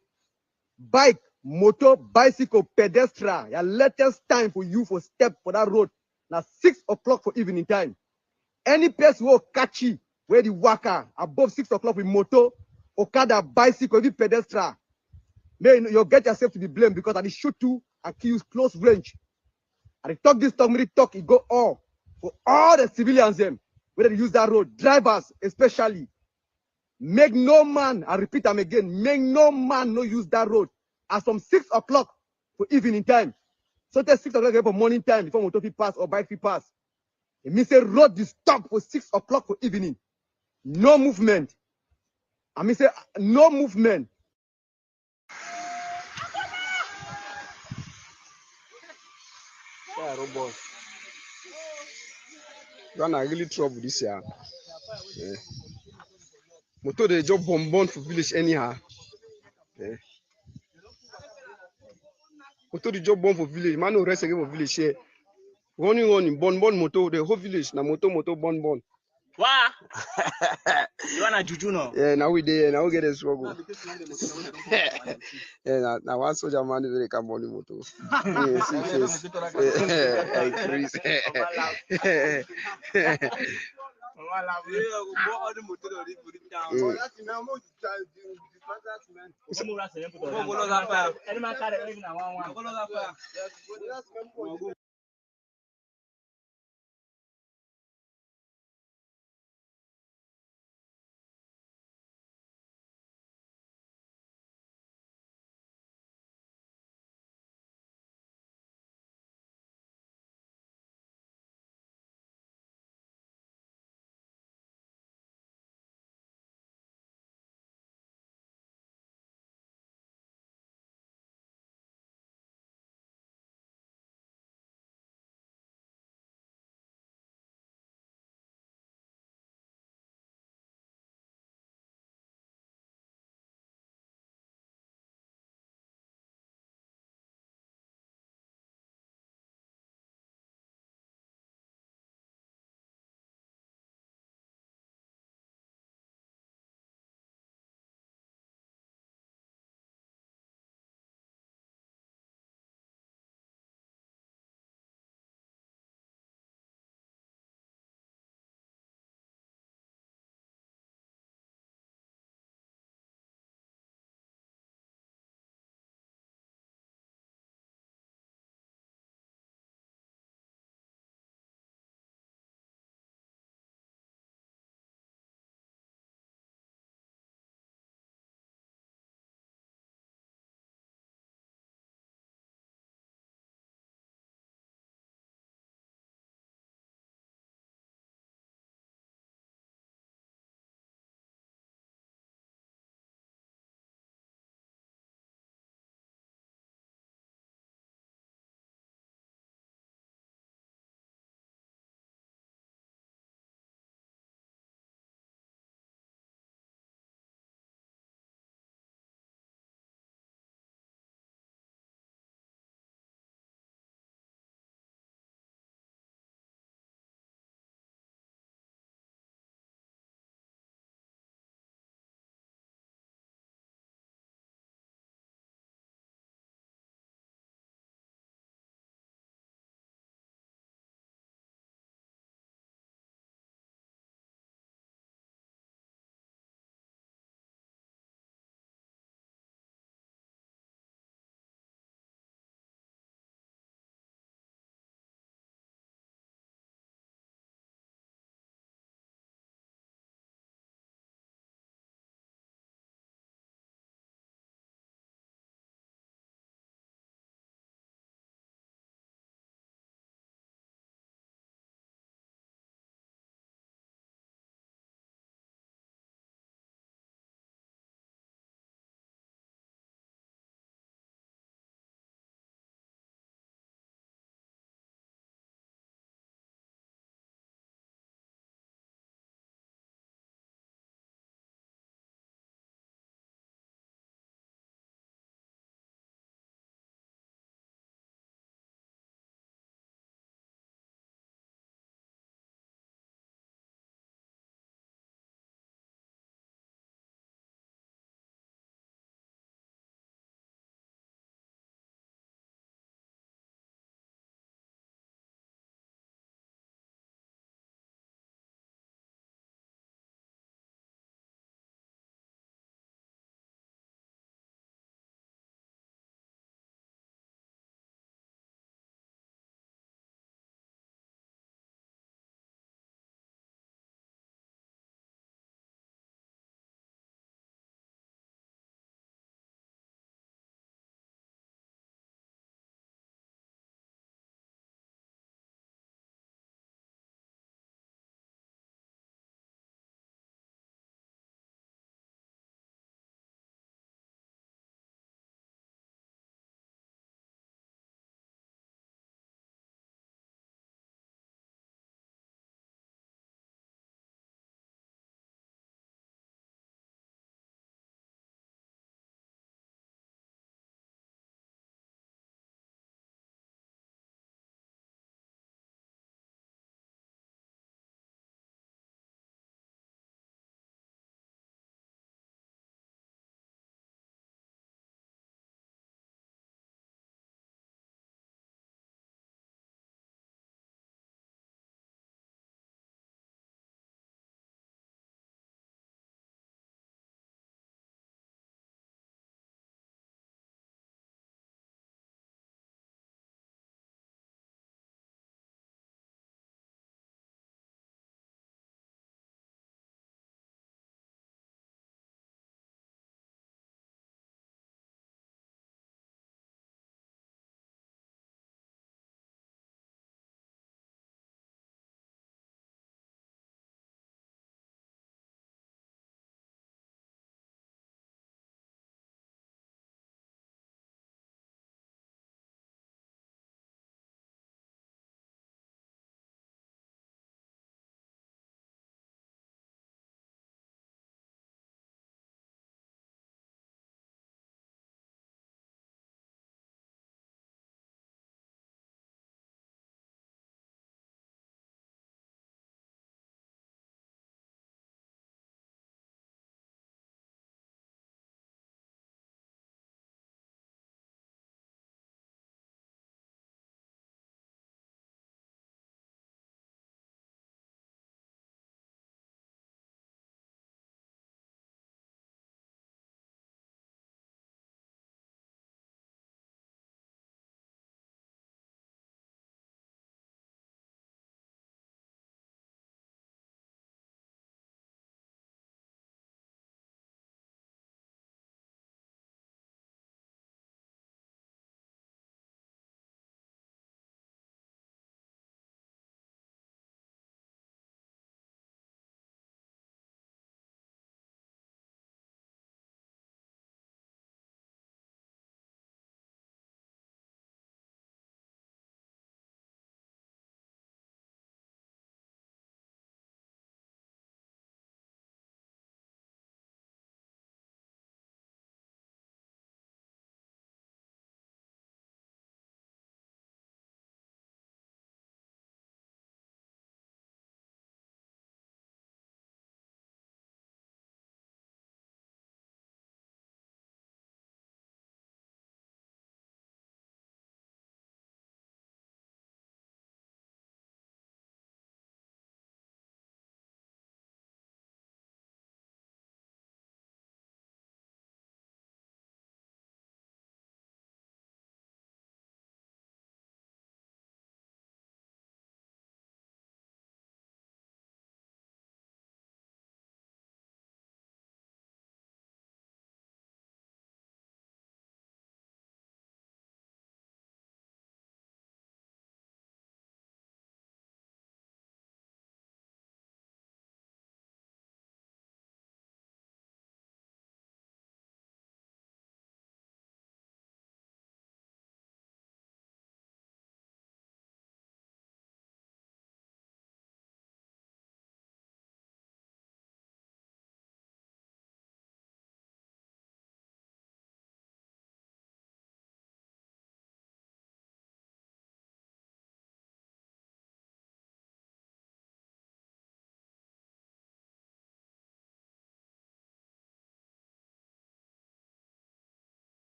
S12: bike, motor, bicycle, pedestrian, your latest time for you for step for that road. Now 6 o'clock for evening time. Any person will catch you where the worker above 6 o'clock with motor, Okada, bicycle, even pedestrian. May you get yourself to be blamed because I shoot you and kill you close range. I talk this talk, me talk, it go all for all the civilians them, whether they use that road, drivers especially. Make no man, I repeat them again, make no man no use that road as from 6 o'clock for evening time. So that's 6 o'clock for morning time before motor pass or bike pass. It means a road is stop for 6 o'clock for evening. No movement. I mean say no movement. Yeah, robot. You are really trouble this year. Yeah. Motor they just bomb for village anyhow. Yeah. Motor the job bomb for village. Man no rest again for village here. Running, born motor, the whole village, na motor, born.
S6: Wow. You want a juju no?
S12: Yeah, now we there, now we get a struggle. Yeah, now one soldier man very come on the motor. Yeah, see face.
S6: Increase.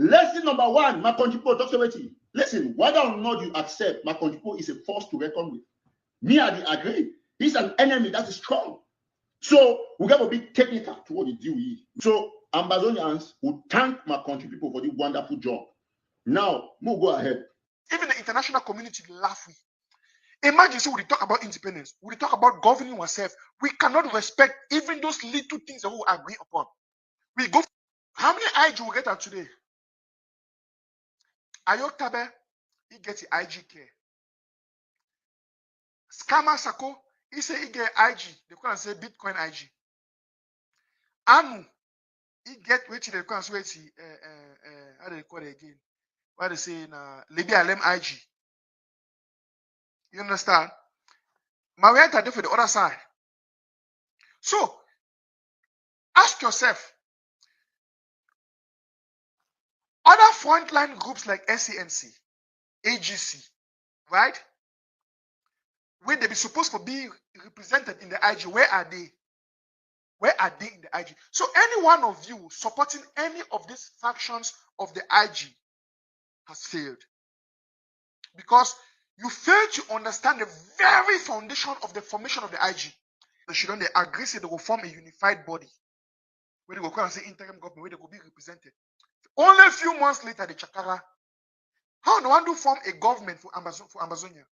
S2: Lesson number one, my country people, Dr. Betty. Listen, whether or not you accept, my country people is a force to reckon with. Me, I agree. He's an enemy that is strong. So we got to be technical to what he do. So Ambazonians will thank my country people for the wonderful job. Now, we'll go ahead.
S14: Even the international community laugh with. Imagine, so we talk about independence, we talk about governing ourselves. We cannot respect even those little things that we agree upon. We go. How many IG we get out today? Ayoktabe, he gets the IG care. Scammer Sako, he say he get IG. They can say Bitcoin IG. Anu, he get which they can say how do they call it again? What they say na Lady Alem IG. You understand? Marietta did for the other side. So ask yourself, other frontline groups like SANC, AGC, right? Where they be supposed to be represented in the IG, where are they? Where are they in the IG? So any one of you supporting any of these factions of the IG has failed. Because you fail to understand the very foundation of the formation of the IG. They shouldn't agree say they will form a unified body where they will come and say interim government, where they will be represented. Only a few months later, the Chakara. How no one do form a government for Amazonia?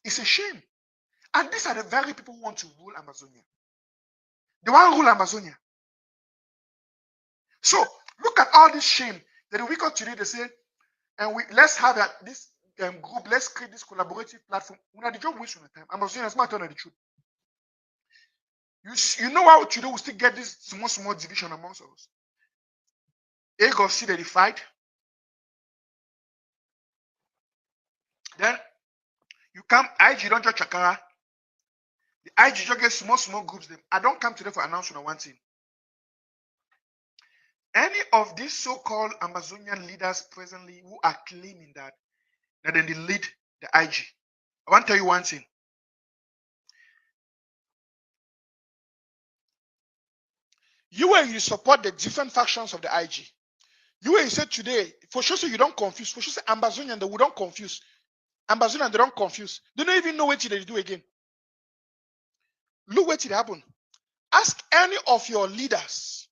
S14: It's a shame. And these are the very people who want to rule Amazonia. They want to rule Amazonia. So look at all this shame that the week of today they say, and let's have this group, let's create this collaborative platform. When the job waste on the time, Amazonia is not telling the truth. You know how today we still get this small division amongst us. They go see that they fight. Then you come, IG don't judge Chakara. The IG just get small groups. Them. I don't come today for announcement on one thing. Any of these so-called Amazonian leaders presently who are claiming that then they lead the IG. I want to tell you one thing. You support the different factions of the IG. You said today, for sure so you don't confuse. For sure say Amazonian, they don't confuse. Amazonian, they don't confuse. They don't even know what they do again. Look what it happened. Ask any of your leaders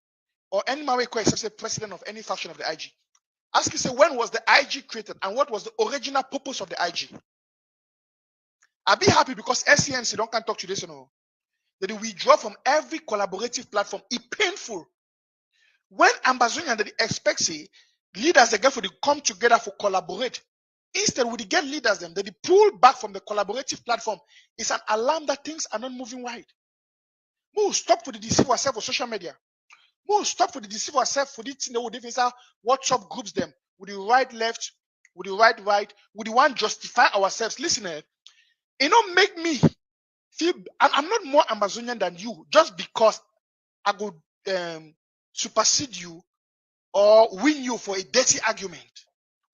S14: or any say president of any faction of the IG. Ask you, say, when was the IG created and what was the original purpose of the IG? I'll be happy because SCNC don't can talk to this, you know. That they withdraw from every collaborative platform. It's painful. When Amazonian that they expect say leaders they get for to come together for collaborate. Instead, we get leaders them that they pull back from the collaborative platform. It's an alarm that things are not moving right. Move stop for the deceive ourselves on social media. Move stop for the deceive ourselves for the thing that would different WhatsApp groups them with the right left, with the right, with the one justify ourselves. Listen, it don't make me feel I'm not more Amazonian than you just because I go supersede you or win you for a dirty argument.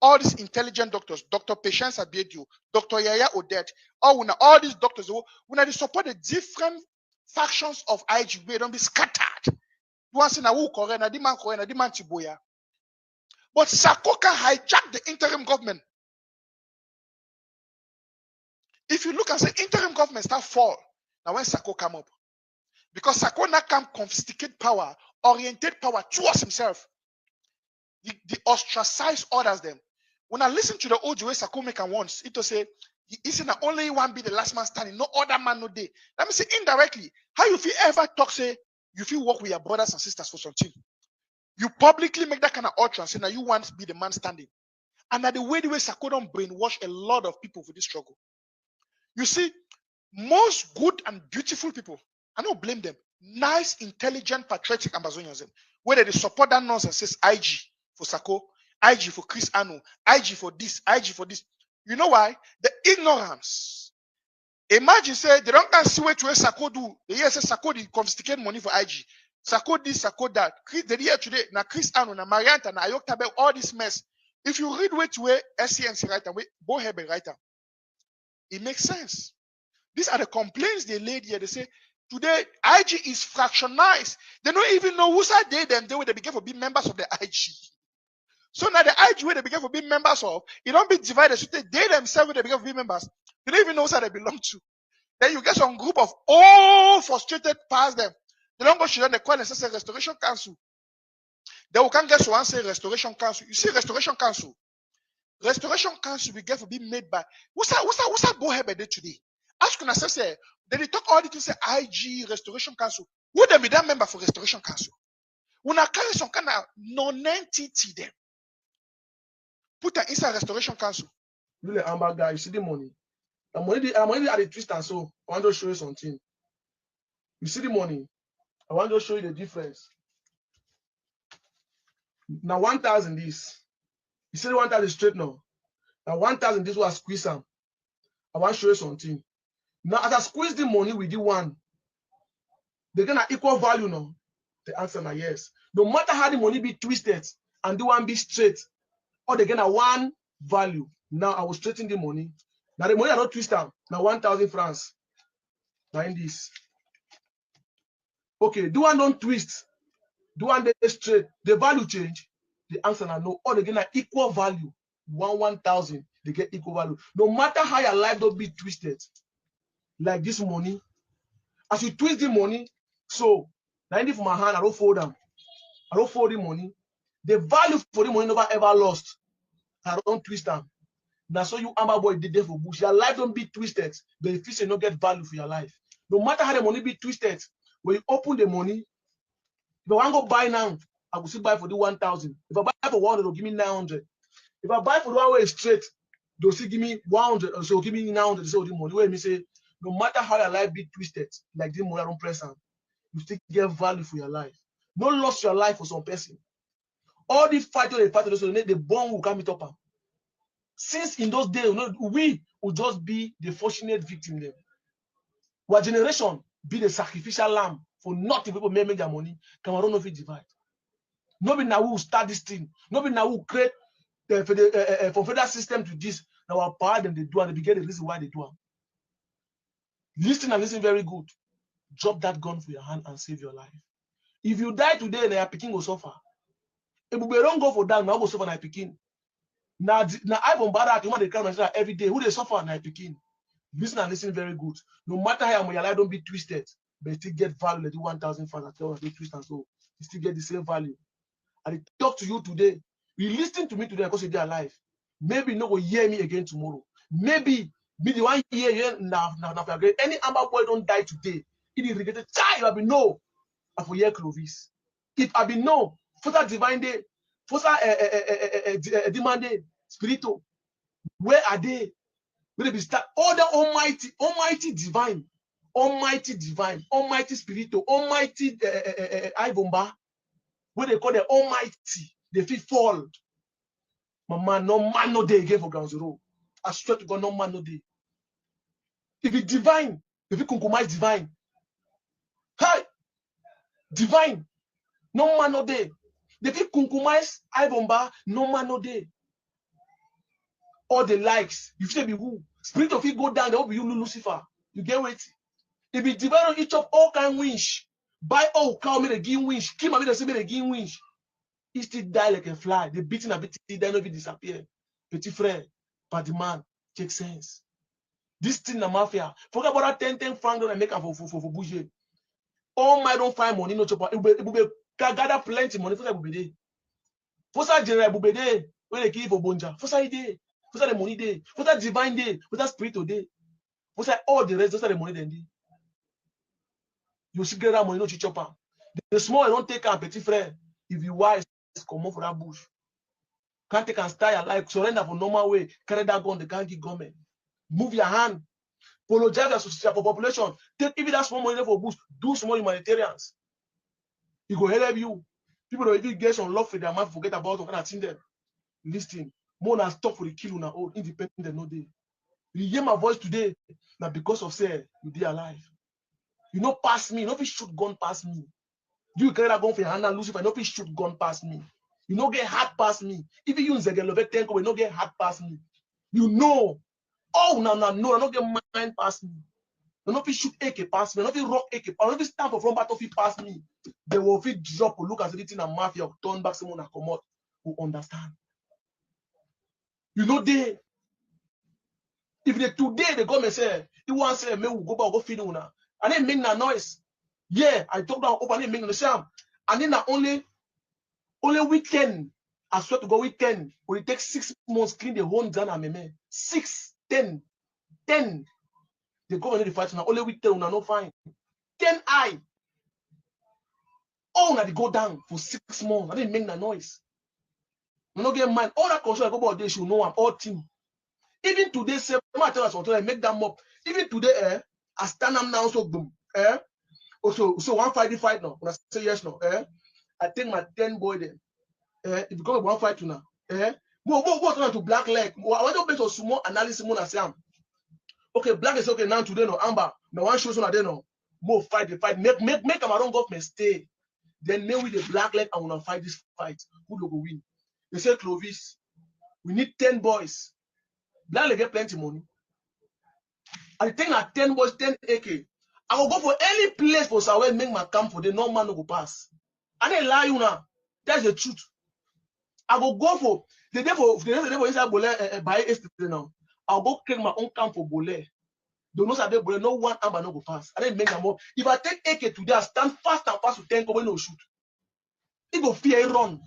S14: All these intelligent doctors, Dr. Patience Abiedio, Dr. Yaya Odette, all these doctors, when they support the different factions of IG, they don't be scattered. You want to say, Tiboya. But Sakoka hijacked the interim government. If you look and say interim government start fall, now when Sako come up, because Sako now can confiscate power, orientate power towards himself. The ostracize others them. When I listen to the audio Sako make and once, it will say he isn't the only one be the last man standing, no other man no day. Let me say indirectly, how you feel ever talk say you feel work with your brothers and sisters for something. You publicly make that kind of utterance, and now you want to be the man standing. And that the way Sako don't brainwash a lot of people for this struggle. You see, most good and beautiful people, I don't blame them. Nice, intelligent, patriotic Amazonians, whether they support that nonsense, says IG for Sako, IG for Chris Anu, IG for this, IG for this. You know why? The ignorance. Imagine say they don't see what Sako do. They hear say Sako they confiscate money for IG. Sako this, Sako that. They hear today na Chris Anu, na Marianta, na Ayoktabe, all this mess. If you read which way SCNC writer, Bohebe writer, it makes sense. These are the complaints they laid here. They say today IG is fractionized. They don't even know who said they will begin to be members of the IG. So now the IG where they begin to be members of, it don't be divided. So they themselves they begin to be members. They don't even know who they belong to. Then you get some group of all frustrated past them. They don't go to them, they call themselves Restoration Council. They will can't get to one say Restoration Council. You see, Restoration Council. Restoration Council will get to be made by what's that go ahead by day today? Ask you say, then they talk all the things say IG Restoration Council. Who they be that member for Restoration Council? When I carry some kind of non-entity them, put her inside Restoration Council.
S8: Really, Amber guy, you see the money. I'm only at the twist and so I want to show you something. You see the money. I want to show you the difference. Now 1,000 this. You see the 1,000 straight now. Now 1,000 this was squeeze them. I want to show you something. Now as I squeeze the money with the one, they're gonna equal value now. The answer is yes. No matter how the money be twisted and the one be straight, or they're gonna one value. Now I will straighten the money. Now the money I don't twist them. Now 1,000 francs. Now in this. Okay, the one don't twist. The one they straight. The value change. The answer is no. Or they're gonna equal value. 1,000. They get equal value. No matter how your life don't be twisted, like this money, as you twist the money, so now for my hand, I don't fold them. I don't fold the money. The value for the money never ever lost. I don't twist them. Now so you Amber boy did there for bush. Your life don't be twisted, but if you say no get value for your life. No matter how the money be twisted, when you open the money, if I want to go buy now, I will still buy for the 1,000. If I buy for 100, they'll give me 900. If I buy for the one way straight, they'll still give me 100, so give me 900. So the money where me say, no matter how your life be twisted, like the money I don't press on, you still get value for your life. No loss your life for some person. All the fight, the bond will come it up. Since in those days, we will just be the fortunate victim there. Our generation be the sacrificial lamb for nothing. People may make their money. Cameroon of it divide. Nobody now will start this thing. Nobody now will create the federal system to this. Now our power them they do and they get the reason why they do it. Listen and listen very good. Drop that gun for your hand and save your life. If you die today, then your picking will suffer. If we don't go for that, now go suffer na picking. Now I from Barak, you want to come every day. Who they suffer na picking? Listen and listen very good. No matter how your life don't be twisted, but you still get value like the 1,000 francs. They twist and so you still get the same value. And I talk to you today. You listen to me today because you're alive. Maybe you no go hear me again tomorrow. Maybe be the one year now. Any Amber boy don't die today. It is regretted. Child, I be no. I for hear Clovis. If I be no, for that divine day, for that demand day, spiritual, where are they? Will they be start all the almighty divine, almighty spiritual, almighty Ivomba, where they call the almighty, they feel fall. My man, no man no day again for ground zero. I swear to God, no man no day. If it's divine, if you compromise divine, hi, divine, no man no day. If you compromise Ivomba, no man no day. All the likes, you say be who? Spirit of it go down, there will be you Lucifer. You get what? If it divine on each of all kind winch, buy all cow me the game winch, keep me the same the game winch. He still die like a fly. The beating a bit, then no be disappear. Petit frère, but the man, take sense. This thing the mafia. Forget about that 10 francs don't make for bouger. All my don't find money, no chop. It will be gather plenty money for that be for that general will be there when they give for bonja. For that day, for that the money day, for that divine day, for that spiritual day. For that all the rest, those are the money then. You see get that money, no chop. The small don't take a petit frère. If you wise, come on for that bush. Can't take and style your life, surrender for normal way, carry that gun, the can't give government. Move your hand, apologize to the population. Take even that small money for bush, do small humanitarians. It will help you. People don't even get some love for their mind, forget about them, and think them. Listen, more than stop for the kill on our own, independent no day. You hear my voice today, now because of say you be alive. You know pass me, nobody shoot gun past me. You carry that gun for your hand and Lucifer, nobody shoot gun past me. You no get hard past me. If you use a love 10, you no get hard past me. You know. Oh, no, I don't get mind past me. You no fit shoot AK past me. You no fit rock AK. I no fit stand for front battlefield past me. They will fit drop or look at anything and mafia or turn back someone and come out who understand. You know they. If they today the government say he wants to say me will go back go feed una, and then make that noise. Yeah, I talk about open and make the same. And then only weekend. I swear to God, weekend will it take 6 months clean the whole Ghana meme. 6, 10. The government the fight now. Only weekend una no fine. 10 I. All na they go down for 6 months. I didn't make that noise. You no get mind. All that concern I go about they should know I'm all team. Even today, say I tell us what I make them up. Even today, I stand up now so boom. So one fight now. When I say yes no, I take my 10 boy then. It become one fight now. What to black leg? I want to make a small analysis more than okay, black is okay now today no amber. No one shows on there no. More fight the fight. Make our own government stay. Then maybe with the black leg I wanna fight this fight. Who will go win? They say Clovis. We need 10 boys. Black leg get plenty money. I think at 10 boys, 10 AK. I will go for any place for Samuel make my camp for the no man no go pass. I didn't lie you now. That's the truth. I will go for the day for inside Bole by yesterday now. I'll go create my own camp for Bole. Don't know that Bole no one amber no go pass. I didn't make them up. If I take AK today, I stand fast and fast to 10 go no shoot. It go fear run.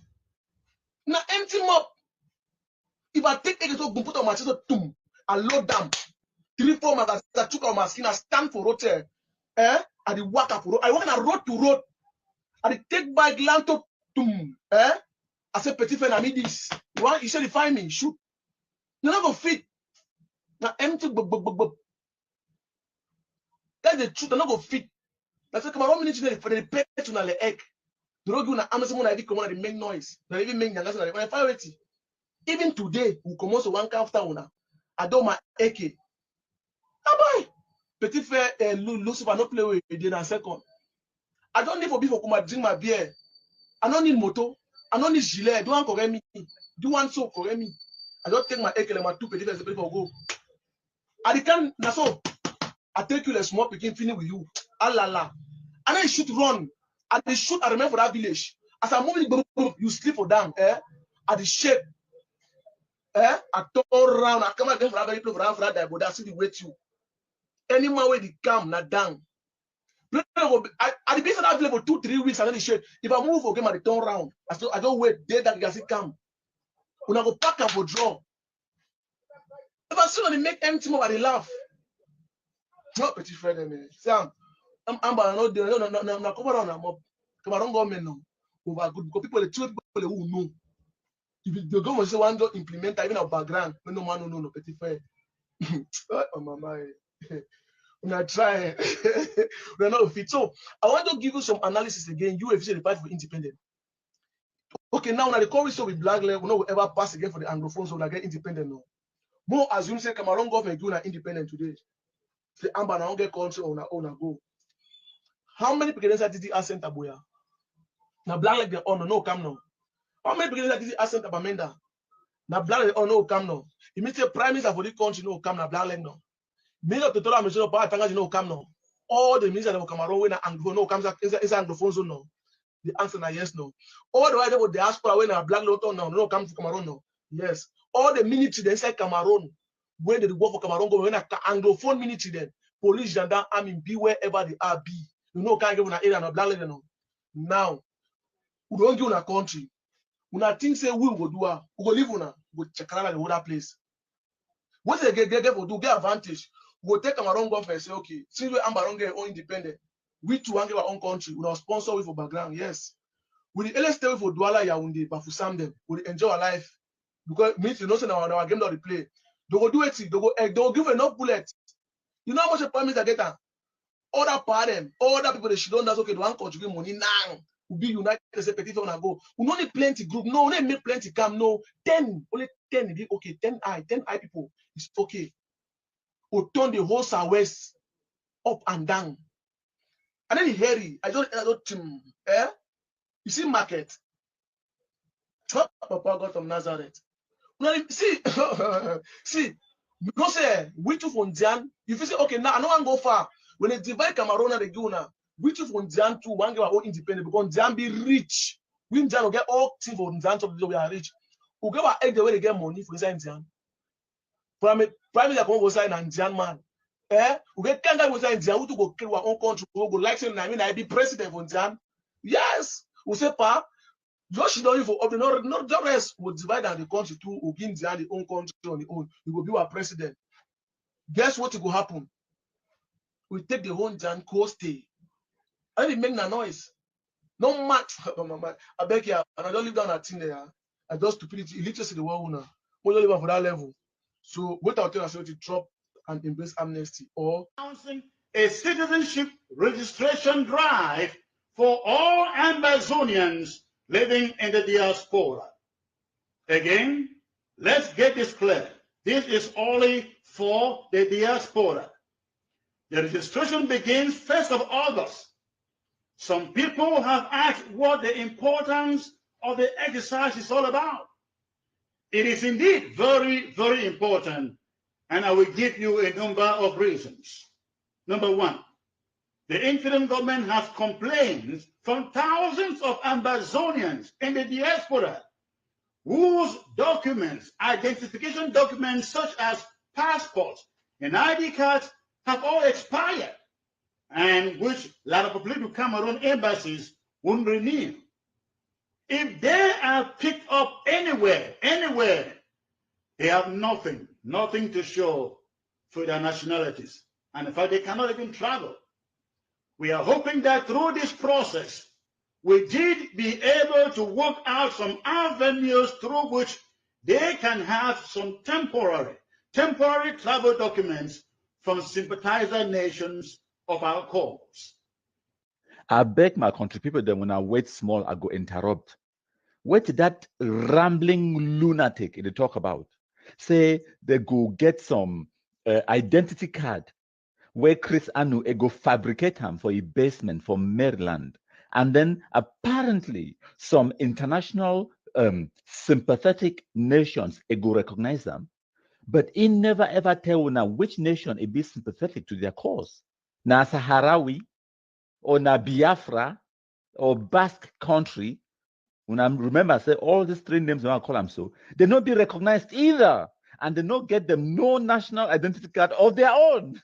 S8: Now empty him up. If I take AK so boom put on my chest, I load them. 3-4 magazines I took out my skin, I stand for road. I did walk up road. I walk on road to road. I did take bike land to I said petit friend, I need this. You said find me, shoot. You're not gonna fit. Now empty that's the truth, they're not gonna fit. That's like 1 minute for the pet to the egg. The road gonna Amazon when I did come on, they make noise. They even make noise. Even today, we come also one after one. I do my AK. Boy, petit frère Lucifer no play with in a second. I don't need for people come and drink my beer. I don't need moto. I don't need gilet. Do one correct me. Do one so correct me. I don't take my AK and my 2 petit frères people go. I can na so. I take you a small picking finish with you. Allah. And then you shoot run. And they shoot. I remember for that village. As I'm moving, you sleep for them. At the shape. I turn around. I come again for that people for that but that's the way to. Any man where they come, not down. I be that village for 2-3 weeks and then the shade. If I move again, I turn around. I don't wait. Day that guys come. When I go pack up for draw. If I see when they make empty more, they laugh. Not petit friend, man. Sam, I'm not there. No. Come around. Come around, government now. Over good because people, the two people who know. If the government say one don't implement even our background, no man no petit friend. Oh mama. When I try, we're not fit. So I want to give you some analysis again. You have the fight for independence. Okay, now the chorus with black leg will not ever pass again for the Anglophones, so they get independent now. More assume say Cameroon government doing independent today. The Amber now get country on our own go. How many people did the accent Aboya? Now black leg they no come now. How many people did the accent Abamenda? Now black leg no come now. You mean say prime minister for the country no come now black leg now. Many of the total mission of power no come now. All the ministers of Cameroon when Anglo no comes is Anglophone zone now. The answer is yes, no. All the white with diaspora when a black lot now no come to Cameroon no. Yes. All the military inside Cameroon when they go for Cameroon go when a Anglophone military then police gendarme army be wherever they are be. You know can't give an area no black lady no. Now we don't give a country. Una think say we go do we go live una go check out the other place. What they get for do get advantage. We take Cameroon government and say, okay, since we Cameroon get own independent, we too want our own country. We not sponsor we for background, yes. We the LS stay for Douala Yaoundé, but for some them, we enjoy our life because means you know say our game not play. They go do it, they go give enough bullets. You know how much permit I get them? Other part them, other people they should don't that's okay. They want contribute money now. We be united. They say petit on go. We don't need plenty group. No, they make plenty come. No, 10 only 10. Okay, 10 I people. It's okay. Or turn the whole southwest up and down. And then hairy, I don't you see market. Papa got from Nazareth. Now see, see, because we two from Jan, if you say okay, now I don't want to go far. When they divide Cameroon and the Guna, we two from Jan too want to get our own independent because Jan be rich. We Jan will get all things from Jan to we are rich. We get our egg the way they get money for inside Jan. Prime Minister was an Indian man. We get Kanga was an Indian who go kill our own country, who go like saying, I mean, I be president of Indian. Yes, we say, Pa, just don't for not the rest will divide the country to who give Indian the own country on the own. You will be our president. Guess what will happen? We take the whole Indian coast stay. I didn't make no noise. No matter, I beg you, and I don't live down that thing there. I just stupidity, illiteracy the world now. We don't live for that level. So what I'll tell us to drop and embrace amnesty or
S2: Announcing a citizenship registration drive for all Amazonians living in the diaspora. Again, let's get this clear. This is only for the diaspora. The registration begins 1st of August. Some people have asked what the importance of the exercise is all about. It is indeed very, very important, and I will give you a number of reasons. Number one, the interim government has complaints from thousands of Amazonians in the diaspora whose documents, identification documents such as passports and ID cards have all expired, and which a lot of people to Cameroon embassies won't renew. If they are picked up anywhere, they have nothing to show for their nationalities. And in fact, they cannot even travel. We are hoping that through this process, we did be able to work out some avenues through which they can have some temporary travel documents from sympathizer nations of our cause.
S17: I beg my country people that when I wait small, I go interrupt. Wait that rambling lunatic they talk about. Say they go get some identity card where Chris Anu go fabricate him for a basement for Maryland. And then apparently some international sympathetic nations go recognize them. But he never ever tell now which nation it be sympathetic to their cause. Na Sahrawi or na Biafra or Basque country. When I remember, I say all these three names, I call them so, they not be recognized either. And they not get them no national identity card of their own.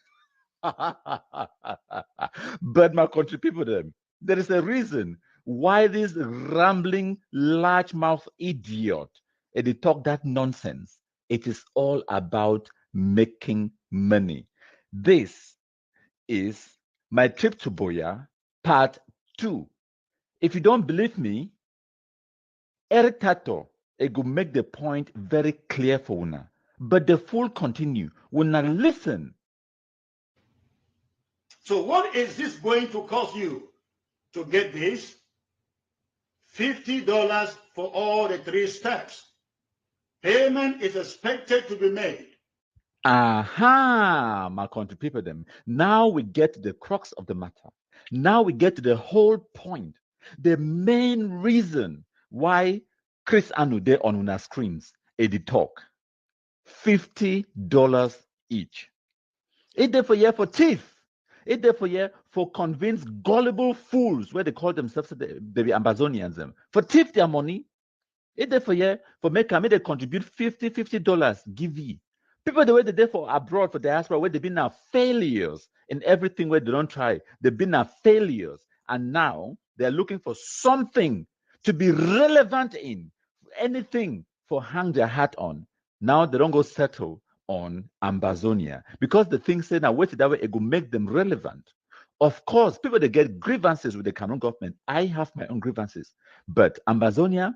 S17: But my country people, them, there is a reason why this rambling, largemouth idiot, they talk that nonsense. It is all about making money. This is my trip to Boya, part 2. If you don't believe me, Eric Tato, it will make the point very clear for una. But the full continue. Una listen.
S2: So what is this going to cost you to get this? $50 for all the 3 steps. Payment is expected to be made.
S17: Aha, my country people them. Now we get to the crux of the matter. Now we get to the whole point. The main reason why Chris Anu there on una screens, Eddie talk. $50 each. It there for year for thief. It there for year for convince gullible fools where they call themselves the Amazonians them for thief their money. It there for year for make they contribute $50 give ye. People the way they there for abroad for diaspora where they've been now failures in everything where they don't try. They've been now failures, and now they're looking for something to be relevant in, anything for hang their hat on. Now they don't go settle on Ambazonia because the thing said now wait that way it will make them relevant. Of course, people they get grievances with the Cameroon government. I have my own grievances, but Ambazonia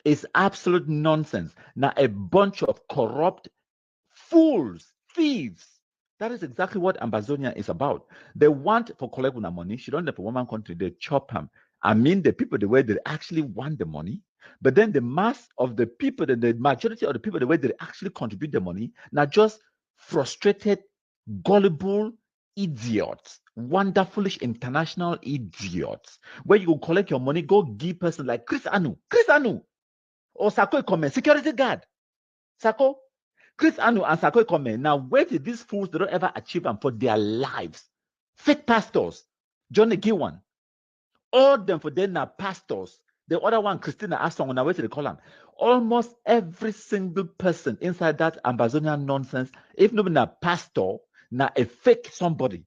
S17: is absolute nonsense. Now a bunch of corrupt fools, thieves. That is exactly what Ambazonia is about. They want for collecting the money. She don't have for one man country. They chop them. I mean, the people the way they actually want the money, but then the mass of the people, the majority of the people the way they actually contribute the money, not just frustrated, gullible idiots, wonderful international idiots. Where you collect your money, go give person like Chris Anu, or Sako Kome, security guard, Sako. Chris Anu and Sako Kome. Now, where did these fools they don't ever achieve them for their lives? Fake pastors, Johnny Giwan, all them for them are pastors, The other one, Christina Aston, on our way to the column. Almost every single person inside that Amazonian nonsense, if not a pastor, now a fake somebody.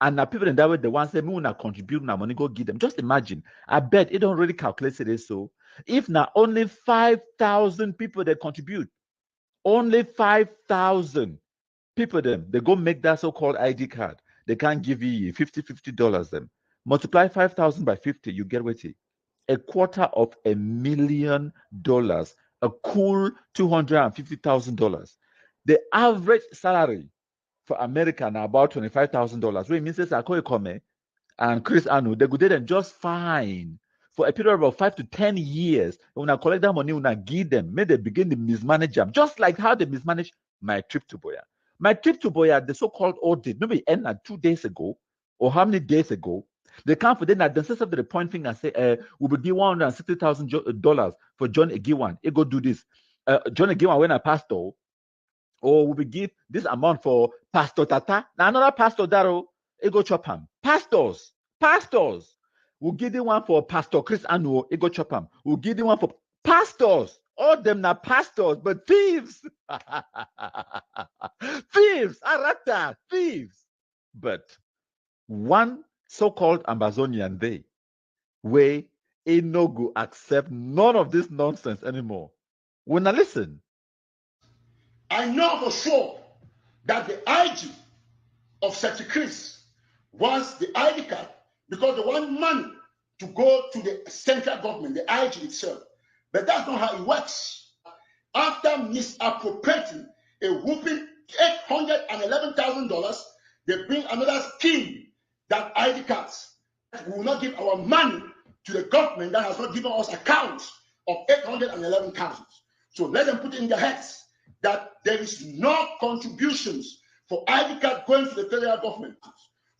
S17: And now people in that way, the ones that want to contribute now money, go give them. Just imagine. I bet it don't really calculate it. So if now only 5,000 people that contribute, only 5,000 people them, they go make that so-called ID card. They can't give you $50 them. Multiply 5,000 by 50, you get with it. $250,000, a cool $250,000. The average salary for America now about $25,000. Which means it's Akoy Kome and Chris Anu, they could them just fine for a period of about 5 to 10 years. When I collect that money, when I give them, may they begin to mismanage them, just like how they mismanage my trip to Boya. My trip to Boya, the so-called audit, maybe end 2 days ago, or how many days ago, they come for them at the sense of the point thing and say, we will give $160,000 for John Egiwan. He go do this. John Egiwan, when I pastor, or we will give this amount for Pastor Tata. Now another pastor Daro, he go chop him. Pastors. We'll give the one for Pastor Chris Anu, he go chop him. We'll give the one for pastors. All them now pastors, but thieves. Thieves. But one so-called Amazonian they, where he no go accept none of this nonsense anymore. When I listen,
S8: I know for sure that the IG of Seti Chris wants the ID card because they want money to go to the central government, the IG itself. But that's not how it works. After misappropriating a whooping $811,000, they bring another scheme that ID cards. We will not give our money to the government that has not given us accounts of $811,000. So let them put it in their heads that there is no contributions for ID card going to the federal government.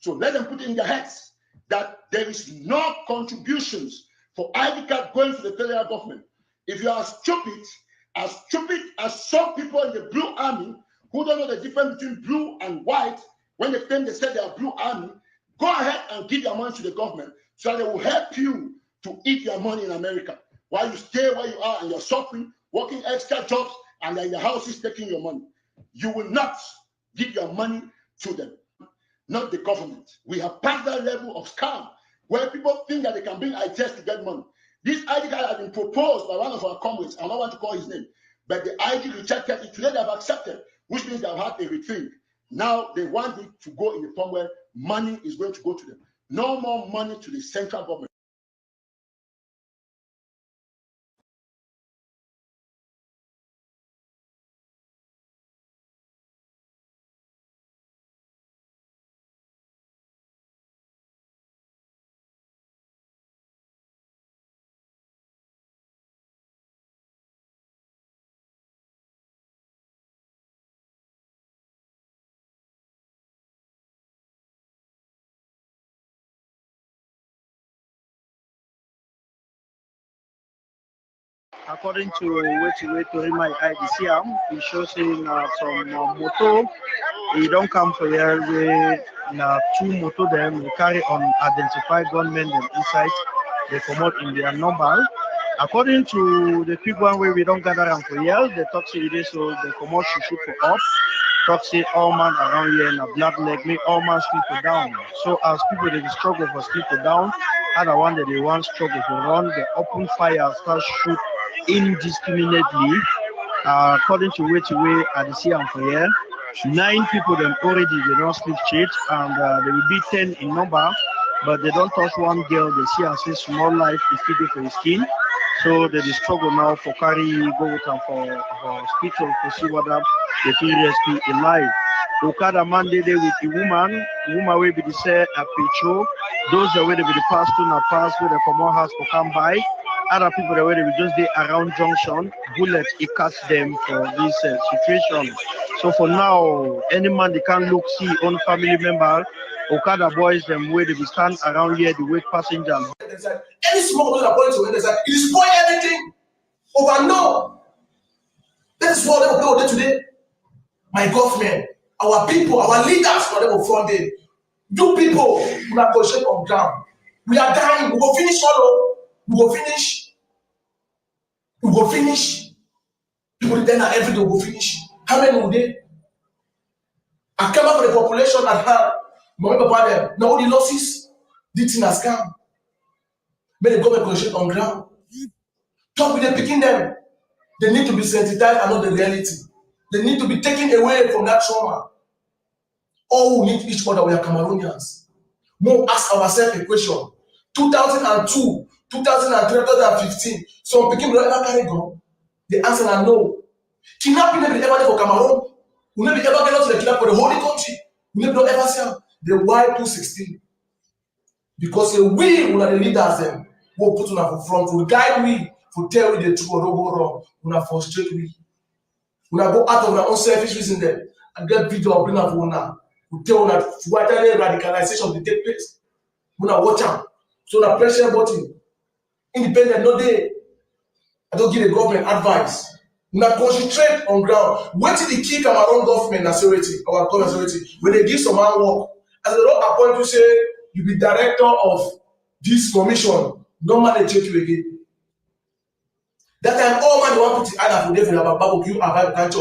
S8: So let them put it in their heads that there is no contributions for ID card going to the federal government. If you are stupid as some people in the Blue Army who don't know the difference between blue and white, when they claim they said they are Blue Army, go ahead and give your money to the government so they will help you to eat your money in America while you stay where you are and you're suffering, working extra jobs, and they're in the houses taking your money. You will not give your money to them, not the government. We have passed that level of scam where people think that they can bring ideas to get money. This ID card has been proposed by one of our comrades. I don't want to call his name, but the IG rejected it. Today they have accepted, which means they have had a rethink. Now they want it to go in the form where money is going to go to them. No more money to the central government.
S15: According to wetin my eye dey see am, e show say na some motor e don come for here wey na 2 motor dem dey carry unidentified gunmen dem inside. They comot in their number. According to the people wey we don gather am for here, they talk say e dey so they comot shoot for up. Talk say all man around here na black leg, make all man sleep for down. So as people they struggle for sleep for down, other one that they want struggle to run, they open fire, start shoot indiscriminately. According to way I dey see am for here, 9 people them already they don't sleep straight, and they will be 10 in number, but they don't touch one girl. They see and say small life is feeding for his skin. So they struggle now for carry go with them for hospital to see whether they feel rescue alive. Okada Monday day with the woman will be the say a petrol. Those are where they be the pass to na pass where they come out house for come by. Other people that where they will just be around junction. Bullet it catch them for this situation. So for now, any man they can look see on family member. Okada boys them where they be stand around here the wait passengers.
S16: Any small thing that points to it, it is spoil everything. Over no. That is what they will do today. My government, our people, our leaders, for them front day. You people, we are positioned on ground. We are dying. We will finish all. We will finish. We will finish. People then are every day will finish. How many will they? I come up with the population at hand. Remember about them. Now all the losses, this thing has come. May the government concentrate on ground. Talk with them, picking them. They need to be sensitized and not the reality. They need to be taken away from that trauma. All we need each other, we are Cameroonians. More ask ourselves a question. 2002, 2003, 2015, some people will ever carry gun. The answer is no. Kidnapping never ever for Cameroon. We never ever get out to the kidnap for the whole country. We never ever see the Y216. Because we are the leaders them will put on our front, will guide we, will tell we the truth or don't go wrong, will frustrate we. We go out of our own selfish reason them and get video of bring up one. We tell that what radicalization will take place. We watch out. So the pressure button. Independent, no day. I don't give the government advice. We concentrate on ground. Wait till the kick our own government authority, our government authority. When they give some man work, as the law appoint you say you be director of this commission, no man they check you again. That time all man they want to put the hand for them for your barbecue and buy can't.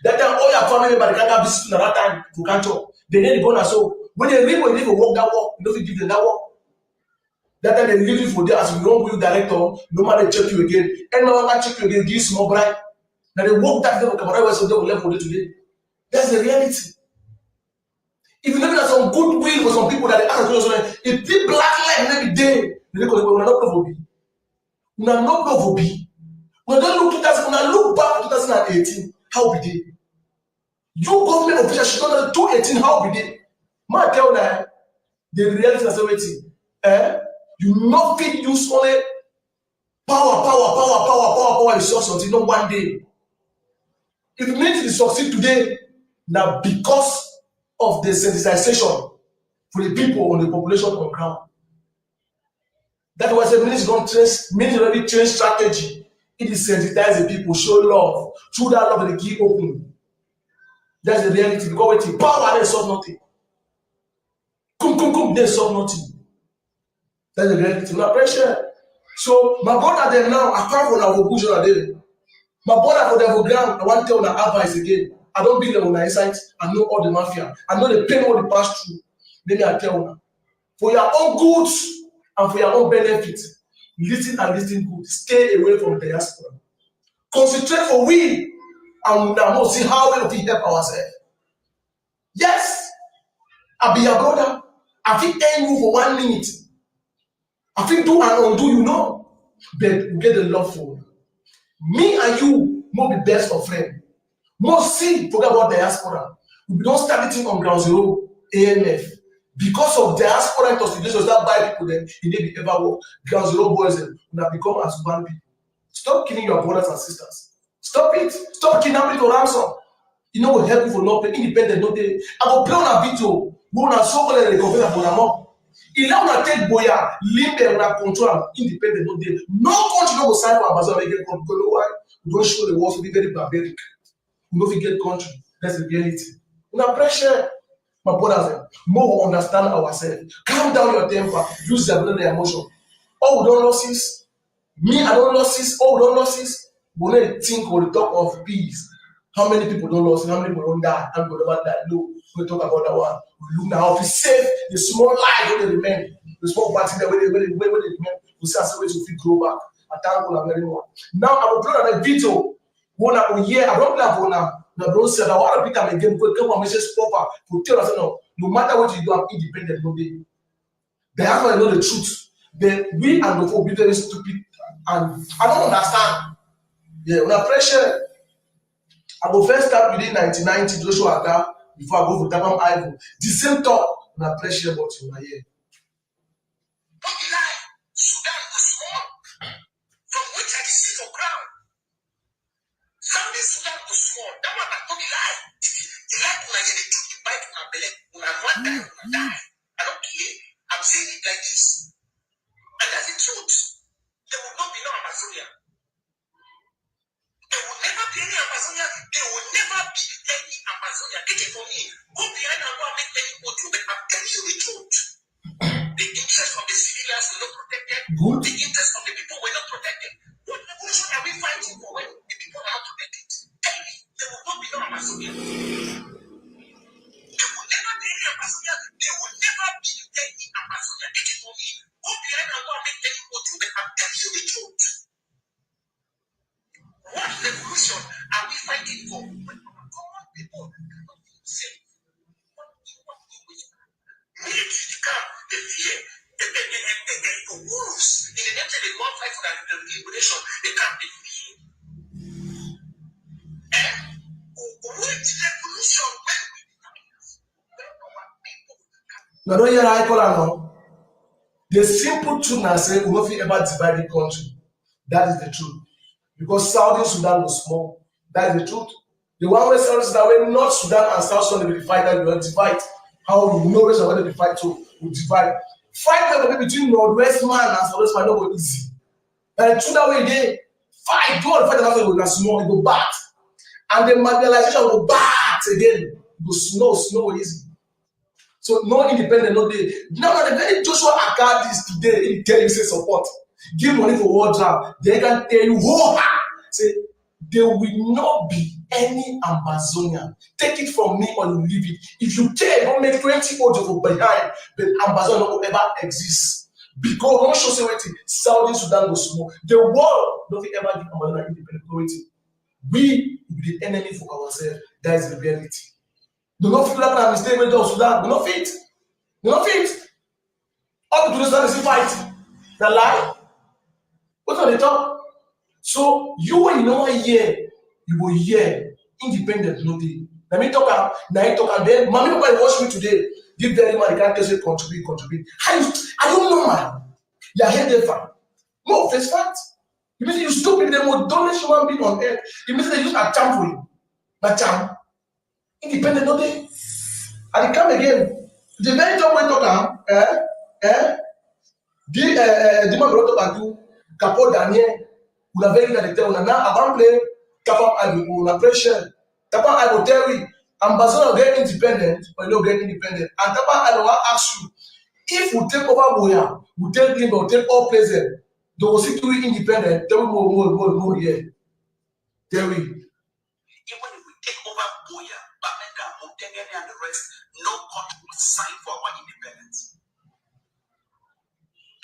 S16: That time all your family member they can't have this at that time for can't. They need to go now. So when they read when they work that work, you don't give them that work. That time they leave you for there as you don't be director, no man they check you again. And no one can check you again, give small bribe. Now they work that day for Cameroon West, so they will level today. That's the reality. If you never have some goodwill for some people that they ask questions, if the black light every day, they go, we are not going to be. We are not going to be. We don't look 2000, we look back to 2018. How be they? You government officials should not 2018. How be they? Man, tell that the reality is waiting. You not fit use only power resource until not one day. If you need to succeed today, now because of the sensitization for the people on the population on ground. That was a ministry already change strategy. It is sensitize the people, show love. Through that love, they keep open. That's the reality. Because with power, they solve nothing. They solve nothing. That's the reality. No pressure. So my brother them now, apart from our bush on there. My brother for the ground, I want to tell them advice again. I don't believe them on the insight. I know all the mafia. I know the pain what they pass through. Maybe I tell them. For your own goods and for your own benefit, listen and listen good. Stay away from the diaspora. Concentrate for we and we now see how we help ourselves. Yes, I be your brother. I think end you for 1 minute. I think do and undo, you know. But we get the love for you. Me and you will be best of friends. Most see, forget about diaspora. We don't start eating on ground zero, AMF. Because of diaspora intoxications that buy people, then it may be ever work. Ground zero boys will have become as one people. Stop killing your brothers and sisters. Stop it. Stop kidnapping for ransom. You know what help you for not pay independent, no day. I will play on a video. We will not so called recover for them. Il a on a take boya, limbe on a control independent, no day. No country no go sign for Amazon again. Why? We don't show the world to be very barbaric. We don't forget country. That's the reality. Una pressure. My brothers, more understand ourselves. Calm down your temper. Use the emotion. Oh, we don't losses. Me, I don't losses. Oh, we don't losses. We don't think or talk of peace. How many people don't lose? How many people don't die? How many people never die? No, we talk about that one. We look now to save the small life when they remain. The small party that when they remain, we say as a way to feel grow back. I thank you very much. Now I will play on a video. One I don't play for now. The bro said, I want to pick up again because come on, message proper to tell us no matter what you do, I'm independent. No day. They have to know the truth. Then we and the folk be very stupid, and I don't understand. Yeah, under pressure. I will first start within 1990, Joshua Aga, before I go to Tabam Ivo. The same talk, under pressure, but you are here.
S1: Sudan was small, from which I see for ground. Southern Sudan was small. That one I don't lie. The lie when I get the truth, you bite on my belly. When I want die, when I die. I don't care. I'm saying it like this. And that's the truth. There will not be no Amazonia. There will never be any Amazonia. There will never be any Amazonia. Take it from me. Go behind and go and make any audio, but I'm telling you the truth. The interest of the civilians will not protect them. Good. The interest of the people They will never be any Amazonia. It is for me. Go behind and go and make any photo, but I'm telling you the truth. What revolution are we fighting for? When our common people cannot feel safe. What military camp, the fear, the wolves, in the name of the one fight for the liberation, they can't be fear. And which revolution when our people
S16: You don't hear I call now. The simple truth now say we won't ever divide the country. That is the truth. Because Southern Sudan was small. That is the truth. The one way Southern Sudan, when North Sudan and South Sudan will fight, that will divide. How we know where they will fight to, will divide. Fight that between Northwest man and Southwest man, not go easy. And through that way, they fight. Do all the fight that will go small, it go back. And the marginalization will go back again. It go slow, easy. So no independent, no day. Now the very Joshua Akkad is today, he tell you say support. Give money for war job. They can tell you, say there will not be any Ambazonia. Take it from me or you leave it. If you care, don't make 20 Ojo behind, but Ambazonia will ever exist. Because don't show say waiting, Southern Sudan will small. The world don't ever give Ambazonia independent authority. We will be the enemy for ourselves. That is the reality. Do not feel that mistake with us Sudan. Do not fit. Do not fit. All to do Sudan is fight. The lie. What's on the top? So you when you know hear, you will hear independent no day. Let me talk and then mommy nobody watch me today. Give them money, can't just say contribute. I don't know man. Your head different. No, face fact. You mean you stupid the most dullest human being on earth. You mean they use a champ for you. But champ. Independent no day. And they come again. The very time we talk the man brought up and do Capo Daniel, who are very good on now avant play, Capo I will pressure. Capo I will tell you, Ambassador get independent, or you don't get independent. And Capo I will ask you, if we take over Boya, we take him or take all places, they will see to be independent, tell me more here. Tell me.
S1: Even if we take over Boya, Bamenda, Montenegro, and the rest, no country will sign for our independence.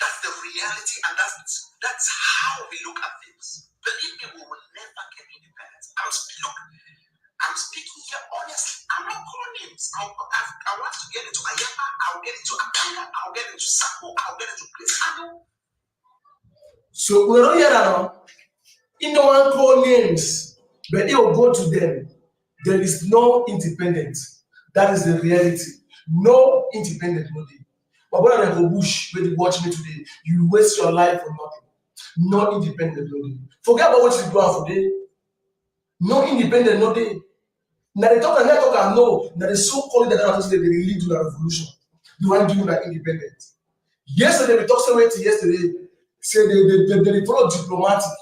S1: That's the reality, and that's how we look at things. Believe me, we will never get independence. I'm speaking here honestly. I'm not calling names. I want to get into Ayaba, I'll get into Akanga, I'll get into Sako, I'll get into place. I know.
S16: So we're not here now. In no one call names, but it will go to them. There is no independence. That is the reality. No independent body. But when I go bush, when you watch me today, you waste your life for nothing. No independent body. Forget about what you do today. No independent no day. Now they talk and no. Now they so-called that they lead to the revolution. They want to do that independent. Yesterday we talked about yesterday. Say they follow diplomatic.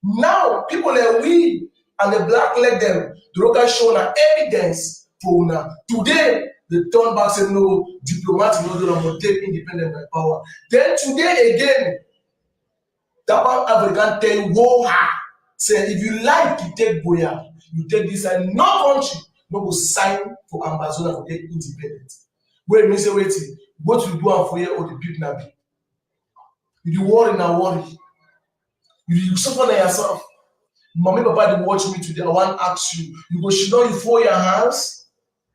S16: Now people like we and the black let them. The local show na evidence for now. Today they turn back say no diplomatic no do take independent by power. Then today again, that one African tell you whoa say if you like you take Boya, you take this and no country no go sign for Ambazonia for get independent. Wait, me say waiting. What you do for here or the people na be? You worry now worry. You suffer na yourself. Mommy, papa, they watch me today. I want to ask you. You go sit down, you fold your hands.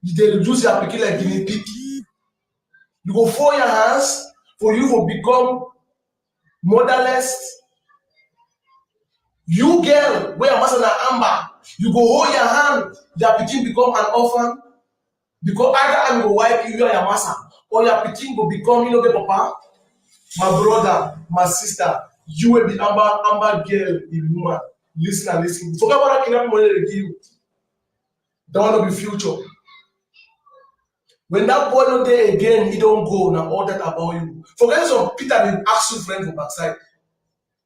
S16: They reduce your pikin like guinea pig. You go fold your hands for you to become motherless. You girl, where your master na amber, you go hold your hand. Your pikin become an orphan because either I will wipe you or your master, or your pikin will become get papa, my brother, my sister. You will be amber girl, a woman. Listen. Forget about that kidnapping money they give you. That one will be future. When that boy no there again, he don't go now. All that about you. Forget some Peter will ask you friend from backside.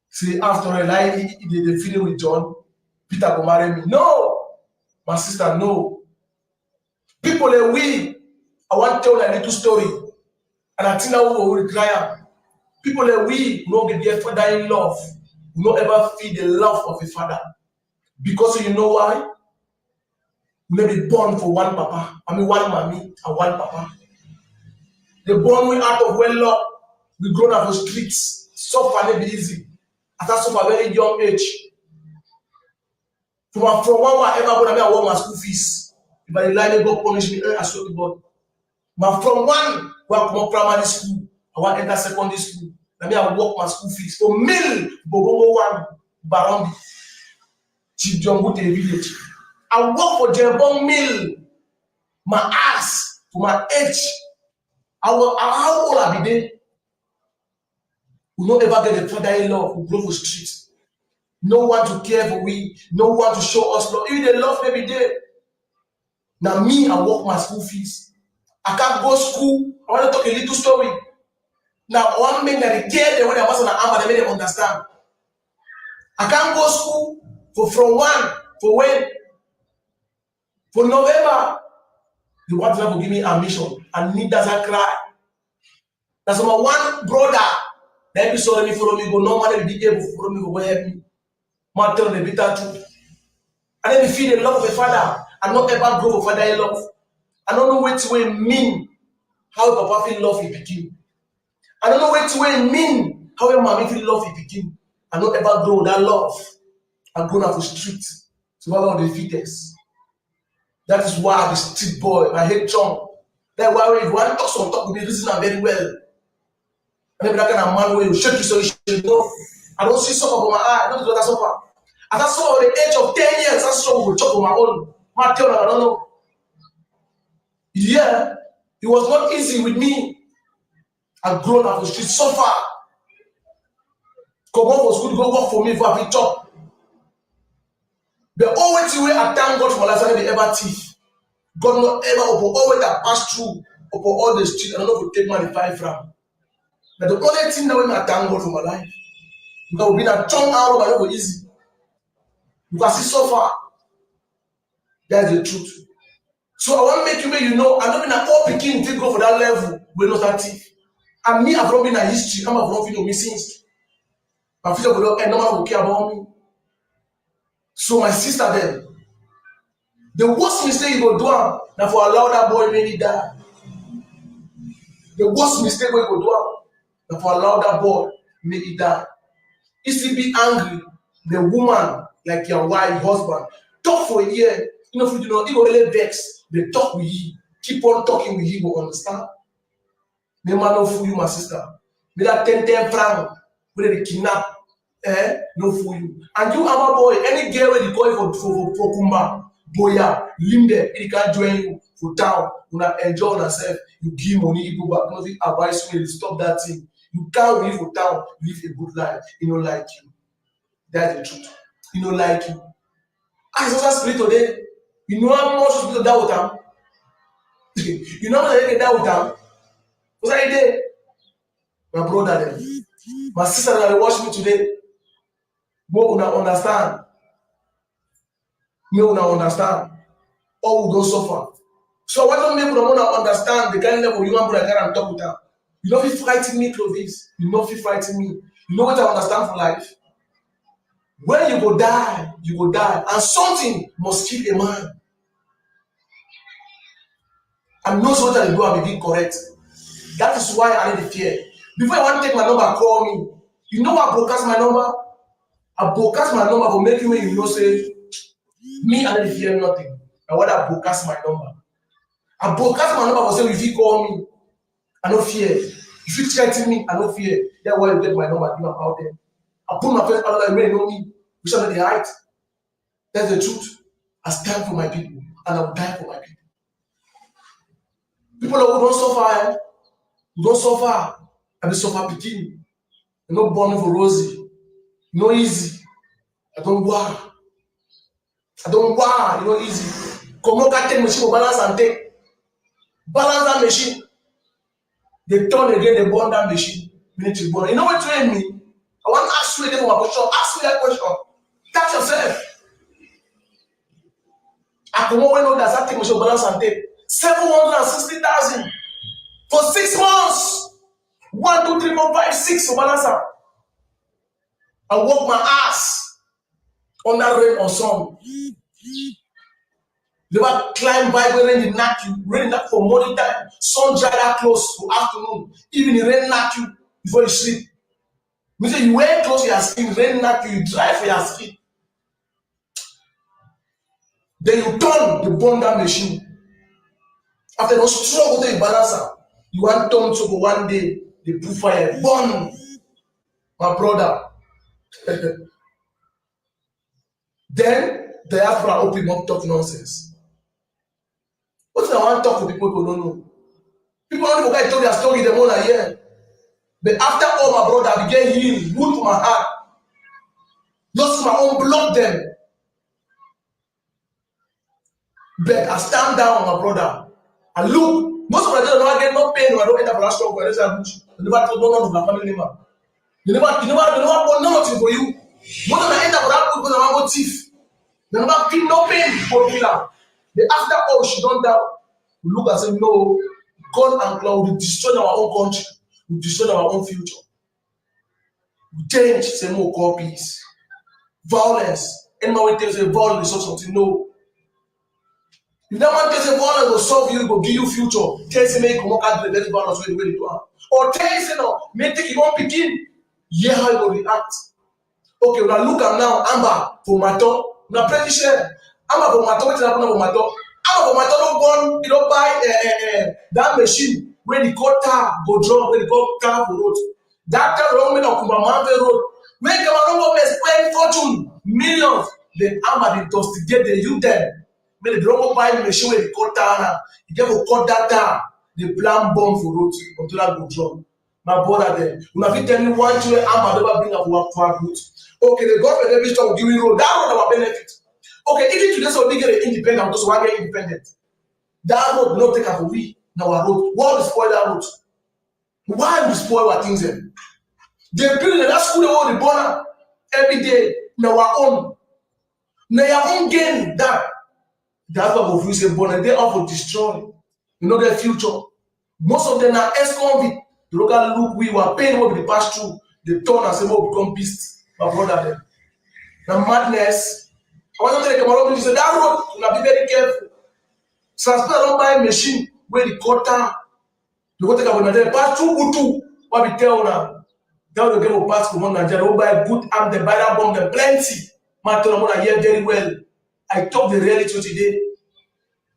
S16: Say after a lie, they feeling with John. Peter go marry me. No, my sister, no. People like we. I want to tell a little story, and I think that we will cry. People like we no get their father in love. We no ever feel the love of a father. Because you know why? We may be born for one papa, one mommy, and one papa. They born me out of wedlock. We grown up on streets. Suffer may be easy. At a very young age. From one ever when I want my school fees. If I lie, God punish me, I swear to God. But from one where I come up primary school, I want to enter secondary school. I work my school fees. For mill, Bogo one Barambi. Chidjombu village. I work for Jerbon Mill. My ass for my age. How old I be there? We not ever get a father-in-law who grow for streets. No one to care for we, no one to show us love. Even the love maybe there. Now me, I work my school fees. I can't go to school. I want to talk a little story. Now one make that they care when I was on the arm, they make them understand. I can't go to school from one for when for November. The one to give me admission and me doesn't cry. That's my one brother. Then you saw me follow me go. Normally be able to follow me go help me. Man tell the bitter truth. And then we feel the love of a father and not ever grow for father in love. I don't know what way mean how Papa feel love he begin. I don't know what way mean how your mommy feel love he begin. I don't ever grow that love. I'm going out the street to one of the figures. That is why I'm a street boy. I hate John. That's why if you want to talk some talk, we listen very well. Maybe that kind of man will shake you so you should know. I don't see suffer for my eye. I don't do that suffer. As I saw at the age of 10 years, I saw will chop on my own. I don't know. Yeah, it was not easy with me. I've grown up the street so far. Come on for school, go work for me for a big chop. The only way I thank God for my life, I never ever thief. God not ever always that pass through upon all the street. I don't know if we take money 5 francs. But the only thing that when I thank God for my life, because we've been a strong arrow, but not easy. Because it's so far. That's the truth. So I want to make you know, I'm not been an all picking to go for that level. We're not that thief. And me, I've not been a history. I'm not going to me since. My future will not end. No one will care about me. So my sister then, the worst mistake you go do now for allow that boy maybe die. The worst mistake we go do now for allow that boy maybe die. Is to be angry. The woman, like your wife, husband, talk for a year. You know, if you do not, you go really vex. They talk with you. Keep on talking with you, go understand. Me man no fool you, my sister. Me that 10 franc, where they kidnap, no fool you. And you, our boy, any girl where they call you for Kumba, Boya, Limbe, he can join you for town. You not enjoy yourself. You give money, you go back. Nothing advice you stop that thing. You can't live for town, live a good life. You don't like you. That's the truth. You don't like you. As also spirit today, you know how much spirit that with them. You know how much they get that with them. What's that day? My brother them. My sister that they watch me today. More una understand. Me una understand. All we don't suffer. So why don't people don't understand the kind of level human being I can talk with them? You know if you fighting me, Clovis. You know if you fighting me. You know what I understand for life. When you go die, you go die. And something must kill a man. And knows what I do and begin correct. That is why I need to fear. Before you want to take my number, call me. You know I broadcast my number? I broadcast my number for making me, you know, say, me, I need to fear nothing. I want to broadcast my number. I broadcast my number for saying, if you call me, I don't fear. If you threaten me, I don't fear. That's why you get my number, you about them. I put my face out there, you know me. We shall not the height. That's the truth. I stand for my people, and I will die for my people. People who don't suffer, who don't suffer, and they suffer picking. You're not born for rosy. No easy. I don't worry. You know easy. Come on, take machine for balance and take. Balance that machine. They turn again, they burn that machine. Military burn. You know what train me? I want to ask you again for my question. Ask me that question. Catch yourself. I come on, know that take machine for balance and take. 760,000 for 6 months. 1, 2, 3, 4, 5, 6 for balancer. I work my ass on that rain or sun. You never climb by when rain knock you, rain knock for morning time, sun dry that clothes for afternoon, even the rain knock you before you sleep. We say you wear clothes for your skin, rain knock you, you dry for your skin. Then you turn the burn that machine. After no struggle to balance am, you want turn to go one day, they put fire, burn, my brother. Then diaspora open up talk nonsense. What I want to talk to people who don't know. People don't forget tell their story, they want to hear. But after all, my brother, I began healing, wound to my heart. Just my own blood them. But I stand down, my brother. And look, most of the time I get no pain when I don't enter for that struggle. I never told none of my family member. You never want nothing for you. Most of the enter for that because I want thief. They never feel no pain for killer. The after all, she don't doubt. We look and say, no, God and cloud will destroy our own country, will destroy our own future. We change, say more call peace. Violence. Anyone will tell you violence or something. No. If that man tells you violence will solve you, it will give you future. Tell you make you come out the very violence when you do. Or tell you no, make take you won't begin. Yeah, how you will react. Okay, now look at now, Amber for my top. Now pretty sure. Amber for my top, what's happening for my top? Amber for my top don't go, you don't buy that machine where the car go drum, where the car for road. That car wrong me now Kumamante road. Make a man go spend fortune, millions. Then Amber they investigate the youth them. When they don't buy the machine where the car now, you get to cut that down. The plan bomb for road until that go drum. My brother there. When I tell me one two Amber never bring up for road. Okay, the government every time will give you road. That road our benefit. Okay, even today so we get independent, those one get independent. That road will not take up we now our road. Why we spoil that road? Why we spoil our things then? They build that school they want the border every day now our own. Now your own gain that. That's what we say born they are for destroy. You know their future. Most of them are ex-convict. The local look we were paying what we pass through. They turn and say what become beasts. My brother there. The madness. I want to tell you, Cameroon, you say that road, you have to be very careful. Transport don't buy a machine where the cutter, you go take a Nigeria, pass through Butu, what we tell now. Tell the girl who pass from Nigeria, don't buy a good arm, they buy that bomb, they plenty. Man, tell them I hear very well. I talk the reality today.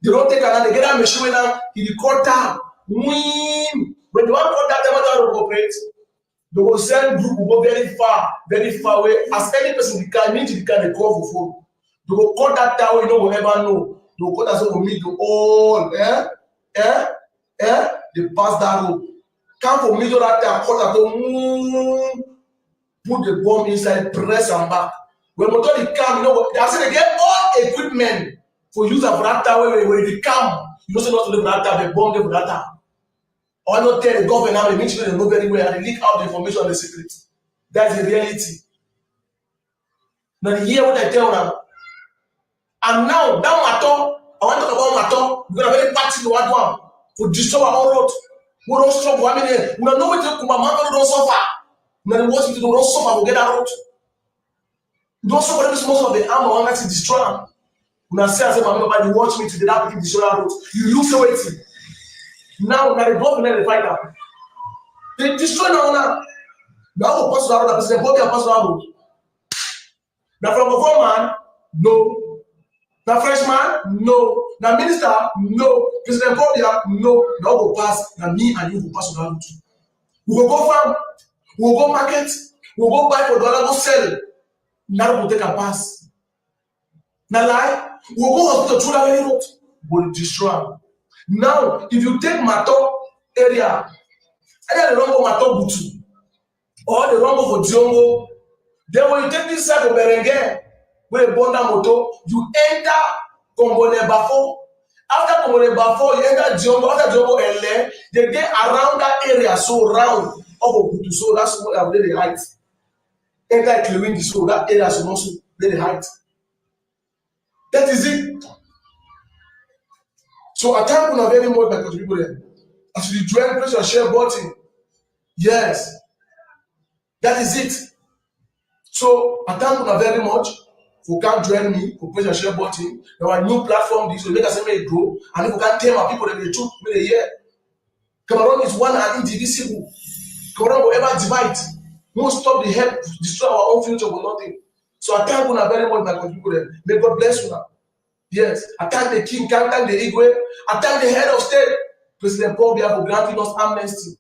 S16: They don't take another, they get that machine where now, in the cutter, when the one cut that, they will operate. They will send group will go very far away. As any person can meet the can they call for phone. They will cut that tower, you know, will ever know. They will cut that so we meet the all, they pass that road. Come for middle that tower, cut that put the bomb inside, press and back. When motor they come, you know what? They say they get all equipment for use of that tower when they come. You know, say not to live that tower, they bomb them for that tower. Or not tell the government now, they make sure they know very well and they leak out the information on the secret. That's the reality. Now, you hear what I tell now. And now, that matter, I want to talk about matter, we're going to very party to one for destroy our own road. We don't struggle. I mean, we don't know what to do, my man don't suffer. Now, the worst people don't suffer to get that road. You don't suffer every most of the arm or one to destroy them. When I say, my man, you watch me today, that people destroy that road. You look so waiting. Now, the government, they fight that. They destroy now. Now, we pass that road, the president, what can pass that road? Now, from a man, no. Now, freshman, no. Now, minister, no. President Pobia, no. Now, we'll pass. Now, me and you will pass that road. We will go farm. We will go market. We will go buy for dollar, go sell. Now, we'll take a pass. Now, lie. We will go hospital through that very road. We'll destroy. Now, if you take Mato area, either the wrong go Mato Butu, or the wrong go for Diongo, then when you take this side of Berengue, where you burn that motor, you enter Kombone Bafo. After Kombone Bafo, you enter Diongo. After Diongo Ele, they get around that area, so round of Butu, so that's what they height. Enter clearing the so that area is also very height. That is it. So at times, we are very much like people there. As you join, press your share button. Yes, that is it. So at times, we are very much. who can't join me, who press the share button. There are new platform, this will make us make grow, and if we can't tell our people that the truth, may they hear. Cameroon is one and indivisible. Cameroon will ever divide. We won't stop the help, destroy our own future with nothing. So I thank you very much, my people. May God bless you now. Yes, I thank the king, I thank the Igwe, I thank the head of state, President Paul Biya, for granting us amnesty.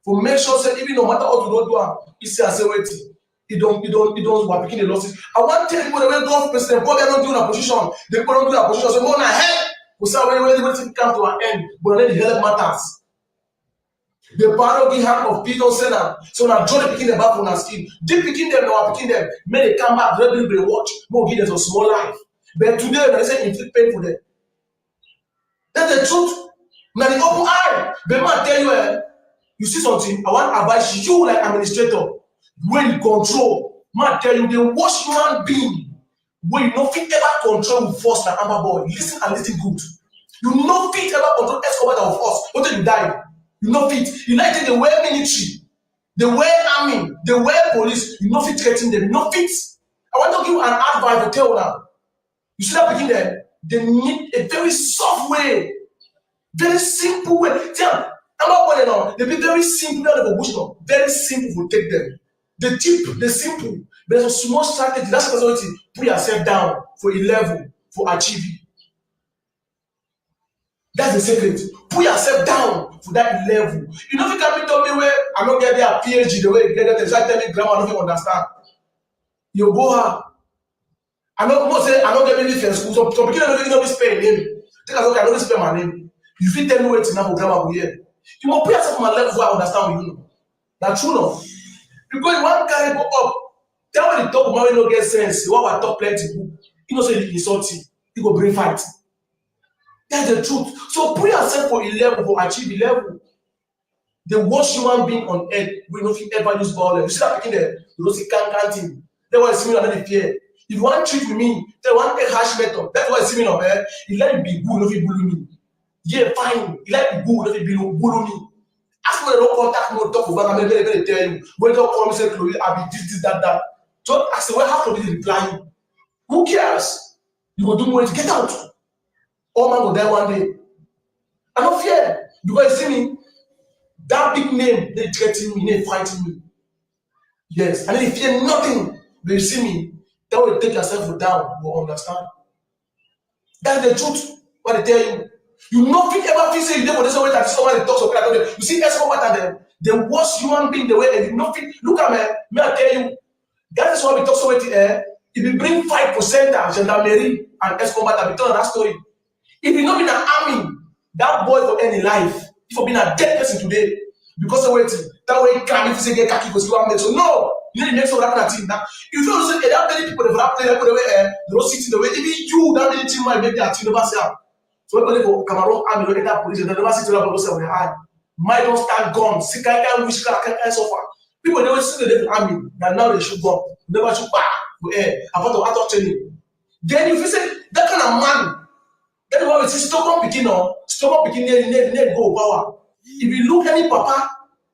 S16: For make sure that even no matter what we don't do, he says, he don't work picking the losses. I want to tell you when God President Paul Biya don't do a position, they don't do a position, so more ahead. We say when everything come to an end, but then the health matters. The paroky hand of Peter Senna, so now John picking them back on our skin. They picking them, now picking them, may they come back, they watch, more give them a small life. But today, they say inflict pain for them. That's the truth. Now the open eye. But man tell you, you see something, I want to advise you like administrator. When you control, man tell you, the worst human being, when you no fit ever control with force like Amber Boy. Listen and listen good. You no fit ever control Escobar with force until you die. You no fit. You like take the way military, the way army, the way police, you no fit threaten them. You no fit. I want to give you an advice to tell them. You see that begin there? They need a very soft way, very simple way. Tell them, I'm not going on. They be very simple, very simple will take them. The cheap, the simple. There's a small strategy. That's the responsibility. Put yourself down for a level, for achieving. That's the secret. Put yourself down for that level. You know, if you can tell me where I'm not getting a PhD, the way you get that, exactly me grammar, I don't even understand. You go hard. I don't say I don't get any first school. So beginning don't even spell name. Take a look, I don't spell my name. You fit tell me what to now grammar here. You must put yourself on my level so I understand what you know. That's true enough. Because you want carry go up. Tell me the talk about no get sense. You want to talk plenty. You know say the insulting. You go bring fight. That's the truth. So put yourself for a level, for achieve a level. The worst human being on earth will not ever use violence. You see that picking there? You don't see canting. That's why it's me and fear. If you want to treat with me, they want to take harsh method. That's why it's me up there. He let me be good, not be bully me. Yeah, fine. He let me be good, not be bully me. Ask me, they don't contact me, talk about me, they tell you. When they call me, say, Chloe, I'll be this, that. So I say, well, how can they reply you? Who cares? You go do more to get out. All man will die one day. I don't fear. Because you see me, that big name, they threaten me, they fighting me. Yes, and if you fear nothing, they see me, that will take yourself down, you will understand. That's the truth, what they tell you. You nothing ever feel say you for this way that somebody talks about them. You see, Escobar and them, the worst human being the way they do nothing. Look at me, may I tell you, that is why we talk so much here. If you bring 5% gendarmerie and Escobar, that we tell that story. If you not be in an army, that boy for any life, if you be a dead person today, because of waiting, that way you can't even say get khaki because you want to make so no, you need to make sure that thing. Now, if you don't say that many people that play the way they don't sit in the way, even you that many team might make that team never say. So when they go Cameroon army, when they that police, they never sit in the way with their eye. Might don't start guns, see can't wish can't so far. People they always see the army, and now they shoot gun, never shoot back to air. About to out training. Then if you say that kind of man. That's why we see stubborn picking near go power. If you look any papa,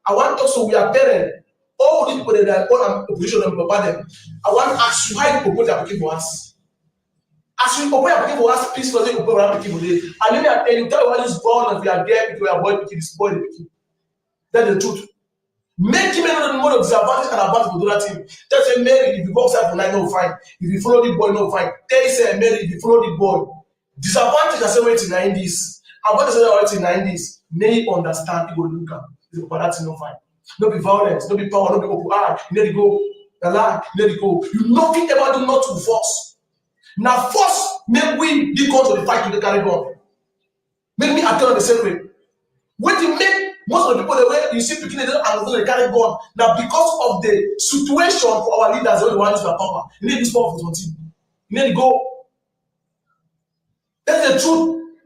S16: I want to also we are parents. All the people that are all opposition and papa them. I want to ask you why you propose picking for us. As you propose picking for us, please don't propose picking for this. And then I tell you, tell you this ball and we are there because we are boy picking, spoil the picking. That's the truth. Make him know more of disadvantage and advantage for that team. Tell say Mary, if you go outside for night, no fine. If you follow the boy, no fine. Tell say Mary, if you follow the boy. Disadvantage I say wait in 90s. I want to say wait in 90s. May you understand people look at but that's no fine. No be violence, no be power, no be open eye. You need to go, the lie, you need to go. You nothing ever do not to force. Now force make we be called to the fight to the Caribbean. Make me attend the same way. When you make most of the people the way you see picking and carry gun. Now because of the situation for our leaders, they want to use their power. You need this power for something. You need to go. That's the truth.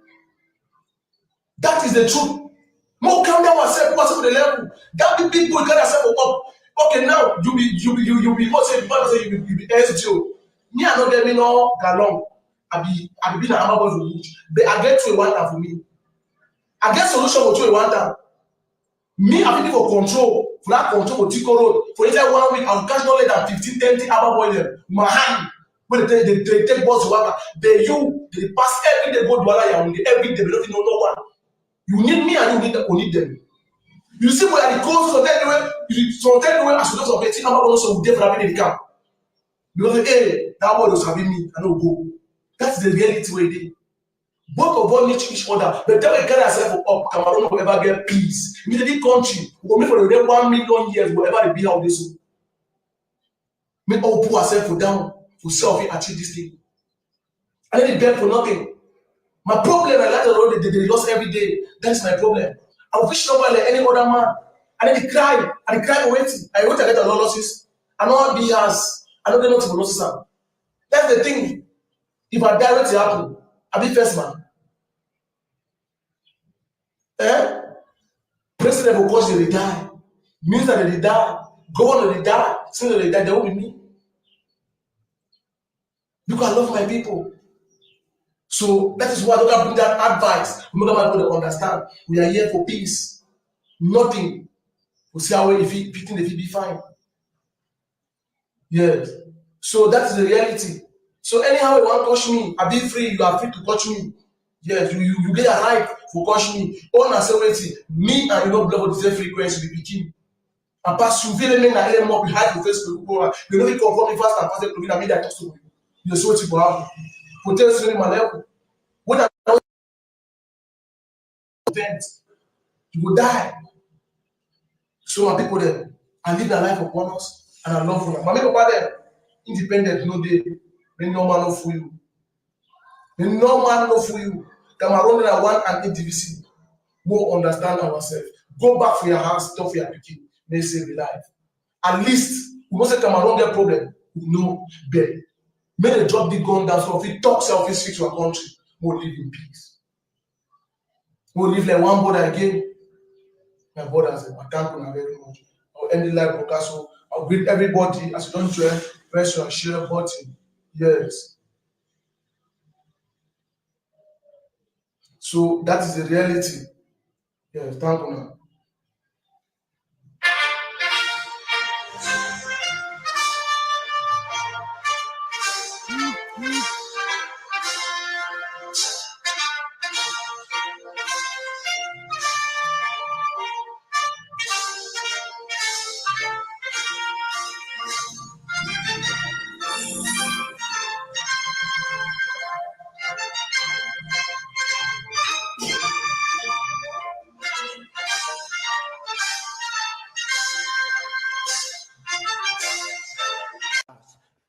S16: That is the truth. More calm down yourself, what's up the level. That big boy carry yourself up. Okay, now you be what say you be SGO. Me I don't get me no galong. I be an armor boy for which. But I get to a one time for me. I get solution for to a one time. Me I be for control. For that control for Tico Road. For inside 1 week, I'll catch no less than 15, 20 armor boy there. My hand. But they take boss worker. They pass every day go Douala Yaoundé every day. They don't know no one. You need me and you need them. You see where the calls from that way. From that way, as you know, something I'm also there for having the camp. Because hey, that boy was having me, I don't go. That's the reality where they. Both of us need each other. But then we get ourselves up. Cameroon will ever get peace. Immediately country will make for the 1 million years will ever be how this will. Make all put ourselves down to self achieve this thing. I need to beg for nothing. My problem, I like the road they lost every day. That's my problem. I wish nobody like any other man. I need to cry. I cry waiting. I wait to get a lot of losses. I don't be as I don't get nothing losses. That's the thing. If I die, what's happen? I'll be first man. President will cause they die. Minister they die. Governor they die. Senator they die. They will be me. Because I love my people. So that is why I don't bring that advice. We make my people understand. We are here for peace. Nothing. We see how if you think if it be fine. Yes. So that is the reality. So anyhow you want to touch me, I be free. You are free to touch me. Yes, you get a right for touch me. On and say wait, me and you know blood the same frequency be picking. And pass you feel me na element behind the face people. You know we confirm me fast and fast to me that talk to you. You so what you have. Potential in my level. When I event, you will die. So my people there, I live their life upon us and I love them. My people there, independent no day, they no man no for you. They no man no for you. Cameroon are one and indivisible. More understand ourselves. Go back for your house, talk for your picking. May save your life. At least we must say Cameroon get problem. We know better. May they drop the gun down so if we talk selfish fix our country, we'll live in peace. We'll live like one brother again. My brothers, I thank you very much. I'll end the live broadcast. So I'll greet everybody as you don't join, press your share button. Yes. So that is the reality. Yes, thank you now.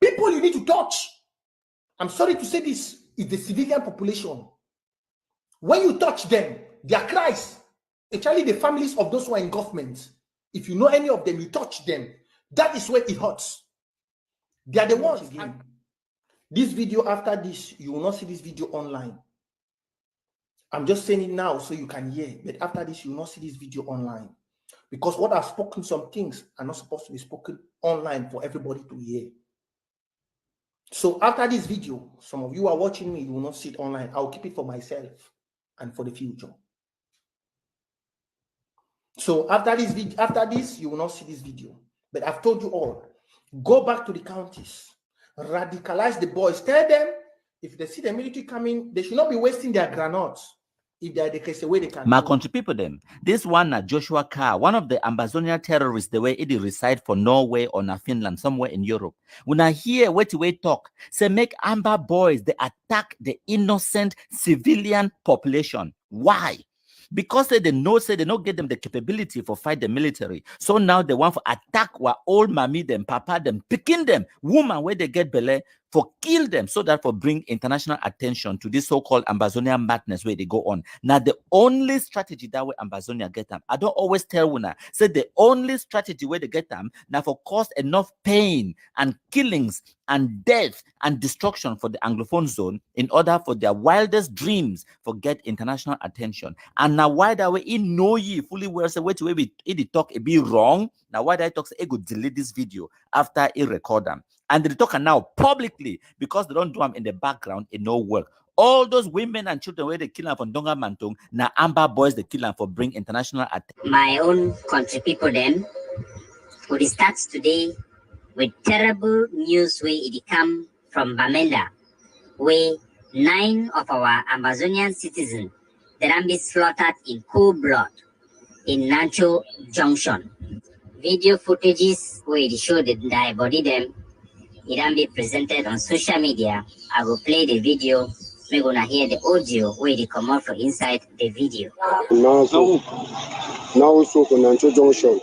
S6: People you need to touch, I'm sorry to say this, is the civilian population. When you touch them, their cries, especially the families of those who are in government, if you know any of them, you touch them. That is where it hurts. They are the ones. Again. This video, after this, you will not see this video online. I'm just saying it now so you can hear. But after this, you will not see this video online. Because what I've spoken, some things are not supposed to be spoken online for everybody to hear. So after this video, some of you are watching me, you will not see it online. I'll keep it for myself and for the future. So after this, you will not see this video. But I've told you all, go back to the counties, radicalize the boys. Tell them, if they see the military coming, they should not be wasting their granates. If they are the case, the way they can.
S17: My country people, them. This one, Joshua Carr, one of the Ambazonia terrorists, the way it reside for Norway or Finland, somewhere in Europe. When I hear what talk, say make Amber boys, they attack the innocent civilian population. Why? Because they don't get them the capability for fight the military. So now they want for attack what old mommy them, papa them, picking them, woman where they get belay, for kill them, so that for bring international attention to this so-called Ambazonia madness where they go on. Now the only strategy that way Ambazonia get them, I don't always tell Wuna, say the only strategy where they get them now for cause enough pain and killings and death and destruction for the Anglophone zone in order for their wildest dreams for get international attention. And now why that way in know ye fully well say wait it talk a bit wrong. Now why that talk say it go delete this video after it record them. And they talk now publicly because they don't do them in the background, it no work. All those women and children where they kill them from Donga Mantung, now Amber boys they kill them for bring international attention.
S5: My own country people then, who starts today with terrible news where it come from Bamenda, where 9 of our Amazonian citizens that be slaughtered in cold blood in Nacho Junction. Video footages where they show the die body them, it can be presented on social media. I will play the video. We're gonna hear the audio where they come out from inside the video.
S3: Now so for Nacho Junction.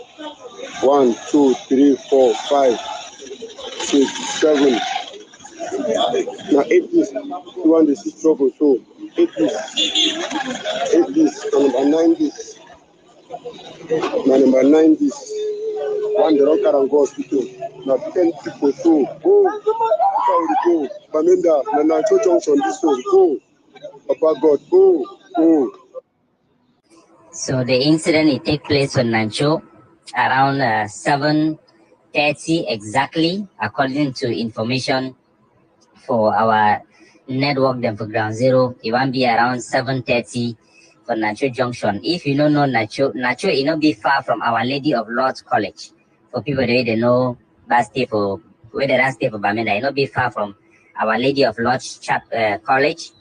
S3: 1, 2, 3, 4, 5, 6, 7. Now 8 is the one that is trouble. So 8 is number 9 is number 9 is one the rocker and go hospital. Now 10 people so go Bamenda Nacho Junction this one go Papa God go.
S5: So the incident it take place on Nacho around 7:30 exactly, according to information for our network them for Ground Zero. It won't be around 7:30 for Nacho Junction. If you don't know Nacho it not be far from Our Lady of Lords College. For people that they know Basti for where they stay for Bamenda, it not be far from Our Lady of Lords College.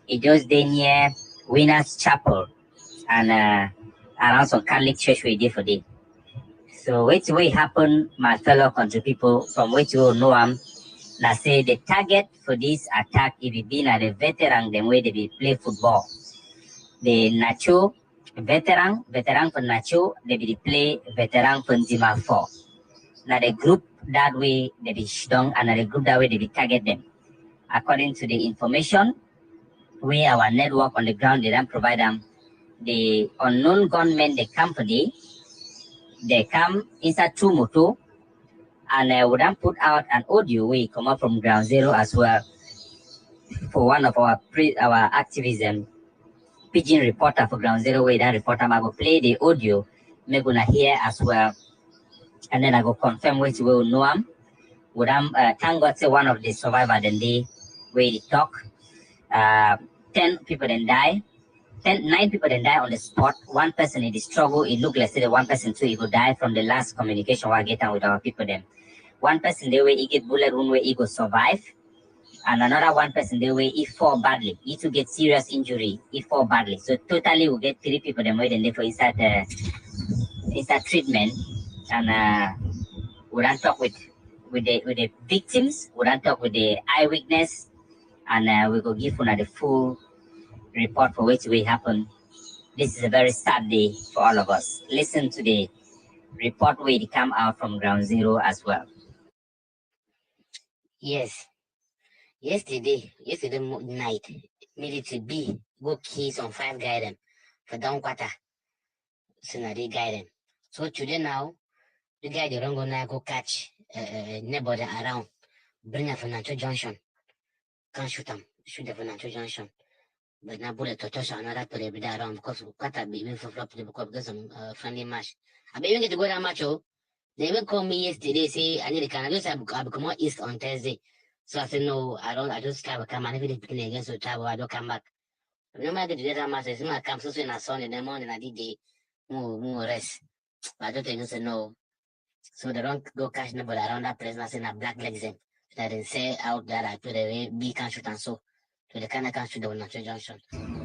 S5: It just there near Winners Chapel and around some Catholic church we did for day. So which way happen, my fellow country people, from which you know now say the target for this attack if it been at the veteran them way they be play football. The Nacho veteran for Nacho they be play veteran for Zima 4. Now the group that way they be stung and the group that way they be target them. According to the information, we our network on the ground they don't provide them. The unknown gunmen the company they come inside 2 motor and we then put out an audio we come up from Ground Zero as well for one of our activism pigeon reporter for Ground Zero way that reporter I go play the audio me gonna hear as well and then I go confirm which we will know him. Would thank God say one of the survivor then they where they talk 10 people then die. 9 people then die on the spot. 1 person in the struggle, it looked like the 1 person too, he could die from the last communication we get with our people then. 1 person the way he get bullet wound where he could survive. And another 1 person the way he fall badly. He to get serious injury, he fall badly. So totally we get 3 people then waiting there for inside treatment. And we don't talk with the victims, we don't talk with the eyewitness, and we go give one the full report for which will happen. This is a very sad day for all of us. Listen to the report where it come out from Ground Zero as well.
S13: Yes. Yesterday night, military B go kill some 5 guy them for down quarter. So now they guide them. So today now, the guy they don't go now go catch neighbor around, bring her for Nacho Junction. Can't shoot them for Nacho Junction. But now bullet to touch another to be there around because quarter be even for flop because some friendly match. I be even get to go that match. Oh, they even call me yesterday say I need to come. I just have come out east on Thursday. So I said no, I just travel come and if they picking against the travel, I don't come back. Remember I get to do that match, I say I come so in a sun in the morning I did the more rest. But I don't think say no. So they don't go catch nobody around that place and I say na black legs them. So I didn't say out there I put away B can shoot and so. So they can't shoot the Nacho Junction.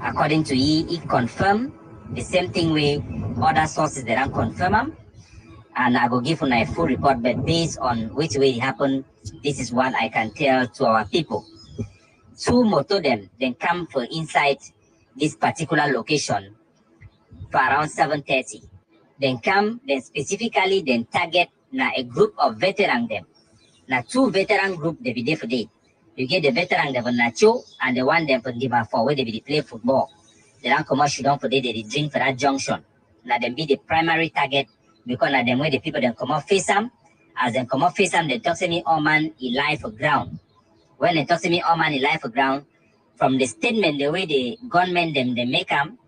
S5: According to he confirmed the same thing with other sources that don't confirm them. And I will give you a full report, but based on which way it happened, this is what I can tell to our people. 2 motor them then come for inside this particular location for around 7:30. Then come, then specifically then target na a group of veteran them. Now 2 veteran group they be there for day. You get the veteran them for Nacho and the one them for Dima 4 where they be play football. They don't come out shoot down for day, they drink for that junction. Now them be the primary target because now them where the people then come out face them. As they come out face them, they talk to me, oh man, he lie for ground. When they talk to me, oh man, he lie for ground, from the statement, the way the gunmen them, they make them,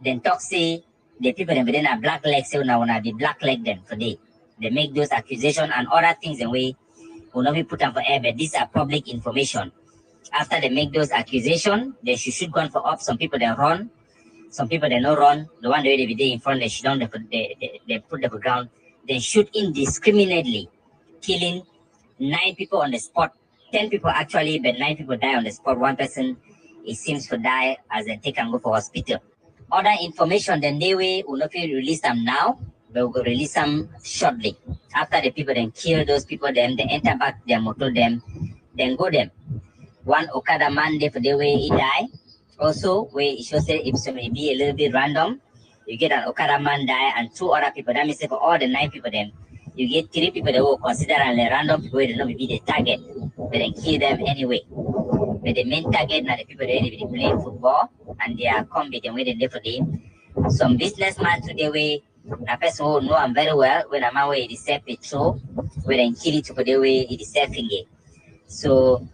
S5: then talk say, the people them within a black leg say, now wanna be black leg them for day. They make those accusations and other things and we will not be put on for air, but these are public information. After they make those accusations, they should go for up. Some people they run, some people they not run. The one they be there in front, they shoot down, they put the ground. They shoot indiscriminately, killing 9 people on the spot 10 people actually, but 9 people die on the spot. One person, it seems to die as they take and go for hospital. Other information, then they will not release them now, but we will release them shortly. After the people then kill those people, then they enter back their motor, them, then go them. One Okada man, there for the way he die. Also, where it shows that if so may be a little bit random, you get an Okada man die and 2 other people. That means for all the 9 people, then you get 3 people that will consider and the random people will not be the target, but then kill them anyway. But the main target now the people that they play football and they are competing with them for them. Some businessman today way a person who know I'm very well when I'm away it is self petrol, when I kill it for the way it is self it. So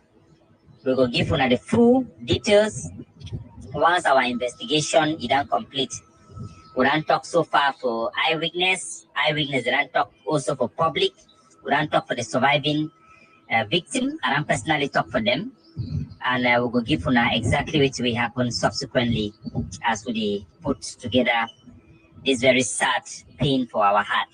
S5: we will give you the full details once our investigation is done complete. We don't talk so far for eyewitness. Eyewitness don't talk also for public. We don't talk for the surviving victim. I don't personally talk for them. And we will give you exactly what will happen subsequently as we put together this very sad pain for our heart.